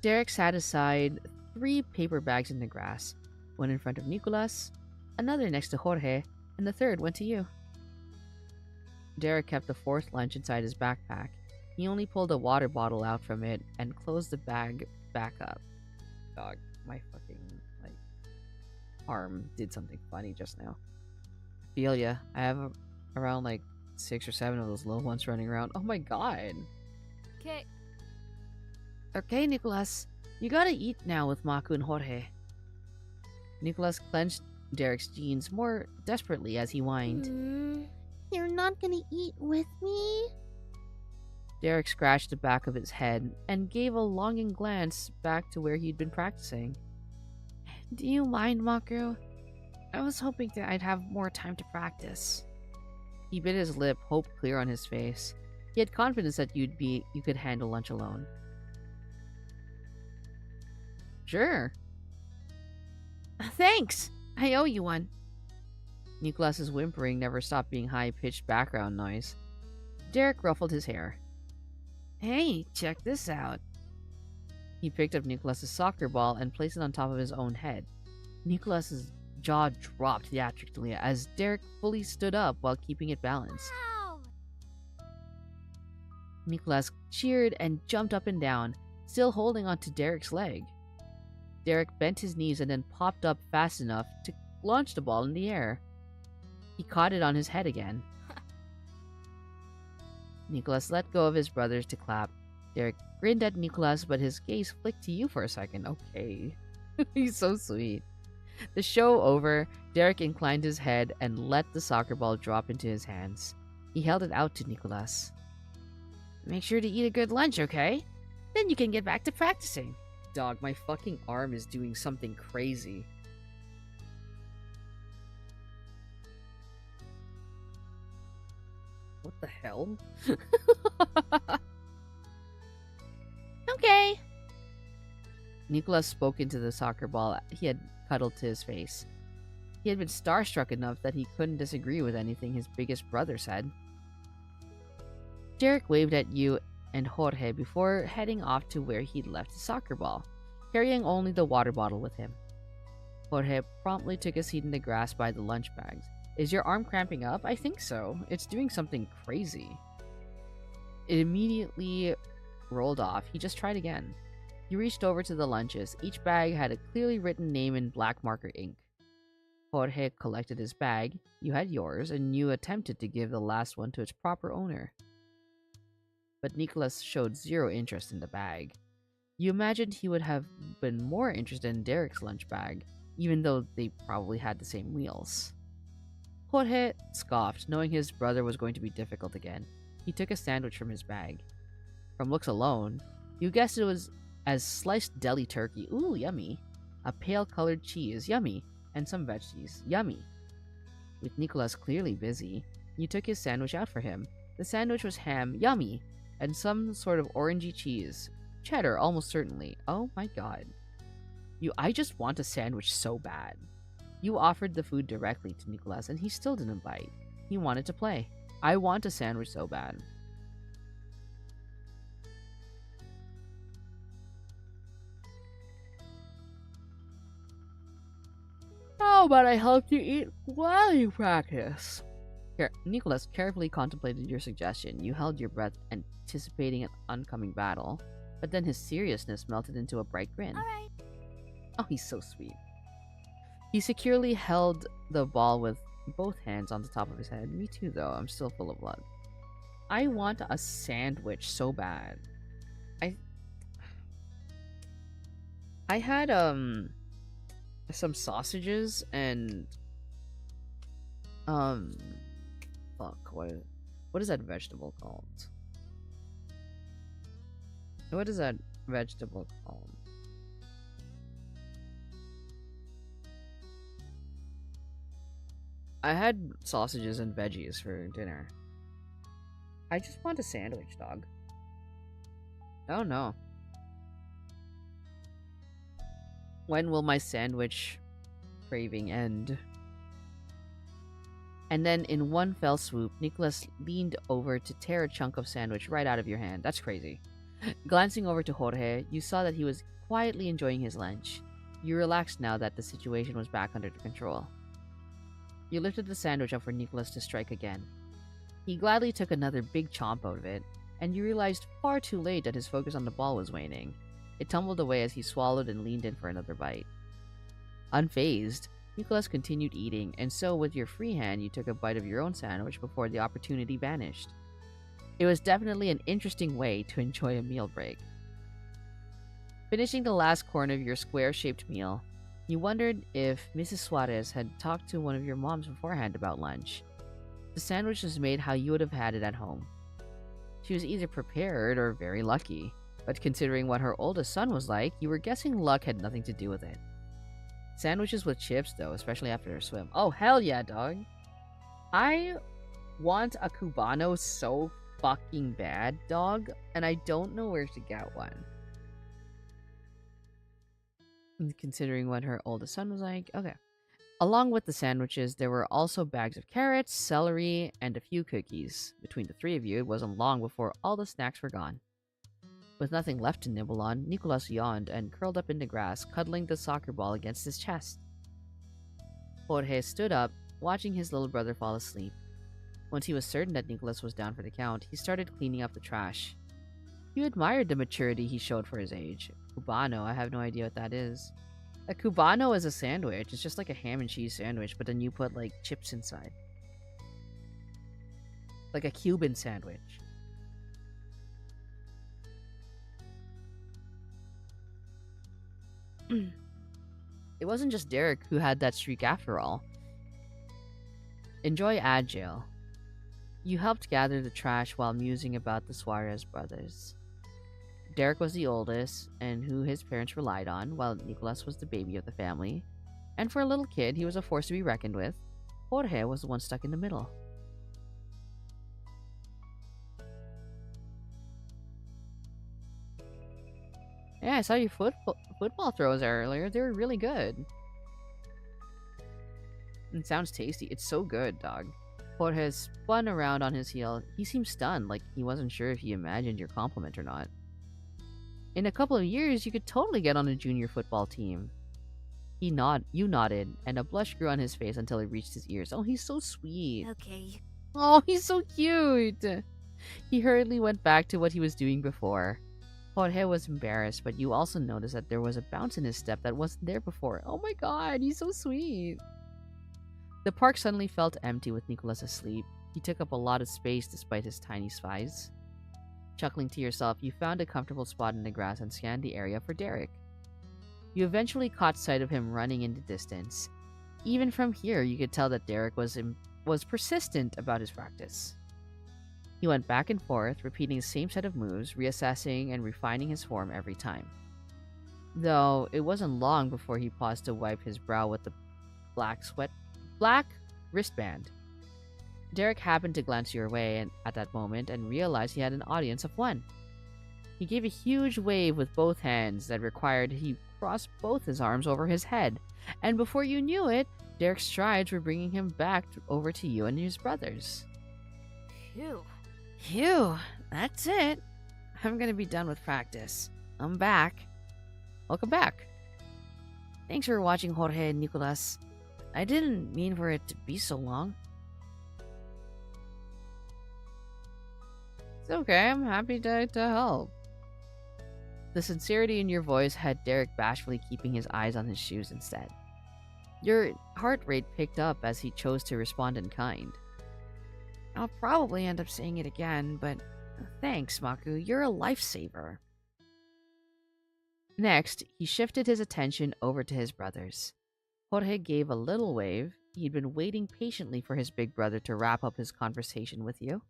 Derek sat aside 3 paper bags in the grass. One in front of Nicholas, another next to Jorge, and the third went to you. Derek kept the 4th lunch inside his backpack. He only pulled a water bottle out from it and closed the bag back up. Dog, my fucking, arm did something funny just now. Feel ya. I have around, 6 or 7 of those little ones running around. Oh my god. Okay. Okay, Nicholas. You gotta eat now with Maku and Jorge. Nicholas clenched Derek's jeans more desperately as he whined. You're not gonna eat with me? Derek scratched the back of his head and gave a longing glance back to where he'd been practicing. Do you mind, Makru? I was hoping that I'd have more time to practice. He bit his lip, hope clear on his face. He had confidence that you could handle lunch alone. Sure. Thanks! I owe you one. Nicholas's whimpering never stopped being high-pitched background noise. Derek ruffled his hair. Hey, check this out. He picked up Nicholas's soccer ball and placed it on top of his own head. Nicholas's jaw dropped theatrically as Derek fully stood up while keeping it balanced. Wow! Nicholas cheered and jumped up and down, still holding onto Derek's leg. Derek bent his knees and then popped up fast enough to launch the ball in the air. He caught it on his head again. Nicholas let go of his brothers to clap. Derek grinned at Nicholas, but his gaze flicked to you for a second. Okay. He's so sweet. The show over, Derek inclined his head and let the soccer ball drop into his hands. He held it out to Nicholas. Make sure to eat a good lunch, okay? Then you can get back to practicing. Dog, my fucking arm is doing something crazy. What the hell? Okay. Nicholas spoke into the soccer ball he had cuddled to his face. He had been starstruck enough that he couldn't disagree with anything his biggest brother said. Derek waved at you and Jorge before heading off to where he'd left the soccer ball, carrying only the water bottle with him. Jorge promptly took a seat in the grass by the lunch bags. Is your arm cramping up? I think so. It's doing something crazy. It immediately rolled off. He just tried again. He reached over to the lunches. Each bag had a clearly written name in black marker ink. Jorge collected his bag, you had yours, and you attempted to give the last one to its proper owner. But Nicholas showed zero interest in the bag. You imagined he would have been more interested in Derek's lunch bag, even though they probably had the same wheels. Jorge scoffed, knowing his brother was going to be difficult again. He took a sandwich from his bag. From looks alone, you guessed it was as sliced deli turkey, ooh, yummy, a pale-colored cheese, yummy, and some veggies, yummy. With Nicholas clearly busy, you took his sandwich out for him. The sandwich was ham, yummy, and some sort of orangey cheese, cheddar, almost certainly. Oh my god. I just want a sandwich so bad. You offered the food directly to Nicholas, and he still didn't bite. He wanted to play. I want a sandwich so bad. How about I help you eat while you practice? Nicholas carefully contemplated your suggestion. You held your breath, anticipating an oncoming battle, but then his seriousness melted into a bright grin. All right. Oh, he's so sweet. He securely held the ball with both hands on the top of his head. Me too, though. I'm still full of blood. I want a sandwich so bad. I had some sausages and fuck, what is that vegetable called? What is that vegetable called? I had sausages and veggies for dinner. I just want a sandwich, dog. Oh no. When will my sandwich craving end? And then in one fell swoop, Nicholas leaned over to tear a chunk of sandwich right out of your hand. That's crazy. Glancing over to Jorge, you saw that he was quietly enjoying his lunch. You relaxed now that the situation was back under control. You lifted the sandwich up for Nicholas to strike again. He gladly took another big chomp out of it, and you realized far too late that his focus on the ball was waning. It tumbled away as he swallowed and leaned in for another bite. Unfazed, Nicholas continued eating, and so with your free hand you took a bite of your own sandwich before the opportunity vanished. It was definitely an interesting way to enjoy a meal break. Finishing the last corner of your square-shaped meal, You wondered if Mrs. Suarez had talked to one of your moms beforehand about lunch. The sandwich was made how you would have had it at home. She was either prepared or very lucky, but considering what her oldest son was like, you were guessing luck had nothing to do with it. Sandwiches with chips, though, especially after a swim. Oh, hell yeah, dog. I want a Cubano so fucking bad, dog, and I don't know where to get one. Considering what her oldest son was like, okay. Along with the sandwiches, there were also bags of carrots, celery, and a few cookies. Between the three of you, it wasn't long before all the snacks were gone. With nothing left to nibble on, Nicolas yawned and curled up in the grass, cuddling the soccer ball against his chest. Jorge stood up, watching his little brother fall asleep. Once he was certain that Nicolas was down for the count, he started cleaning up the trash. You admired the maturity he showed for his age. Cubano, I have no idea what that is. A Cubano is a sandwich. It's just like a ham and cheese sandwich, but then you put like chips inside. Like a Cuban sandwich. It wasn't just Derek who had that streak after all. Enjoy Agile. You helped gather the trash while musing about the Suarez brothers. Derek was the oldest, and who his parents relied on, while Nicolas was the baby of the family. And for a little kid, he was a force to be reckoned with. Jorge was the one stuck in the middle. Yeah, I saw your football throws earlier. They were really good. It sounds tasty. It's so good, dog. Jorge spun around on his heel. He seemed stunned, like he wasn't sure if he imagined your compliment or not. In a couple of years, you could totally get on a junior football team. You nodded, and a blush grew on his face until it reached his ears. Oh, he's so sweet. Okay. Oh, he's so cute. He hurriedly went back to what he was doing before. Jorge was embarrassed, but you also noticed that there was a bounce in his step that wasn't there before. Oh my god, he's so sweet. The park suddenly felt empty with Nicolas asleep. He took up a lot of space despite his tiny size. Chuckling to yourself, you found a comfortable spot in the grass and scanned the area for Derek. You eventually caught sight of him running in the distance. Even from here, you could tell that Derek was persistent about his practice. He went back and forth, repeating the same set of moves, reassessing and refining his form every time. Though, it wasn't long before he paused to wipe his brow with the black wristband. Derek happened to glance your way at that moment and realized he had an audience of one. He gave a huge wave with both hands that required he cross both his arms over his head, and before you knew it, Derek's strides were bringing him back over to you and his brothers. Phew. Phew, that's it. I'm gonna be done with practice. I'm back. Welcome back. Thanks for watching, Jorge and Nicolas. I didn't mean for it to be so long. It's okay, I'm happy to help. The sincerity in your voice had Derek bashfully keeping his eyes on his shoes instead. Your heart rate picked up as he chose to respond in kind. I'll probably end up saying it again, but thanks, Maku. You're a lifesaver. Next, he shifted his attention over to his brothers. Jorge gave a little wave. He'd been waiting patiently for his big brother to wrap up his conversation with you.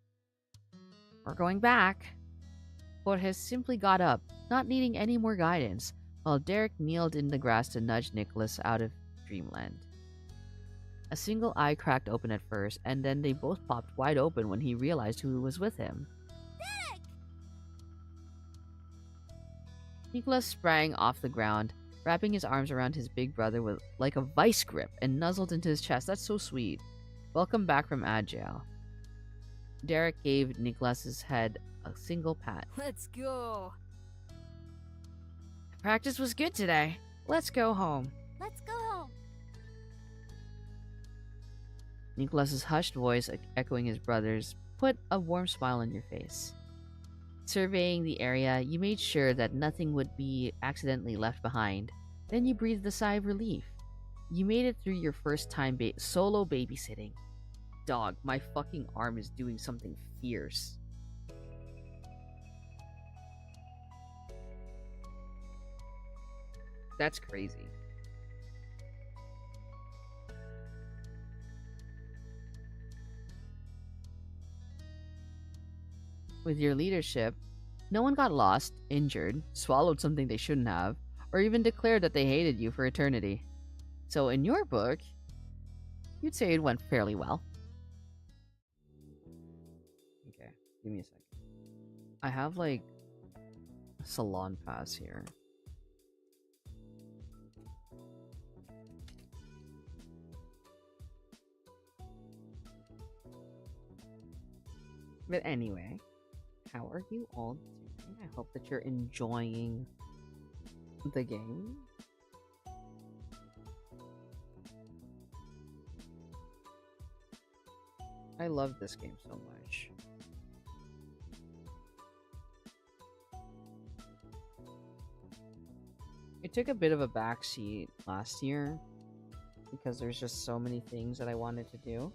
We're going back. Jorge simply got up, not needing any more guidance, while Derek kneeled in the grass to nudge Nicolas out of dreamland. A single eye cracked open at first, and then they both popped wide open when he realized who was with him. Derek! Nicolas sprang off the ground, wrapping his arms around his big brother with like a vice grip and nuzzled into his chest. That's so sweet. Welcome back from Agile. Derek gave Nicolas's head a single pat. Let's go. Practice was good today. Let's go home. Let's go home. Nicolas's hushed voice, echoing his brother's, put a warm smile on your face. Surveying the area, you made sure that nothing would be accidentally left behind. Then you breathed a sigh of relief. You made it through your first time solo babysitting. Dog, my fucking arm is doing something fierce. That's crazy. With your leadership, no one got lost, injured, swallowed something they shouldn't have, or even declared that they hated you for eternity. So, in your book, you'd say it went fairly well. Okay, give me a second. I have like a salon pass here. But anyway, how are you all doing? I hope that you're enjoying the game. I love this game so much. It took a bit of a backseat last year because there's just so many things that I wanted to do.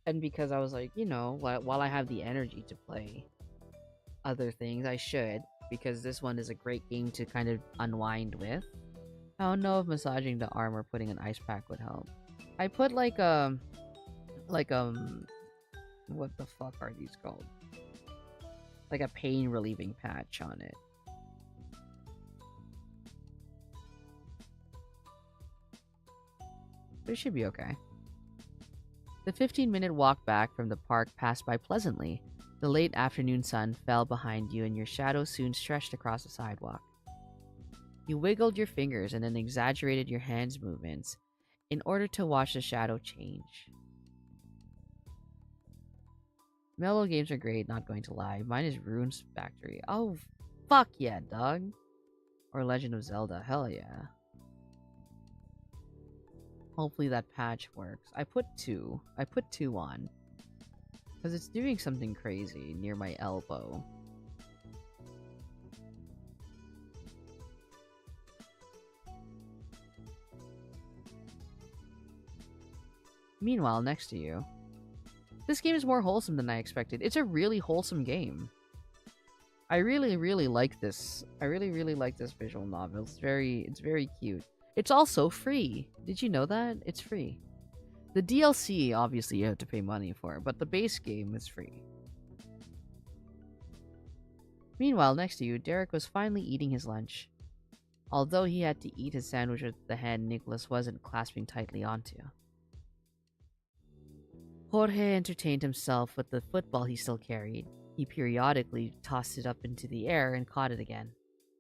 And because I was like, you know, while I have the energy to play other things, I should, because this one is a great game to kind of unwind with. I don't know if massaging the arm or putting an ice pack would help. I put like what the fuck are these called? Like a pain relieving patch on it. But it should be okay. The 15-minute walk back from the park passed by pleasantly. The late afternoon sun fell behind you and your shadow soon stretched across the sidewalk. You wiggled your fingers and then exaggerated your hands' movements in order to watch the shadow change. Mellow games are great, not going to lie. Mine is Runes Factory. Oh, fuck yeah, dog. Or Legend of Zelda. Hell yeah. Hopefully that patch works. I put two on. Because it's doing something crazy near my elbow. Meanwhile, next to you. This game is more wholesome than I expected. It's a really wholesome game. I really, really like this. I really, really like this visual novel. It's very cute. It's also free. Did you know that? It's free. The DLC, obviously, you have to pay money for, but the base game is free. Meanwhile, next to you, Derek was finally eating his lunch. Although he had to eat his sandwich with the hand Nicholas wasn't clasping tightly onto. Jorge entertained himself with the football he still carried. He periodically tossed it up into the air and caught it again.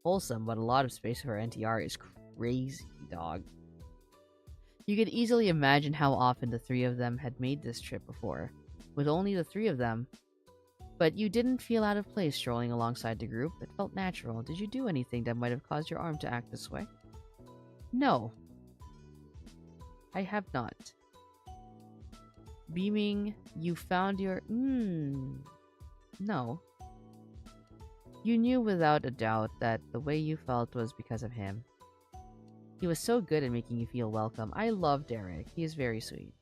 Wholesome, but a lot of space for NTR is crazy, dog. You could easily imagine how often the three of them had made this trip before, with only the three of them. But you didn't feel out of place strolling alongside the group. It felt natural. Did you do anything that might have caused your arm to act this way? No. I have not. Beaming, you found your... No. You knew without a doubt that the way you felt was because of him. He was so good at making you feel welcome. I love Derek. He is very sweet.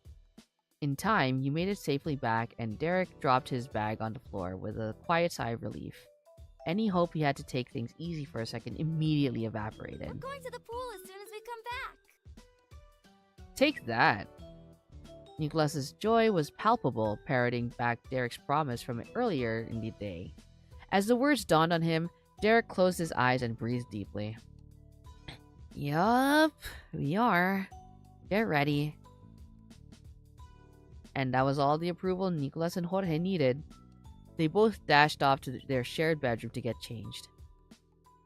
In time, you made it safely back, and Derek dropped his bag on the floor with a quiet sigh of relief. Any hope he had to take things easy for a second immediately evaporated. We're going to the pool as soon as we come back. Take that! Nicholas's joy was palpable, parroting back Derek's promise from earlier in the day. As the words dawned on him, Derek closed his eyes and breathed deeply. Yup, we are. Get ready. And that was all the approval Nicholas and Jorge needed. They both dashed off to their shared bedroom to get changed.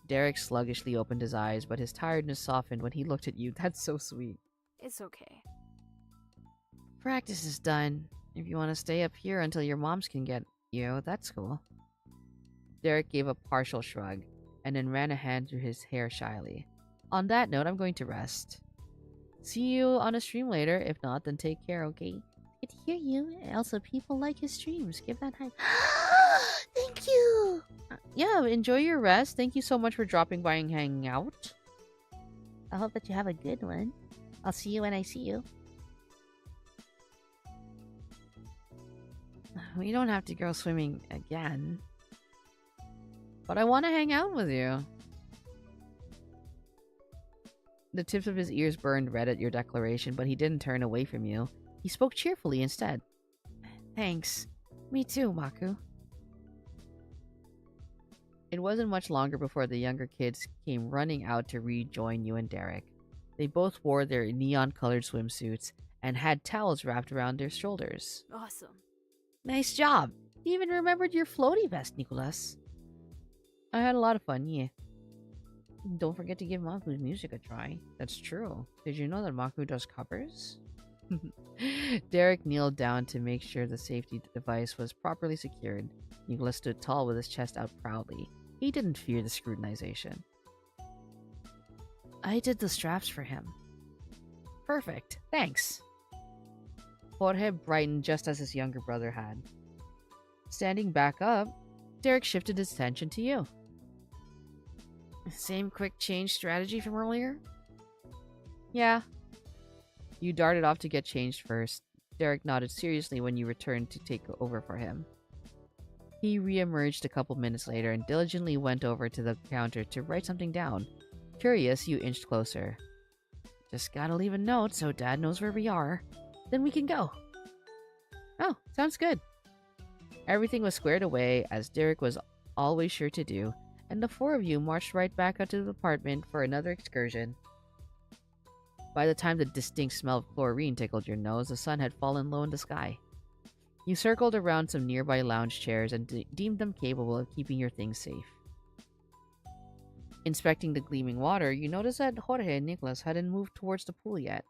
Derek sluggishly opened his eyes, but his tiredness softened when he looked at you. That's so sweet. It's okay. Practice is done. If you want to stay up here until your moms can get you, that's cool. Derek gave a partial shrug, and then ran a hand through his hair shyly. On that note, I'm going to rest. See you on a stream later. If not, then take care, okay? Good to hear you. Also, people like his streams. Give that hype. Thank you! Yeah, enjoy your rest. Thank you so much for dropping by and hanging out. I hope that you have a good one. I'll see you when I see you. We don't have to go swimming again. But I want to hang out with you. The tips of his ears burned red at your declaration, but he didn't turn away from you. He spoke cheerfully instead. Thanks. Me too, Maku. It wasn't much longer before the younger kids came running out to rejoin you and Derek. They both wore their neon-colored swimsuits and had towels wrapped around their shoulders. Awesome. Nice job. You even remembered your floaty vest, Nicholas. I had a lot of fun, yeah. Don't forget to give Maku's music a try. That's true. Did you know that Maku does covers? Derek kneeled down to make sure the safety device was properly secured. Nicholas stood tall with his chest out proudly. He didn't fear the scrutinization. I did the straps for him. Perfect. Thanks. Jorge brightened just as his younger brother had. Standing back up, Derek shifted his attention to you. Same quick change strategy from earlier? Yeah. You darted off to get changed first. Derek nodded seriously when you returned to take over for him. He re-emerged a couple minutes later and diligently went over to the counter to write something down. Curious, you inched closer. Just gotta leave a note so Dad knows where we are. Then we can go. Oh, sounds good. Everything was squared away, as Derek was always sure to do, and the four of you marched right back out to the apartment for another excursion. By the time the distinct smell of chlorine tickled your nose, the sun had fallen low in the sky. You circled around some nearby lounge chairs and deemed them capable of keeping your things safe. Inspecting the gleaming water, you noticed that Jorge and Nicholas hadn't moved towards the pool yet.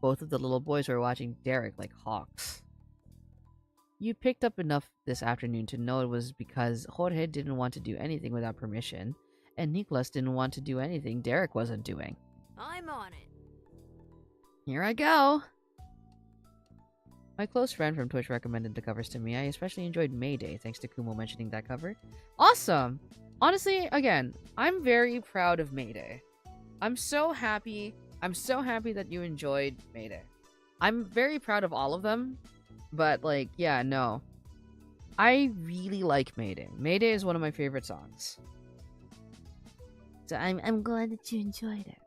Both of the little boys were watching Derek like hawks. You picked up enough this afternoon to know it was because Jorge didn't want to do anything without permission, and Nicholas didn't want to do anything Derek wasn't doing. I'm on it. Here I go. My close friend from Twitch recommended the covers to me. I especially enjoyed Mayday, thanks to Kumo mentioning that cover. Awesome! Honestly, again, I'm very proud of Mayday. I'm so happy that you enjoyed Mayday. I'm very proud of all of them, but like, yeah, no. I really like Mayday. Mayday is one of my favorite songs. So I'm glad that you enjoyed it.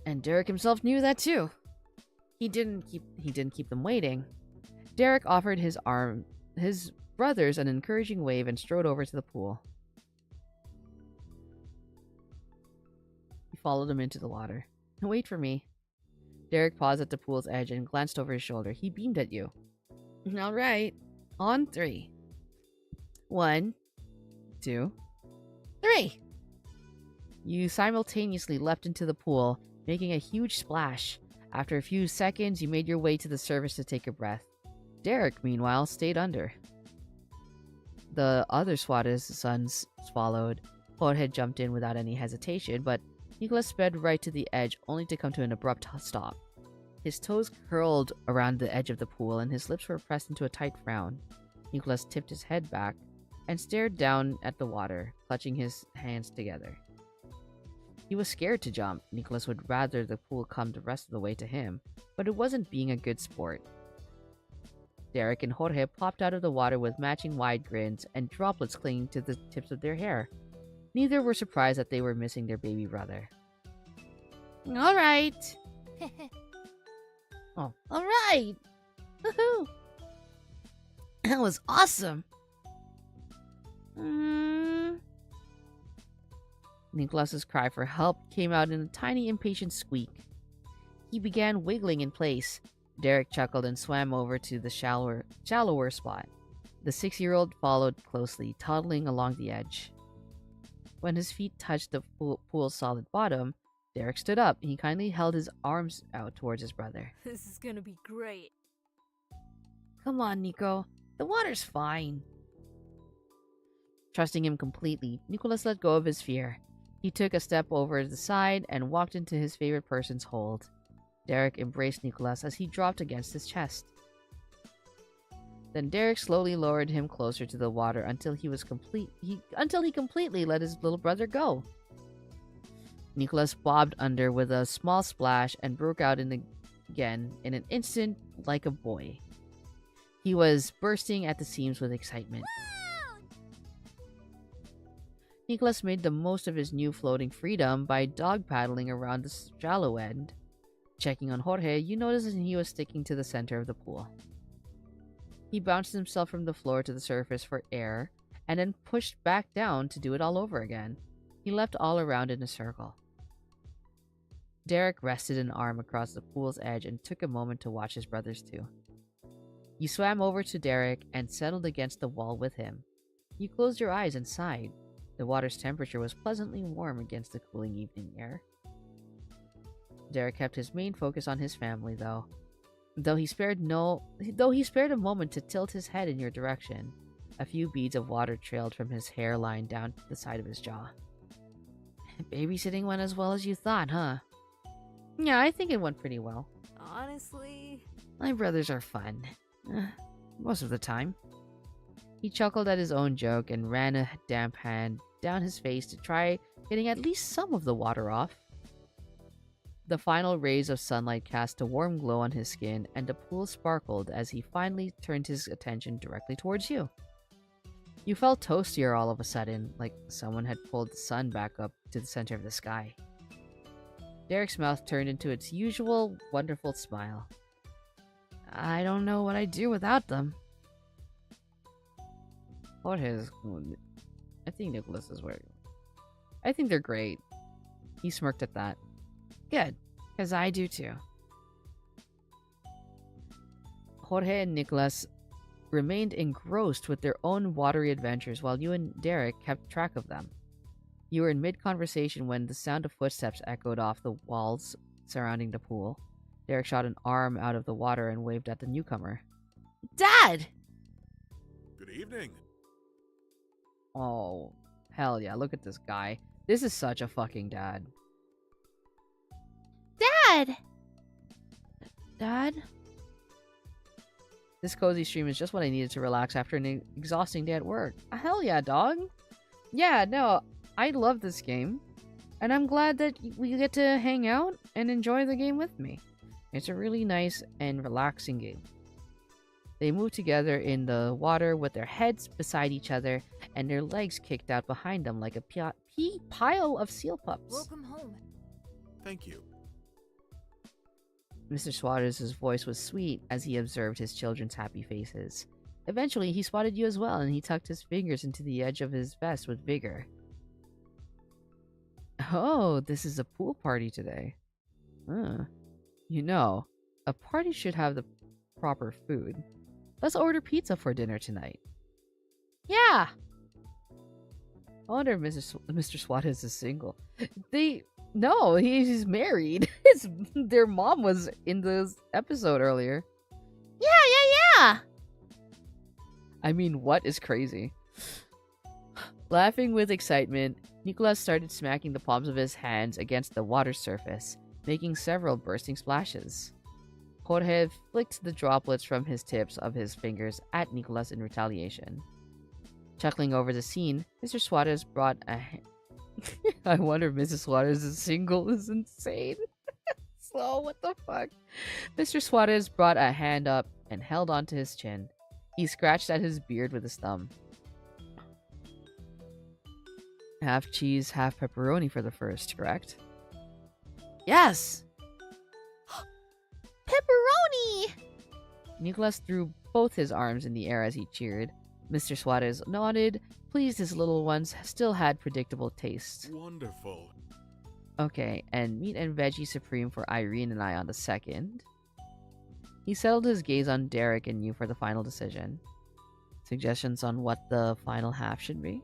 And Derek himself knew that too. He didn't keep them waiting. Derek offered his brothers an encouraging wave and strode over to the pool. He followed them into the water. Wait for me. Derek paused at the pool's edge and glanced over his shoulder. He beamed at you. All right. On 3. 1, 2, 3. You simultaneously leapt into the pool, making a huge splash. After a few seconds, you made your way to the surface to take a breath. Derek, meanwhile, stayed under. The other SWAT's sons followed. Jorge jumped in without any hesitation, but Nicholas sped right to the edge, only to come to an abrupt stop. His toes curled around the edge of the pool, and his lips were pressed into a tight frown. Nicholas tipped his head back and stared down at the water, clutching his hands together. He was scared to jump. Nicholas would rather the pool come the rest of the way to him, but it wasn't being a good sport. Derek and Jorge popped out of the water with matching wide grins and droplets clinging to the tips of their hair. Neither were surprised that they were missing their baby brother. All right. Oh. All right. Woohoo. That was awesome. Nicholas's cry for help came out in a tiny impatient squeak. He began wiggling in place. Derek chuckled and swam over to the shallower spot. The 6-year-old followed closely, toddling along the edge. When his feet touched the pool's solid bottom, Derek stood up. He kindly held his arms out towards his brother. This is gonna be great. Come on, Nico. The water's fine. Trusting him completely, Nicholas let go of his fear. He took a step over the side and walked into his favorite person's hold. Derek embraced Nicholas as he dropped against his chest. Then Derek slowly lowered him closer to the water until he completely let his little brother go. Nicholas bobbed under with a small splash and broke out again in an instant like a boy. He was bursting at the seams with excitement. Nicholas made the most of his new floating freedom by dog paddling around the shallow end. Checking on Jorge, you noticed that he was sticking to the center of the pool. He bounced himself from the floor to the surface for air, and then pushed back down to do it all over again. He leapt all around in a circle. Derek rested an arm across the pool's edge and took a moment to watch his brothers too. You swam over to Derek and settled against the wall with him. You closed your eyes and sighed. The water's temperature was pleasantly warm against the cooling evening air. Derek kept his main focus on his family, though he spared a moment to tilt his head in your direction. A few beads of water trailed from his hairline down the side of his jaw. Babysitting went as well as you thought, huh? Yeah, I think it went pretty well. Honestly, My brothers are fun. Most of the time. He chuckled at his own joke and ran a damp hand down his face to try getting at least some of the water off. The final rays of sunlight cast a warm glow on his skin, and the pool sparkled as he finally turned his attention directly towards you. You felt toastier all of a sudden, like someone had pulled the sun back up to the center of the sky. Derek's mouth turned into its usual wonderful smile. I don't know what I'd do without them. Jorge's... I think Nicholas is wearing... I think they're great. He smirked at that. Good, because I do too. Jorge and Nicholas remained engrossed with their own watery adventures while you and Derek kept track of them. You were in mid-conversation when the sound of footsteps echoed off the walls surrounding the pool. Derek shot an arm out of the water and waved at the newcomer. Dad! Good evening. Oh, hell yeah, look at this guy. This is such a fucking dad. Dad! Dad? This cozy stream is just what I needed to relax after an exhausting day at work. Hell yeah, dog. Yeah, no, I love this game. And I'm glad that we get to hang out and enjoy the game with me. It's a really nice and relaxing game. They move together in the water with their heads beside each other and their legs kicked out behind them like a pile of seal pups. welcome home. Thank you. Mr. Swatters' voice was sweet as he observed his children's happy faces. Eventually, he spotted you as well, and he tucked his fingers into the edge of his vest with vigor. Oh, this is a pool party today. You know, a party should have the proper food. Let's order pizza for dinner tonight. Yeah! I wonder if Mr. Swatters is single. No, he's married. Their mom was in this episode earlier. Yeah! I mean, what is crazy? Laughing with excitement, Nicholas started smacking the palms of his hands against the water surface, making several bursting splashes. Jorge flicked the droplets from his tips of his fingers at Nicholas in retaliation. Chuckling over the scene, Mr. Swatters brought a... I wonder if Mrs. Swatters is single is insane. So, what the fuck? Mr. Swatters brought a hand up and held onto his chin. He scratched at his beard with his thumb. Half cheese, half pepperoni for the first, correct? Yes! Pepperoni! Nicholas threw both his arms in the air as he cheered. Mr. Swatters nodded, pleased his little ones still had predictable taste. Wonderful. Okay, and meat and veggie supreme for Irene and I on the second. He settled his gaze on Derek and you for the final decision. Suggestions on what the final half should be?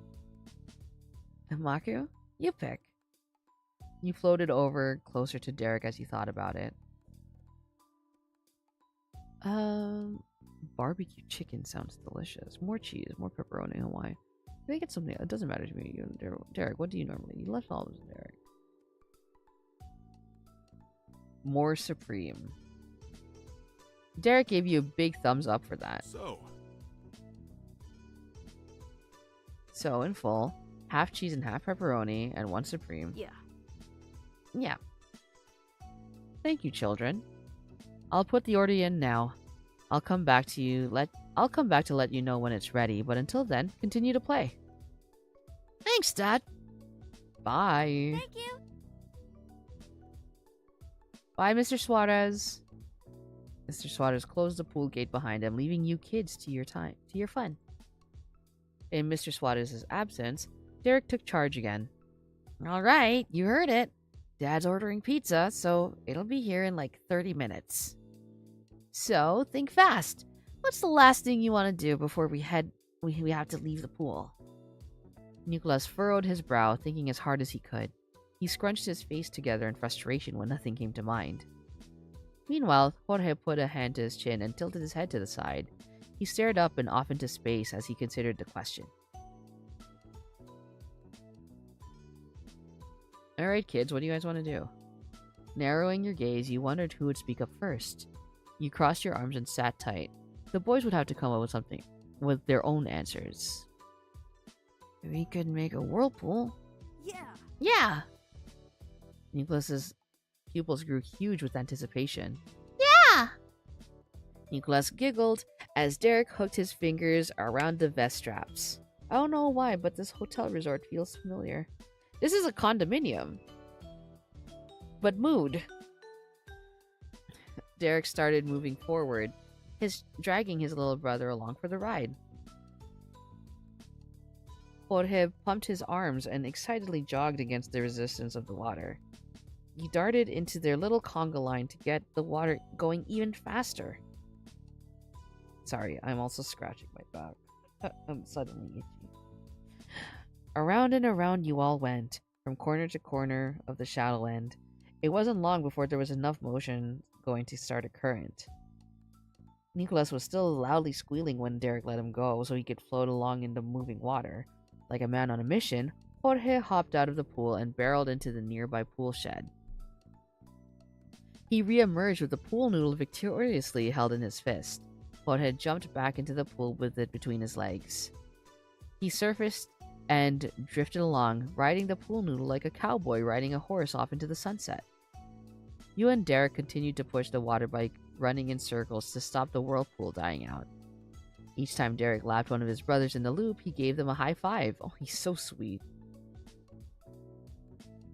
Maku, you pick. You floated over closer to Derek as you thought about it. Barbecue chicken sounds delicious. More cheese, more pepperoni, Hawaii. I think it's something. It doesn't matter to me. Derek, what do you normally? You left all of this, Derek. More supreme. Derek gave you a big thumbs up for that. So in full, half cheese and half pepperoni, and one supreme. Yeah. Thank you, children. I'll put the order in now. I'll come back to let you know when it's ready, but until then, continue to play. Thanks, Dad. Bye. Thank you. Bye, Mr. Suarez. Mr. Swatters closed the pool gate behind him, leaving you kids to your fun. In Mr. Swatters' absence, Derek took charge again. All right, you heard it. Dad's ordering pizza, so it'll be here in like 30 minutes. So, think fast. What's the last thing you want to do before we have to leave the pool? Nicholas furrowed his brow, thinking as hard as he could. He scrunched his face together in frustration when nothing came to mind. Meanwhile, Jorge put a hand to his chin and tilted his head to the side. He stared up and off into space as he considered the question. Alright kids, what do you guys want to do? Narrowing your gaze, you wondered who would speak up first. You crossed your arms and sat tight. The boys would have to come up with something, with their own answers. We could make a whirlpool. Yeah. Yeah! Nicholas's pupils grew huge with anticipation. Yeah! Nicholas giggled as Derek hooked his fingers around the vest straps. I don't know why, but this hotel resort feels familiar. This is a condominium. But mood. Derek started moving forward, dragging his little brother along for the ride. Jorge pumped his arms and excitedly jogged against the resistance of the water. He darted into their little conga line to get the water going even faster. Sorry, I'm also scratching my back. I'm suddenly itchy. Around and around you all went, from corner to corner of the shallow end. It wasn't long before there was enough motion going to start a current. Nicholas was still loudly squealing when Derek let him go so he could float along in the moving water. Like a man on a mission, Jorge hopped out of the pool and barreled into the nearby pool shed. He re-emerged with the pool noodle victoriously held in his fist. Jorge jumped back into the pool with it between his legs. He surfaced and drifted along, riding the pool noodle like a cowboy riding a horse off into the sunset. You and Derek continued to push the water bike, running in circles to stop the whirlpool dying out. Each time Derek lapped one of his brothers in the loop, he gave them a high five. Oh, he's so sweet.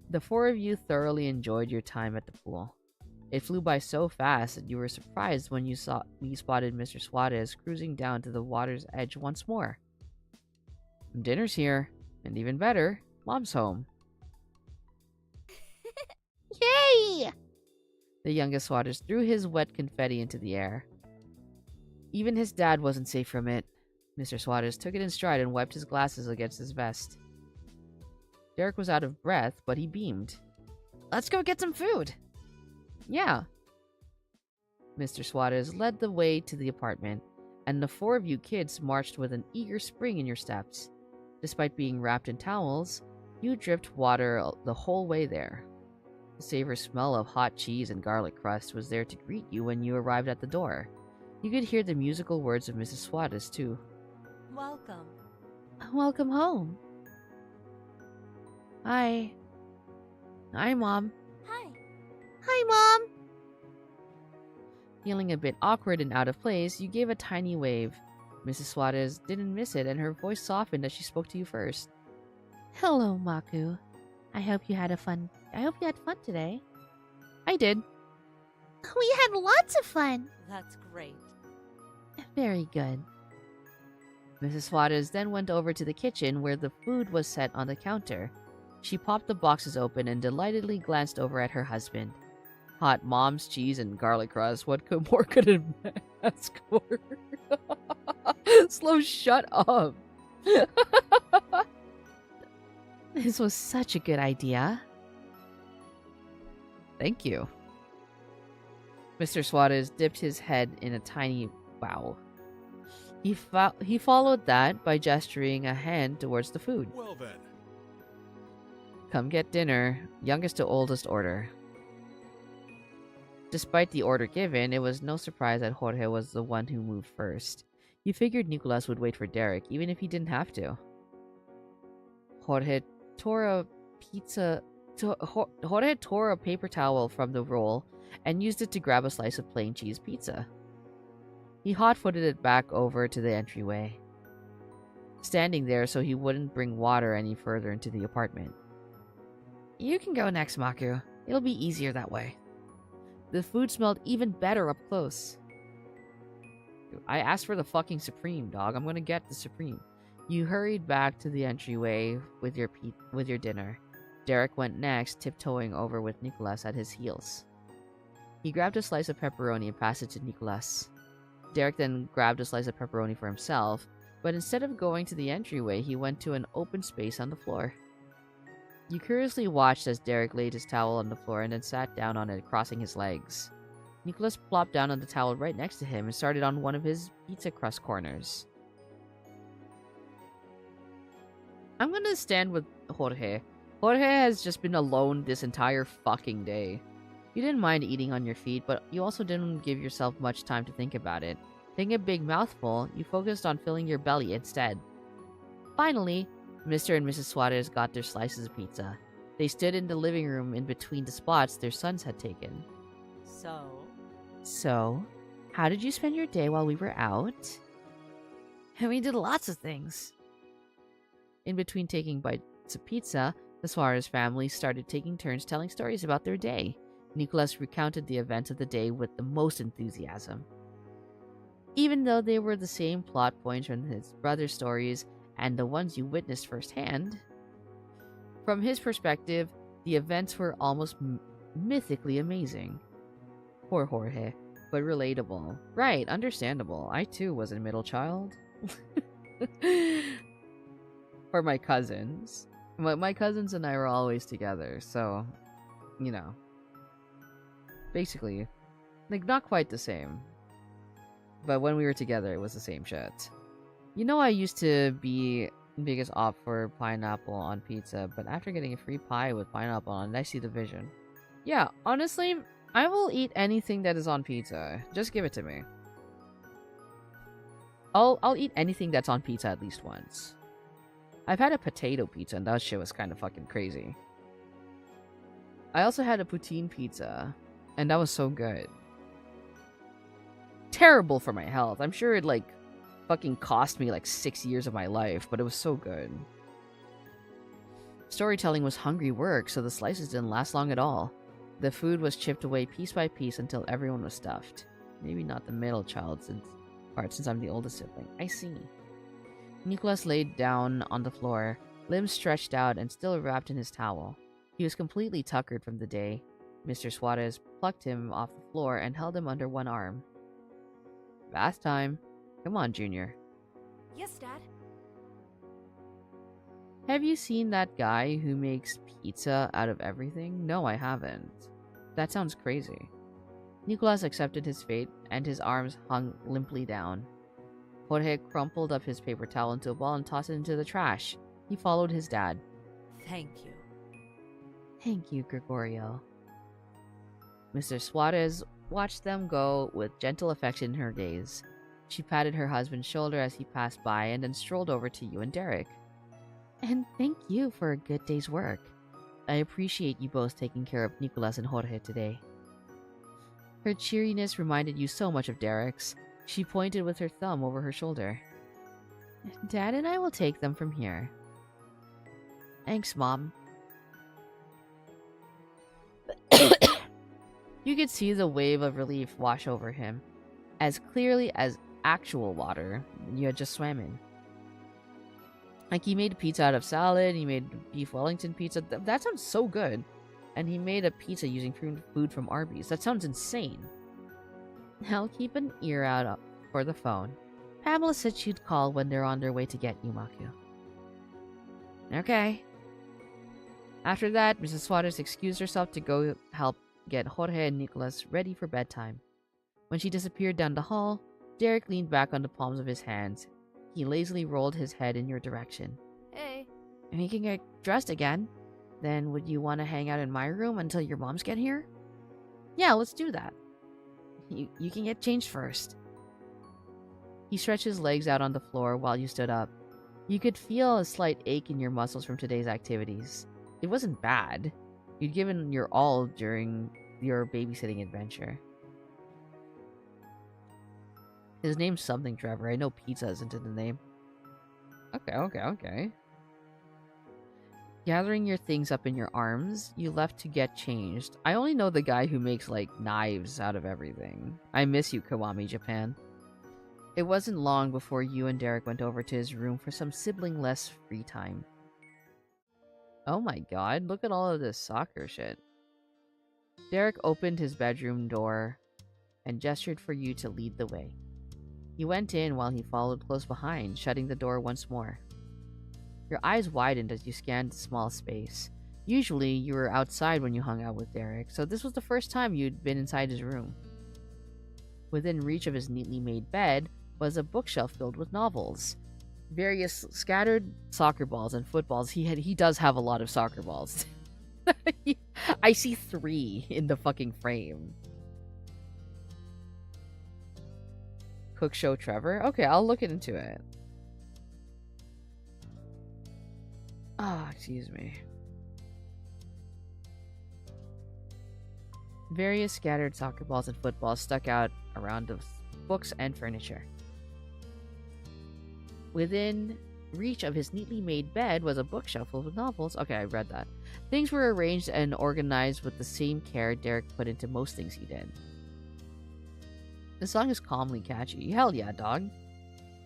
The four of you thoroughly enjoyed your time at the pool. It flew by so fast that you were surprised when you spotted Mr. Swatters cruising down to the water's edge once more. Dinner's here, and even better, Mom's home. Yay! The youngest Swatters threw his wet confetti into the air. Even his dad wasn't safe from it. Mr. Swatters took it in stride and wiped his glasses against his vest. Derek was out of breath, but he beamed. Let's go get some food. Yeah. Mr. Swatters led the way to the apartment, and the four of you kids marched with an eager spring in your steps. Despite being wrapped in towels, you dripped water the whole way there. The savory smell of hot cheese and garlic crust was there to greet you when you arrived at the door. You could hear the musical words of Mrs. Swatters, too. Welcome. Welcome home. Hi, Mom. Hi. Hi, Mom. Feeling a bit awkward and out of place, you gave a tiny wave. Mrs. Swatters didn't miss it, and her voice softened as she spoke to you first. Hello, Maku. I hope you had fun today. I did. We had lots of fun. That's great. Very good. Mrs. Swatters then went over to the kitchen where the food was set on the counter. She popped the boxes open and delightedly glanced over at her husband. Hot Mom's cheese and garlic crust. What more could a man ask for? Slow, shut up. This was such a good idea. Thank you. Mr. Swatters dipped his head in a tiny bow. He followed that by gesturing a hand towards the food. Well then. Come get dinner, youngest to oldest order. Despite the order given, it was no surprise that Jorge was the one who moved first. You figured Nicholas would wait for Derek, even if he didn't have to. Jorge tore a paper towel from the roll and used it to grab a slice of plain cheese pizza. He hot-footed it back over to the entryway, standing there so he wouldn't bring water any further into the apartment. You can go next, Maku. It'll be easier that way. The food smelled even better up close. I asked for the fucking Supreme, dog. I'm gonna get the Supreme. You hurried back to the entryway with your dinner. Derek went next, tiptoeing over with Nicholas at his heels. He grabbed a slice of pepperoni and passed it to Nicholas. Derek then grabbed a slice of pepperoni for himself, but instead of going to the entryway, he went to an open space on the floor. You curiously watched as Derek laid his towel on the floor and then sat down on it, crossing his legs. Nicholas plopped down on the towel right next to him and started on one of his pizza crust corners. I'm gonna stand with Jorge. Jorge has just been alone this entire fucking day. You didn't mind eating on your feet, but you also didn't give yourself much time to think about it. Taking a big mouthful, you focused on filling your belly instead. Finally, Mr. and Mrs. Suarez got their slices of pizza. They stood in the living room in between the spots their sons had taken. So, how did you spend your day while we were out? We did lots of things. In between taking bites of pizza, the Suarez family started taking turns telling stories about their day. Nicholas recounted the events of the day with the most enthusiasm. Even though they were the same plot points from his brother's stories and the ones you witnessed firsthand, from his perspective, the events were almost mythically amazing. Poor Jorge, but relatable. Right, understandable. I too was a middle child. For my cousins. My cousins and I were always together, so, you know. Basically, like, not quite the same. But when we were together, it was the same shit. You know, I used to be biggest op for pineapple on pizza, but after getting a free pie with pineapple on it, I see the vision. Yeah, honestly, I will eat anything that is on pizza. Just give it to me. I'll eat anything that's on pizza at least once. I've had a potato pizza and that shit was kind of fucking crazy. I also had a poutine pizza and that was so good. Terrible for my health. I'm sure it like fucking cost me like 6 years of my life, but it was so good. Storytelling was hungry work, so the slices didn't last long at all. The food was chipped away piece by piece until everyone was stuffed. Maybe not the middle child since I'm the oldest sibling. I see. Nicholas laid down on the floor, limbs stretched out and still wrapped in his towel. He was completely tuckered from the day. Mr. Suarez plucked him off the floor and held him under one arm. Bath time. Come on, Junior. Yes, Dad. Have you seen that guy who makes pizza out of everything? No, I haven't. That sounds crazy. Nicholas accepted his fate, and his arms hung limply down. Jorge crumpled up his paper towel into a ball and tossed it into the trash. He followed his dad. Thank you. Thank you, Gregorio. Mr. Suarez watched them go with gentle affection in her gaze. She patted her husband's shoulder as he passed by and then strolled over to you and Derek. And thank you for a good day's work. I appreciate you both taking care of Nicholas and Jorge today. Her cheeriness reminded you so much of Derek's. She pointed with her thumb over her shoulder. Dad and I will take them from here. Thanks, Mom. You could see the wave of relief wash over him, as clearly as actual water you had just swam in. Like, he made pizza out of salad, he made beef Wellington pizza. That sounds so good. And he made a pizza using food from Arby's. That sounds insane. I'll keep an ear out for the phone. Pamela said she'd call when they're on their way to get you, Maku. Okay. After that, Mrs. Suarez excused herself to go help get Jorge and Nicholas ready for bedtime. When she disappeared down the hall, Derek leaned back on the palms of his hands. He lazily rolled his head in your direction. Hey. We can get dressed again. Then would you want to hang out in my room until your moms get here? Yeah, let's do that. You can get changed first. He stretched his legs out on the floor while you stood up. You could feel a slight ache in your muscles from today's activities. It wasn't bad. You'd given your all during your babysitting adventure. His name's something, Trevor. I know pizza isn't in the name. Okay. Gathering your things up in your arms, you left to get changed. I only know the guy who makes, like, knives out of everything. I miss you, Kiwami, Japan. It wasn't long before you and Derek went over to his room for some sibling-less free time. Oh my god, look at all of this soccer shit. Derek opened his bedroom door and gestured for you to lead the way. You went in while he followed close behind, shutting the door once more. Your eyes widened as you scanned the small space. Usually, you were outside when you hung out with Derek, so this was the first time you'd been inside his room. Within reach of his neatly made bed was a bookshelf filled with novels. Various scattered soccer balls and footballs. He does have a lot of soccer balls. I see 3 in the fucking frame. Cook Show Trevor? Okay, I'll look into it. Ah, excuse me. Various scattered soccer balls and footballs stuck out around the books and furniture. Within reach of his neatly made bed was a bookshelf full of novels. Okay, I read that. Things were arranged and organized with the same care Derek put into most things he did. The song is calmly catchy. Hell yeah, dog.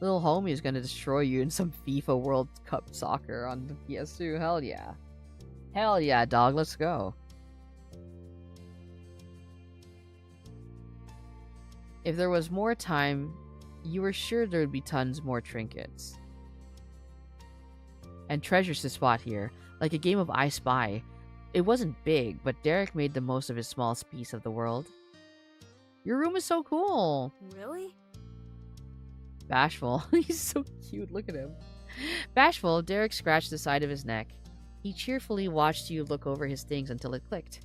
Little homie is gonna destroy you in some FIFA World Cup soccer on the PS2. Hell yeah. Hell yeah, dog. Let's go. If there was more time, you were sure there would be tons more trinkets and treasures to spot here, like a game of I Spy. It wasn't big, but Derek made the most of his small piece of the world. Your room is so cool. Really? Bashful. He's so cute. Look at him. Bashful, Derek scratched the side of his neck. He cheerfully watched you look over his things until it clicked.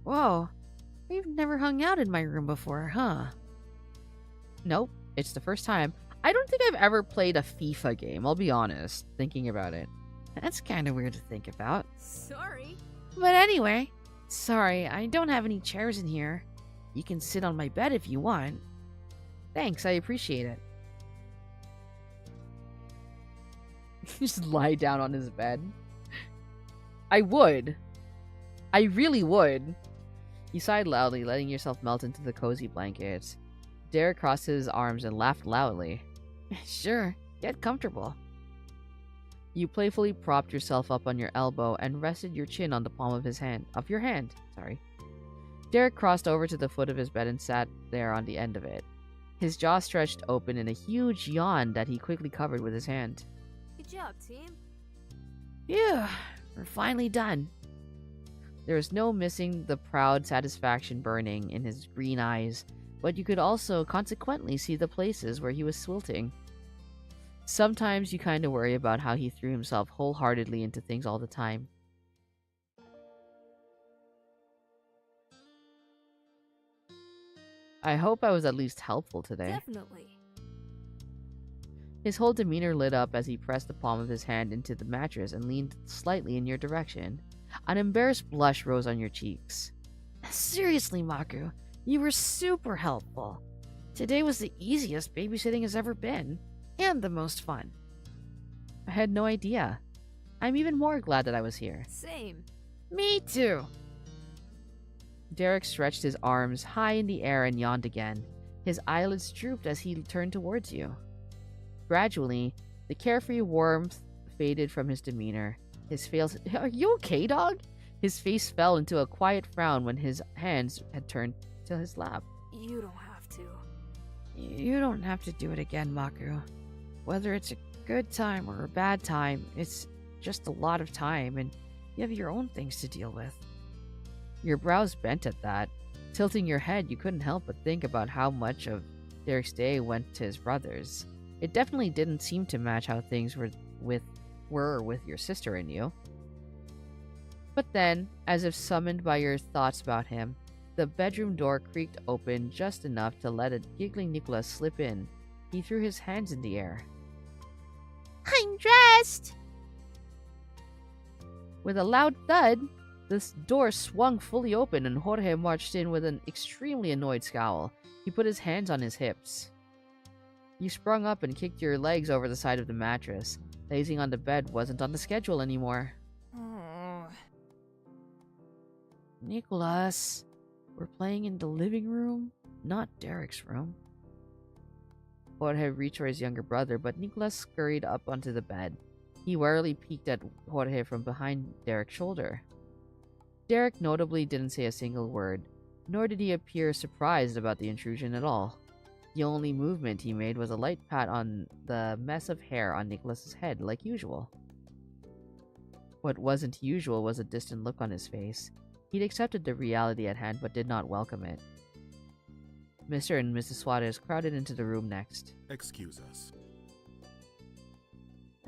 Whoa. You've never hung out in my room before, huh? Nope. It's the first time. I don't think I've ever played a FIFA game, I'll be honest, thinking about it. That's kind of weird to think about. Sorry. But anyway, sorry, I don't have any chairs in here. You can sit on my bed if you want. Thanks, I appreciate it. Just lie down on his bed. I would. I really would. You sighed loudly, letting yourself melt into the cozy blankets. Derek crossed his arms and laughed loudly. Sure, get comfortable. You playfully propped yourself up on your elbow and rested your chin on the palm of your hand. Derek crossed over to the foot of his bed and sat there on the end of it. His jaw stretched open in a huge yawn that he quickly covered with his hand. Good job, team. Phew, we're finally done. There was no missing the proud satisfaction burning in his green eyes, but you could also consequently see the places where he was swilting. Sometimes you kind of worry about how he threw himself wholeheartedly into things all the time. I hope I was at least helpful today. Definitely. His whole demeanor lit up as he pressed the palm of his hand into the mattress and leaned slightly in your direction. An embarrassed blush rose on your cheeks. Seriously, Maku, you were super helpful. Today was the easiest babysitting has ever been, and the most fun. I had no idea. I'm even more glad that I was here. Same. Me too. Derek stretched his arms high in the air and yawned again. His eyelids drooped as he turned towards you. Gradually, the carefree warmth faded from his demeanor. Are you okay, dog? His face fell into a quiet frown when his hands had turned to his lap. You don't have to. You don't have to do it again, Maku. Whether it's a good time or a bad time, it's just a lot of time, and you have your own things to deal with. Your brows bent at that. Tilting your head, you couldn't help but think about how much of Derek's day went to his brothers. It definitely didn't seem to match how things were with your sister and you. But then, as if summoned by your thoughts about him, the bedroom door creaked open just enough to let a giggling Nicholas slip in. He threw his hands in the air. I'm dressed! With a loud thud, this door swung fully open and Jorge marched in with an extremely annoyed scowl. He put his hands on his hips. You sprung up and kicked your legs over the side of the mattress. Lazing on the bed wasn't on the schedule anymore. Oh. Nicholas, we're playing in the living room, not Derek's room. Jorge reached for his younger brother, but Nicholas scurried up onto the bed. He warily peeked at Jorge from behind Derek's shoulder. Derek notably didn't say a single word, nor did he appear surprised about the intrusion at all. The only movement he made was a light pat on the mess of hair on Nicholas's head, like usual. What wasn't usual was a distant look on his face. He'd accepted the reality at hand, but did not welcome it. Mr. and Mrs. Suarez crowded into the room next. Excuse us.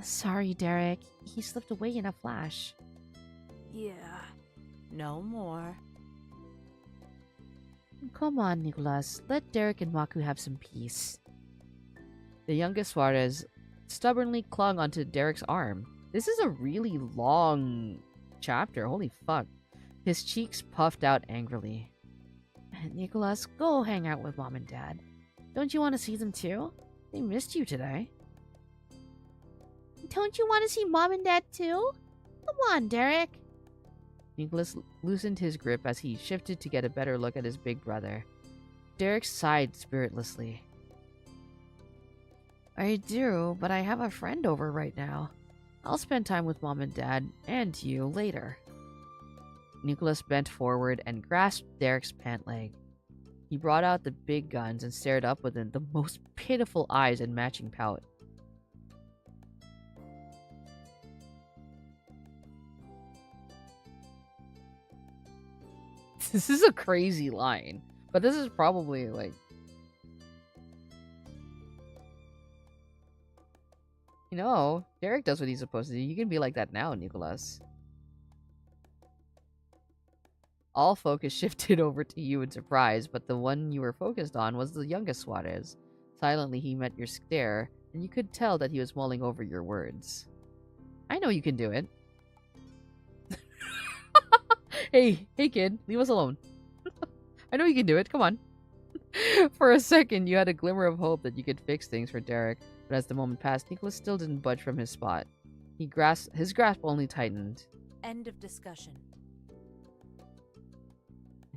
Sorry, Derek. He slipped away in a flash. Yeah. No more. Come on, Nicholas. Let Derek and Maku have some peace. The youngest Suarez stubbornly clung onto Derek's arm. This is a really long chapter. Holy fuck. His cheeks puffed out angrily. Nicholas, go hang out with Mom and Dad. Don't you want to see them too? They missed you today. Don't you want to see Mom and Dad too? Come on, Derek. Nicholas loosened his grip as he shifted to get a better look at his big brother. Derek sighed spiritlessly. I do, but I have a friend over right now. I'll spend time with Mom and Dad and you later. Nicholas bent forward and grasped Derek's pant leg. He brought out the big guns and stared up with the most pitiful eyes and matching pout. This is a crazy line, but this is probably like... You know, Derek does what he's supposed to do. You can be like that now, Nicholas. All focus shifted over to you in surprise, but the one you were focused on was the youngest Suarez. Silently, he met your stare, and you could tell that he was mulling over your words. I know you can do it. Hey kid, leave us alone. I know you can do it, come on. For a second, you had a glimmer of hope that you could fix things for Derek, but as the moment passed, Nicholas still didn't budge from his spot. His grasp only tightened. End of discussion.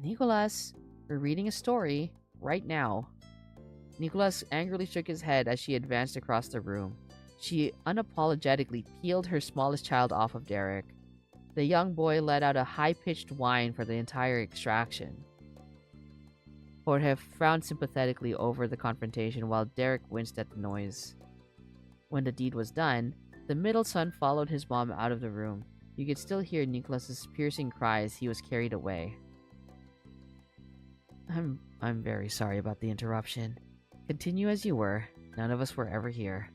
Nicholas, we're reading a story right now. Nicholas angrily shook his head as she advanced across the room. She unapologetically peeled her smallest child off of Derek. The young boy let out a high-pitched whine for the entire extraction. Jorge frowned sympathetically over the confrontation while Derek winced at the noise. When the deed was done, the middle son followed his mom out of the room. You could still hear Nicholas's piercing cries. He was carried away. I'm very sorry about the interruption. Continue as you were. None of us were ever here.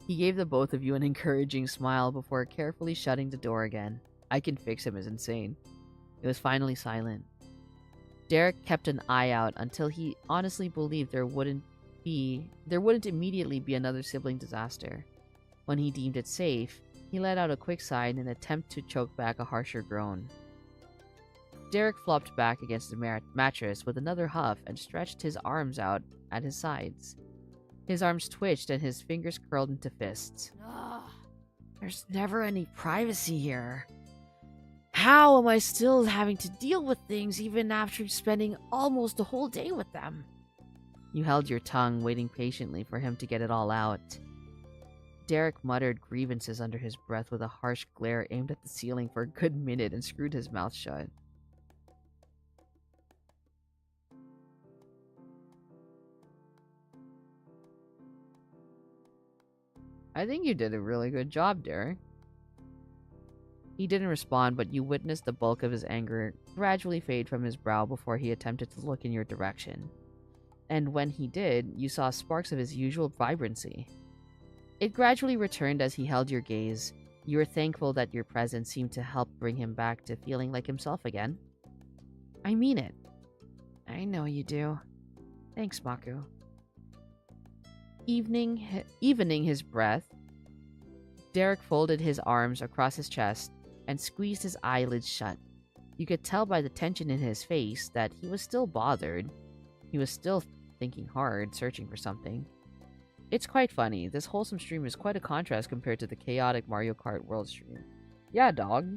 He gave the both of you an encouraging smile before carefully shutting the door again. I can fix him is insane. It was finally silent. Derek kept an eye out until he honestly believed there wouldn't immediately be another sibling disaster. When he deemed it safe, he let out a quick sigh in an attempt to choke back a harsher groan. Derek flopped back against the mattress with another huff and stretched his arms out at his sides. His arms twitched and his fingers curled into fists. Ugh. There's never any privacy here. How am I still having to deal with things even after spending almost a whole day with them? You held your tongue, waiting patiently for him to get it all out. Derek muttered grievances under his breath with a harsh glare aimed at the ceiling for a good minute and screwed his mouth shut. I think you did a really good job, Derek. He didn't respond, but you witnessed the bulk of his anger gradually fade from his brow before he attempted to look in your direction. And when he did, you saw sparks of his usual vibrancy. It gradually returned as he held your gaze. You were thankful that your presence seemed to help bring him back to feeling like himself again. I mean it. I know you do. Thanks, Maku. Evening his breath, Derek folded his arms across his chest and squeezed his eyelids shut. You could tell by the tension in his face that he was still bothered. He was still thinking hard, searching for something. It's quite funny. This wholesome stream is quite a contrast compared to the chaotic Mario Kart World stream. Yeah, dog.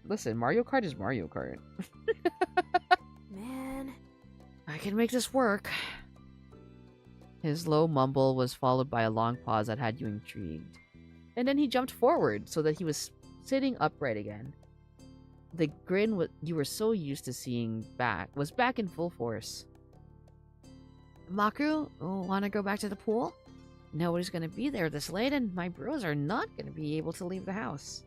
Listen, Mario Kart is Mario Kart. Man. I can make this work. His low mumble was followed by a long pause that had you intrigued. And then he jumped forward so that he was sitting upright again. The grin you were so used to seeing was back in full force. Maku, want to go back to the pool? Nobody's going to be there this late, and my bros are not going to be able to leave the house.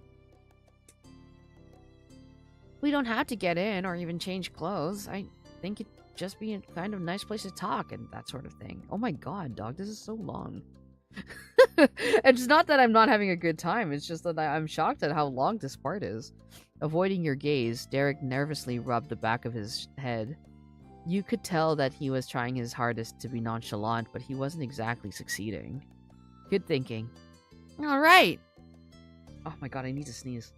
We don't have to get in or even change clothes. I think it'd just be a kind of nice place to talk and that sort of thing. Oh my god, dog, this is so long. It's not that I'm not having a good time, it's just that I'm shocked at how long this part is. Avoiding your gaze, Derek nervously rubbed the back of his head. You could tell that he was trying his hardest to be nonchalant, but he wasn't exactly succeeding. Good thinking. All right. Oh my god, I need to sneeze.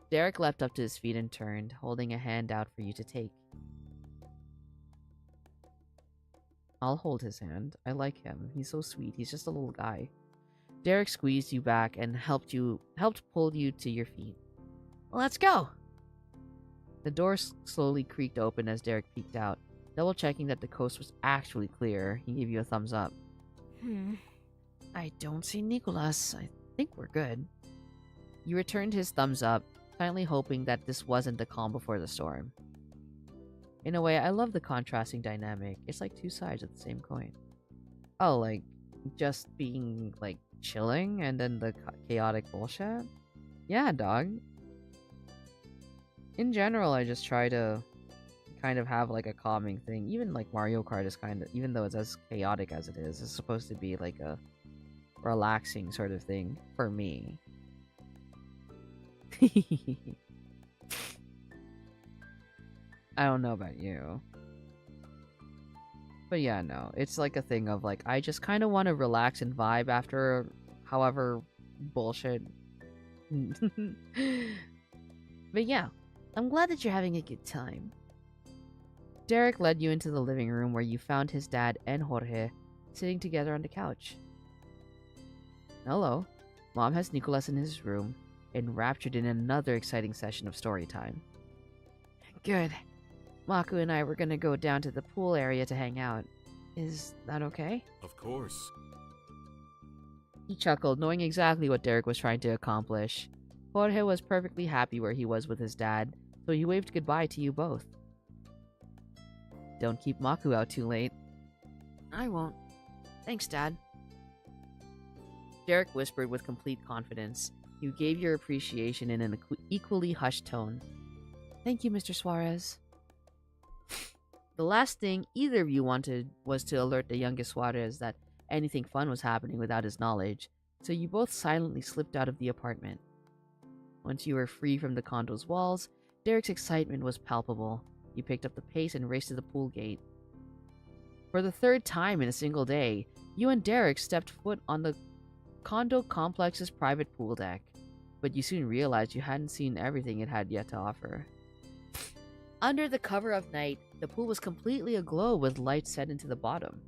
Derek leapt up to his feet and turned, holding a hand out for you to take. I'll hold his hand. I like him. He's so sweet. He's just a little guy. Derek squeezed you back and helped pull you to your feet. Let's go. The door slowly creaked open as Derek peeked out. Double checking that the coast was actually clear, he gave you a thumbs up. I don't see Nicholas. I think we're good. You returned his thumbs up, silently hoping that this wasn't the calm before the storm. In a way, I love the contrasting dynamic. It's like two sides of the same coin. Oh, like, just being, like, chilling and then the chaotic bullshit? Yeah, dog. In general, I just try to kind of have, like, a calming thing. Even, like, Mario Kart is kind of, even though it's as chaotic as it is, it's supposed to be, like, a relaxing sort of thing for me. I don't know about you. But yeah, no. It's like a thing of like, I just kind of want to relax and vibe after however bullshit. But yeah, I'm glad that you're having a good time. Derek led you into the living room where you found his dad and Jorge sitting together on the couch. Hello. Mom has Nicholas in his room, enraptured in another exciting session of story time. Good. Maku and I were gonna go down to the pool area to hang out. Is that okay? Of course. He chuckled, knowing exactly what Derek was trying to accomplish. Jorge was perfectly happy where he was with his dad, so he waved goodbye to you both. Don't keep Maku out too late. I won't. Thanks, Dad. Derek whispered with complete confidence. You gave your appreciation in an equally hushed tone. Thank you, Mr. Suarez. The last thing either of you wanted was to alert the youngest Suarez that anything fun was happening without his knowledge, so you both silently slipped out of the apartment. Once you were free from the condo's walls, Derek's excitement was palpable. You picked up the pace and raced to the pool gate. For the third time in a single day, you and Derek stepped foot on the condo complex's private pool deck, but you soon realized you hadn't seen everything it had yet to offer. Under the cover of night, the pool was completely aglow with light set into the bottom.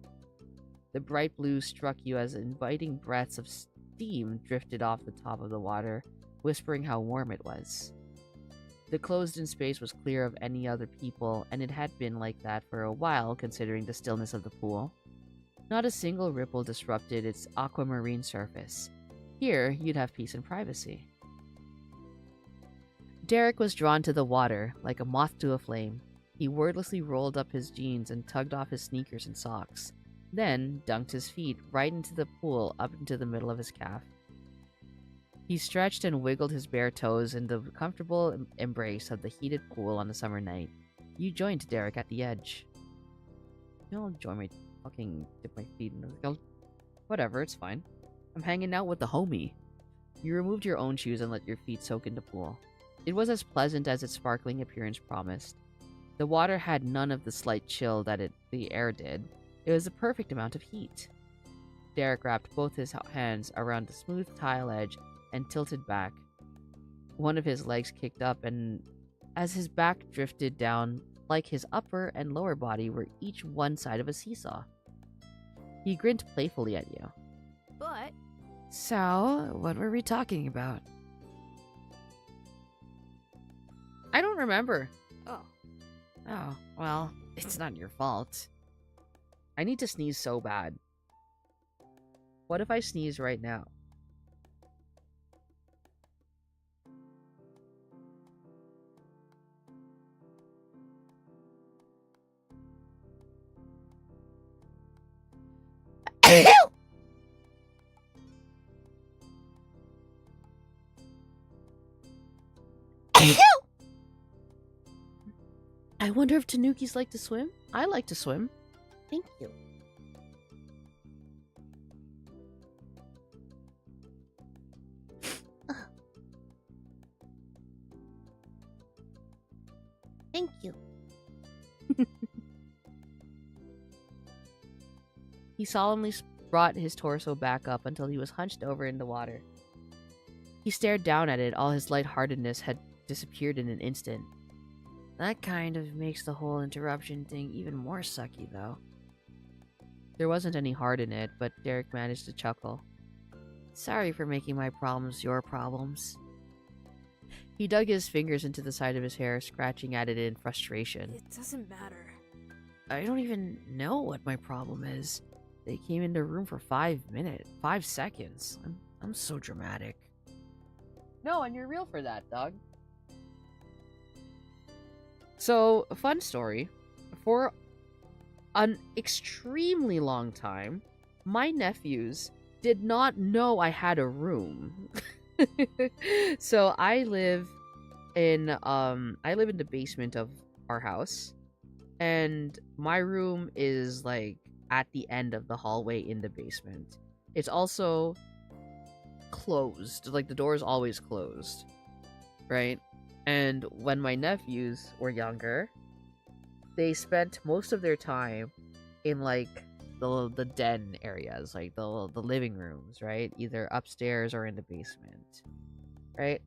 The bright blue struck you as inviting breaths of steam drifted off the top of the water, whispering how warm it was. The closed-in space was clear of any other people, and it had been like that for a while considering the stillness of the pool. Not a single ripple disrupted its aquamarine surface. Here, you'd have peace and privacy. Derek was drawn to the water, like a moth to a flame. He wordlessly rolled up his jeans and tugged off his sneakers and socks, then dunked his feet right into the pool up into the middle of his calf. He stretched and wiggled his bare toes in the comfortable embrace of the heated pool on a summer night. You joined Derek at the edge. Don't join my fucking dip my feet in the... Whatever, it's fine. I'm hanging out with the homie. You removed your own shoes and let your feet soak in the pool. It was as pleasant as its sparkling appearance promised. The water had none of the slight chill that the air did. It was the perfect amount of heat. Derek wrapped both his hands around the smooth tile edge and tilted back. One of his legs kicked up, and as his back drifted down, like his upper and lower body were each one side of a seesaw. He grinned playfully at you. But So, what were we talking about? I don't remember. oh, Oh, well, it's not your fault. I need to sneeze so bad. What if I sneeze right now? I wonder if Tanukis like to swim? I like to swim. Thank you. Thank you. He solemnly brought his torso back up until he was hunched over in the water. He stared down at it. All his lightheartedness had disappeared in an instant. That kind of makes the whole interruption thing even more sucky, though. There wasn't any heart in it, but Derek managed to chuckle. Sorry for making my problems your problems. He dug his fingers into the side of his hair, scratching at it in frustration. It doesn't matter. I don't even know what my problem is. They came into the room for 5 seconds. I'm so dramatic. No, and you're real for that, dog. So, a fun story. For an extremely long time, my nephews did not know I had a room. So I live in the basement of our house, and my room is like at the end of the hallway in the basement. It's also closed, like the door is always closed, right? And when my nephews were younger, they spent most of their time in like the den areas, like the living rooms, right? Either upstairs or in the basement, right?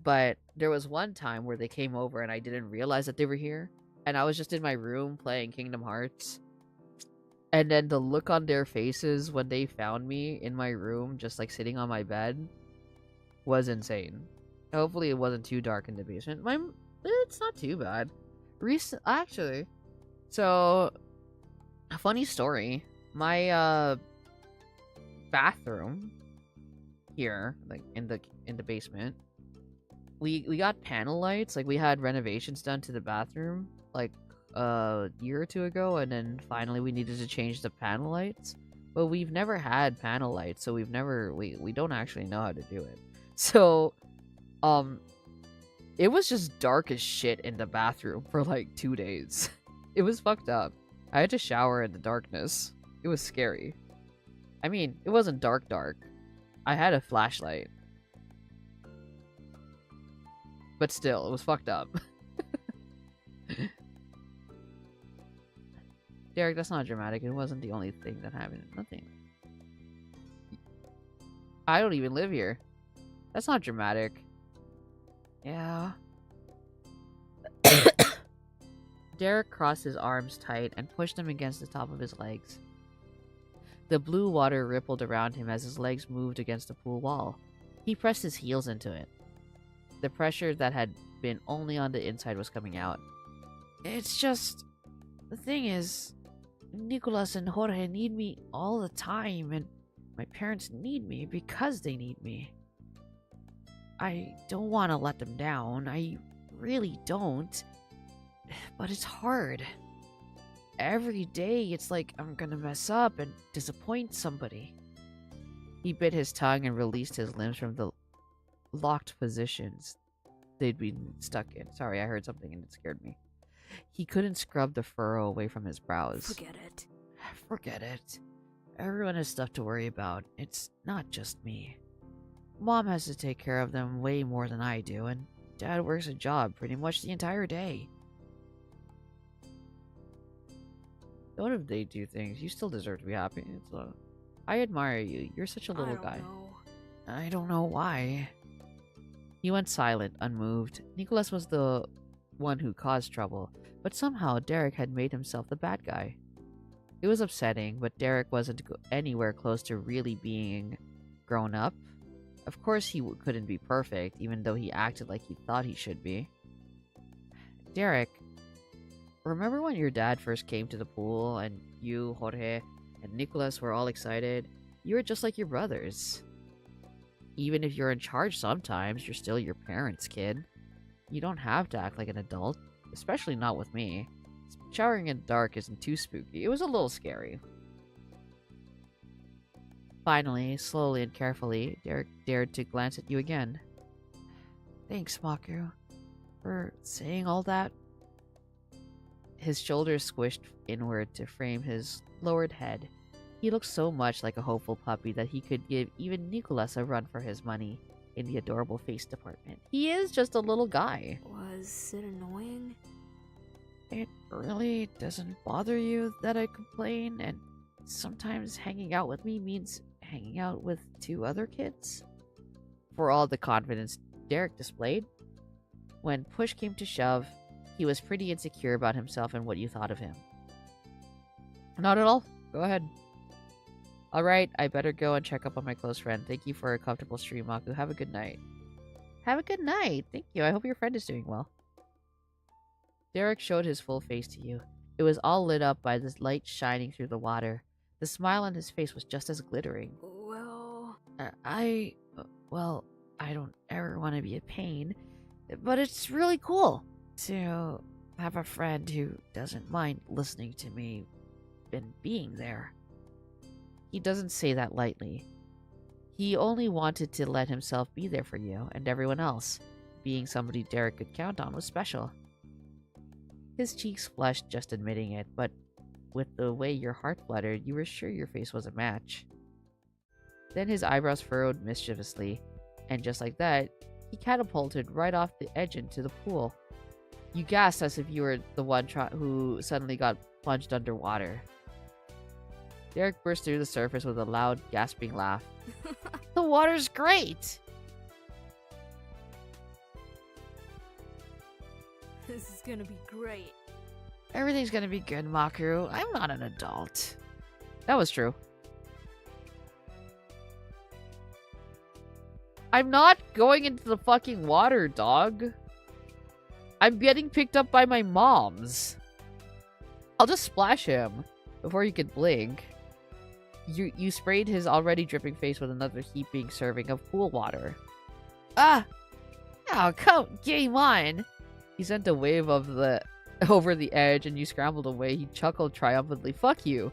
But there was one time where they came over and I didn't realize that they were here, and I was just in my room playing Kingdom Hearts. And then the look on their faces when they found me in my room, just like sitting on my bed, was insane. Hopefully it wasn't too dark in the basement. It's not too bad. Actually, so a funny story. My bathroom here, like in the basement, we got panel lights. Like we had renovations done to the bathroom like a year or two ago, and then finally we needed to change the panel lights. But we've never had panel lights, so we don't actually know how to do it. So it was just dark as shit in the bathroom for like 2 days. It was fucked up. I had to shower in the darkness. It was scary. I mean, it wasn't dark. I had a flashlight. But still, it was fucked up. Derek, that's not dramatic. It wasn't the only thing that happened. Nothing. I don't even live here. That's not dramatic. Yeah. Derek crossed his arms tight and pushed them against the top of his legs. The blue water rippled around him as his legs moved against the pool wall. He pressed his heels into it. The pressure that had been only on the inside was coming out. It's just... The thing is, Nicholas and Jorge need me all the time, and my parents need me because they need me. I don't want to let them down. I really don't. But it's hard. Every day, it's like I'm gonna mess up and disappoint somebody. He bit his tongue and released his limbs from the locked positions they'd been stuck in. Sorry, I heard something and it scared me. He couldn't scrub the furrow away from his brows. Forget it. Forget it. Everyone has stuff to worry about. It's not just me. Mom has to take care of them way more than I do, and Dad works a job pretty much the entire day. Don't if they do things, you still deserve to be happy. I admire you. You're such a little guy. I don't know why. He went silent, unmoved. Nicholas was the one who caused trouble, but somehow Derek had made himself the bad guy. It was upsetting, but Derek wasn't anywhere close to really being grown up. Of course he couldn't be perfect, even though he acted like he thought he should be. Derek, remember when your dad first came to the pool and you, Jorge, and Nicholas were all excited? You're just like your brothers. Even if you're in charge sometimes, you're still your parents' kid. You don't have to act like an adult, especially not with me. Showering in the dark isn't too spooky. It was a little scary. Finally, slowly and carefully, Derek dared to glance at you again. Thanks, Maku, for saying all that. His shoulders squished inward to frame his lowered head. He looked so much like a hopeful puppy that he could give even Nicholas a run for his money in the adorable face department. He is just a little guy. Was it annoying? It really doesn't bother you that I complain, and sometimes hanging out with me means hanging out with 2 other kids? For all the confidence Derek displayed, when push came to shove, he was pretty insecure about himself and what you thought of him. Not at all. Go ahead. Alright, I better go and check up on my close friend. Thank you for a comfortable stream, Maku. Have a good night. Have a good night. Thank you. I hope your friend is doing well. Derek showed his full face to you. It was all lit up by the light shining through the water. The smile on his face was just as glittering. Well, Well, I don't ever want to be a pain, but it's really cool to have a friend who doesn't mind listening to me and being there. He doesn't say that lightly. He only wanted to let himself be there for you and everyone else. Being somebody Derek could count on was special. His cheeks flushed just admitting it, but with the way your heart fluttered, you were sure your face was a match. Then his eyebrows furrowed mischievously, and just like that, he catapulted right off the edge into the pool. You gasped as if you were the one who suddenly got plunged underwater. Derek burst through the surface with a loud, gasping laugh. The water's great! this is gonna be great. Everything's gonna be good, Maku. I'm not an adult. That was true. I'm not going into the fucking water, dog. I'm getting picked up by my mom's. I'll just splash him before he could blink. You sprayed his already dripping face with another heaping serving of pool water. Ah! Oh, come, game on! He sent a wave of over the edge and you scrambled away. He chuckled triumphantly. Fuck you.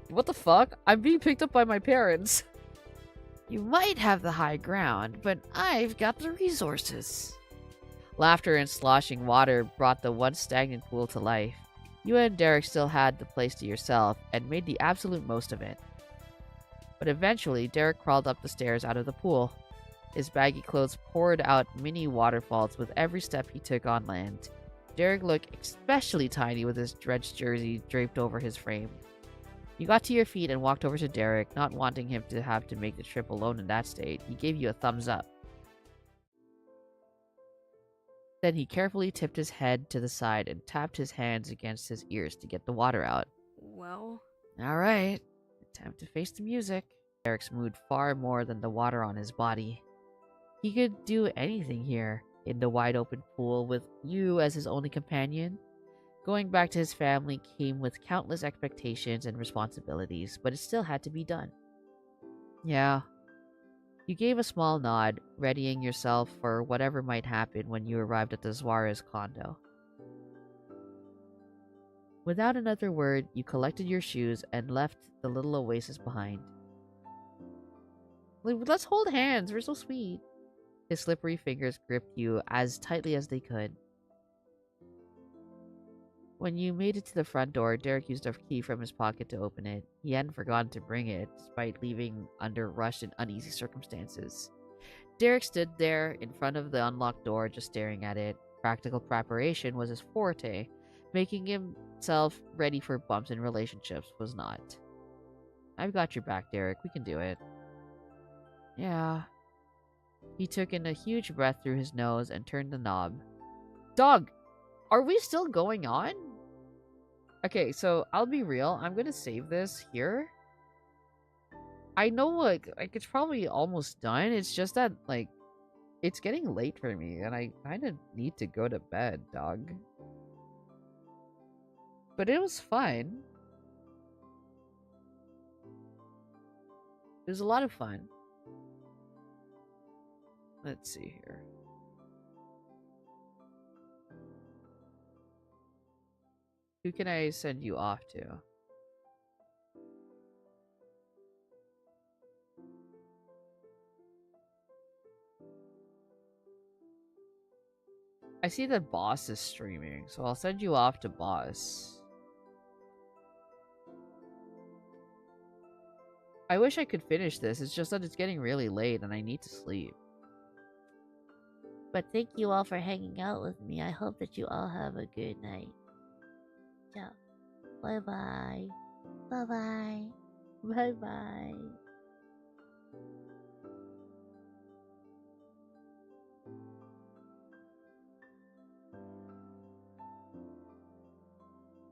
What the fuck? I'm being picked up by my parents. You might have the high ground, but I've got the resources. Laughter and sloshing water brought the once stagnant pool to life. You and Derek still had the place to yourself and made the absolute most of it. But eventually, Derek crawled up the stairs out of the pool. His baggy clothes poured out mini waterfalls with every step he took on land. Derek looked especially tiny with his drenched jersey draped over his frame. You got to your feet and walked over to Derek, not wanting him to have to make the trip alone in that state. He gave you a thumbs up. Then he carefully tipped his head to the side and tapped his hands against his ears to get the water out. Well, Alright, time to face the music. Derek's mood far more than the water on his body. He could do anything here, in the wide open pool with you as his only companion. Going back to his family came with countless expectations and responsibilities, but it still had to be done. Yeah. You gave a small nod, readying yourself for whatever might happen when you arrived at the Suarez condo. Without another word, you collected your shoes and left the little oasis behind. Let's hold hands, we're so sweet. His slippery fingers gripped you as tightly as they could. When you made it to the front door, Derek used a key from his pocket to open it. He hadn't forgotten to bring it, despite leaving under rushed and uneasy circumstances. Derek stood there in front of the unlocked door, just staring at it. Practical preparation was his forte. Making himself ready for bumps in relationships was not. I've got your back, Derek. We can do it. Yeah. He took in a huge breath through his nose and turned the knob. Dog! Are we still going on? Okay, so I'll be real. I'm gonna save this here. I know, like it's probably almost done. It's just that, like, it's getting late for me, and I kind of need to go to bed, dog. But it was fun. It was a lot of fun. Let's see here. Who can I send you off to? I see that Boss is streaming, so I'll send you off to Boss. I wish I could finish this, it's just that it's getting really late and I need to sleep. But thank you all for hanging out with me. I hope that you all have a good night. Ciao. Bye-bye. Bye-bye. Bye-bye.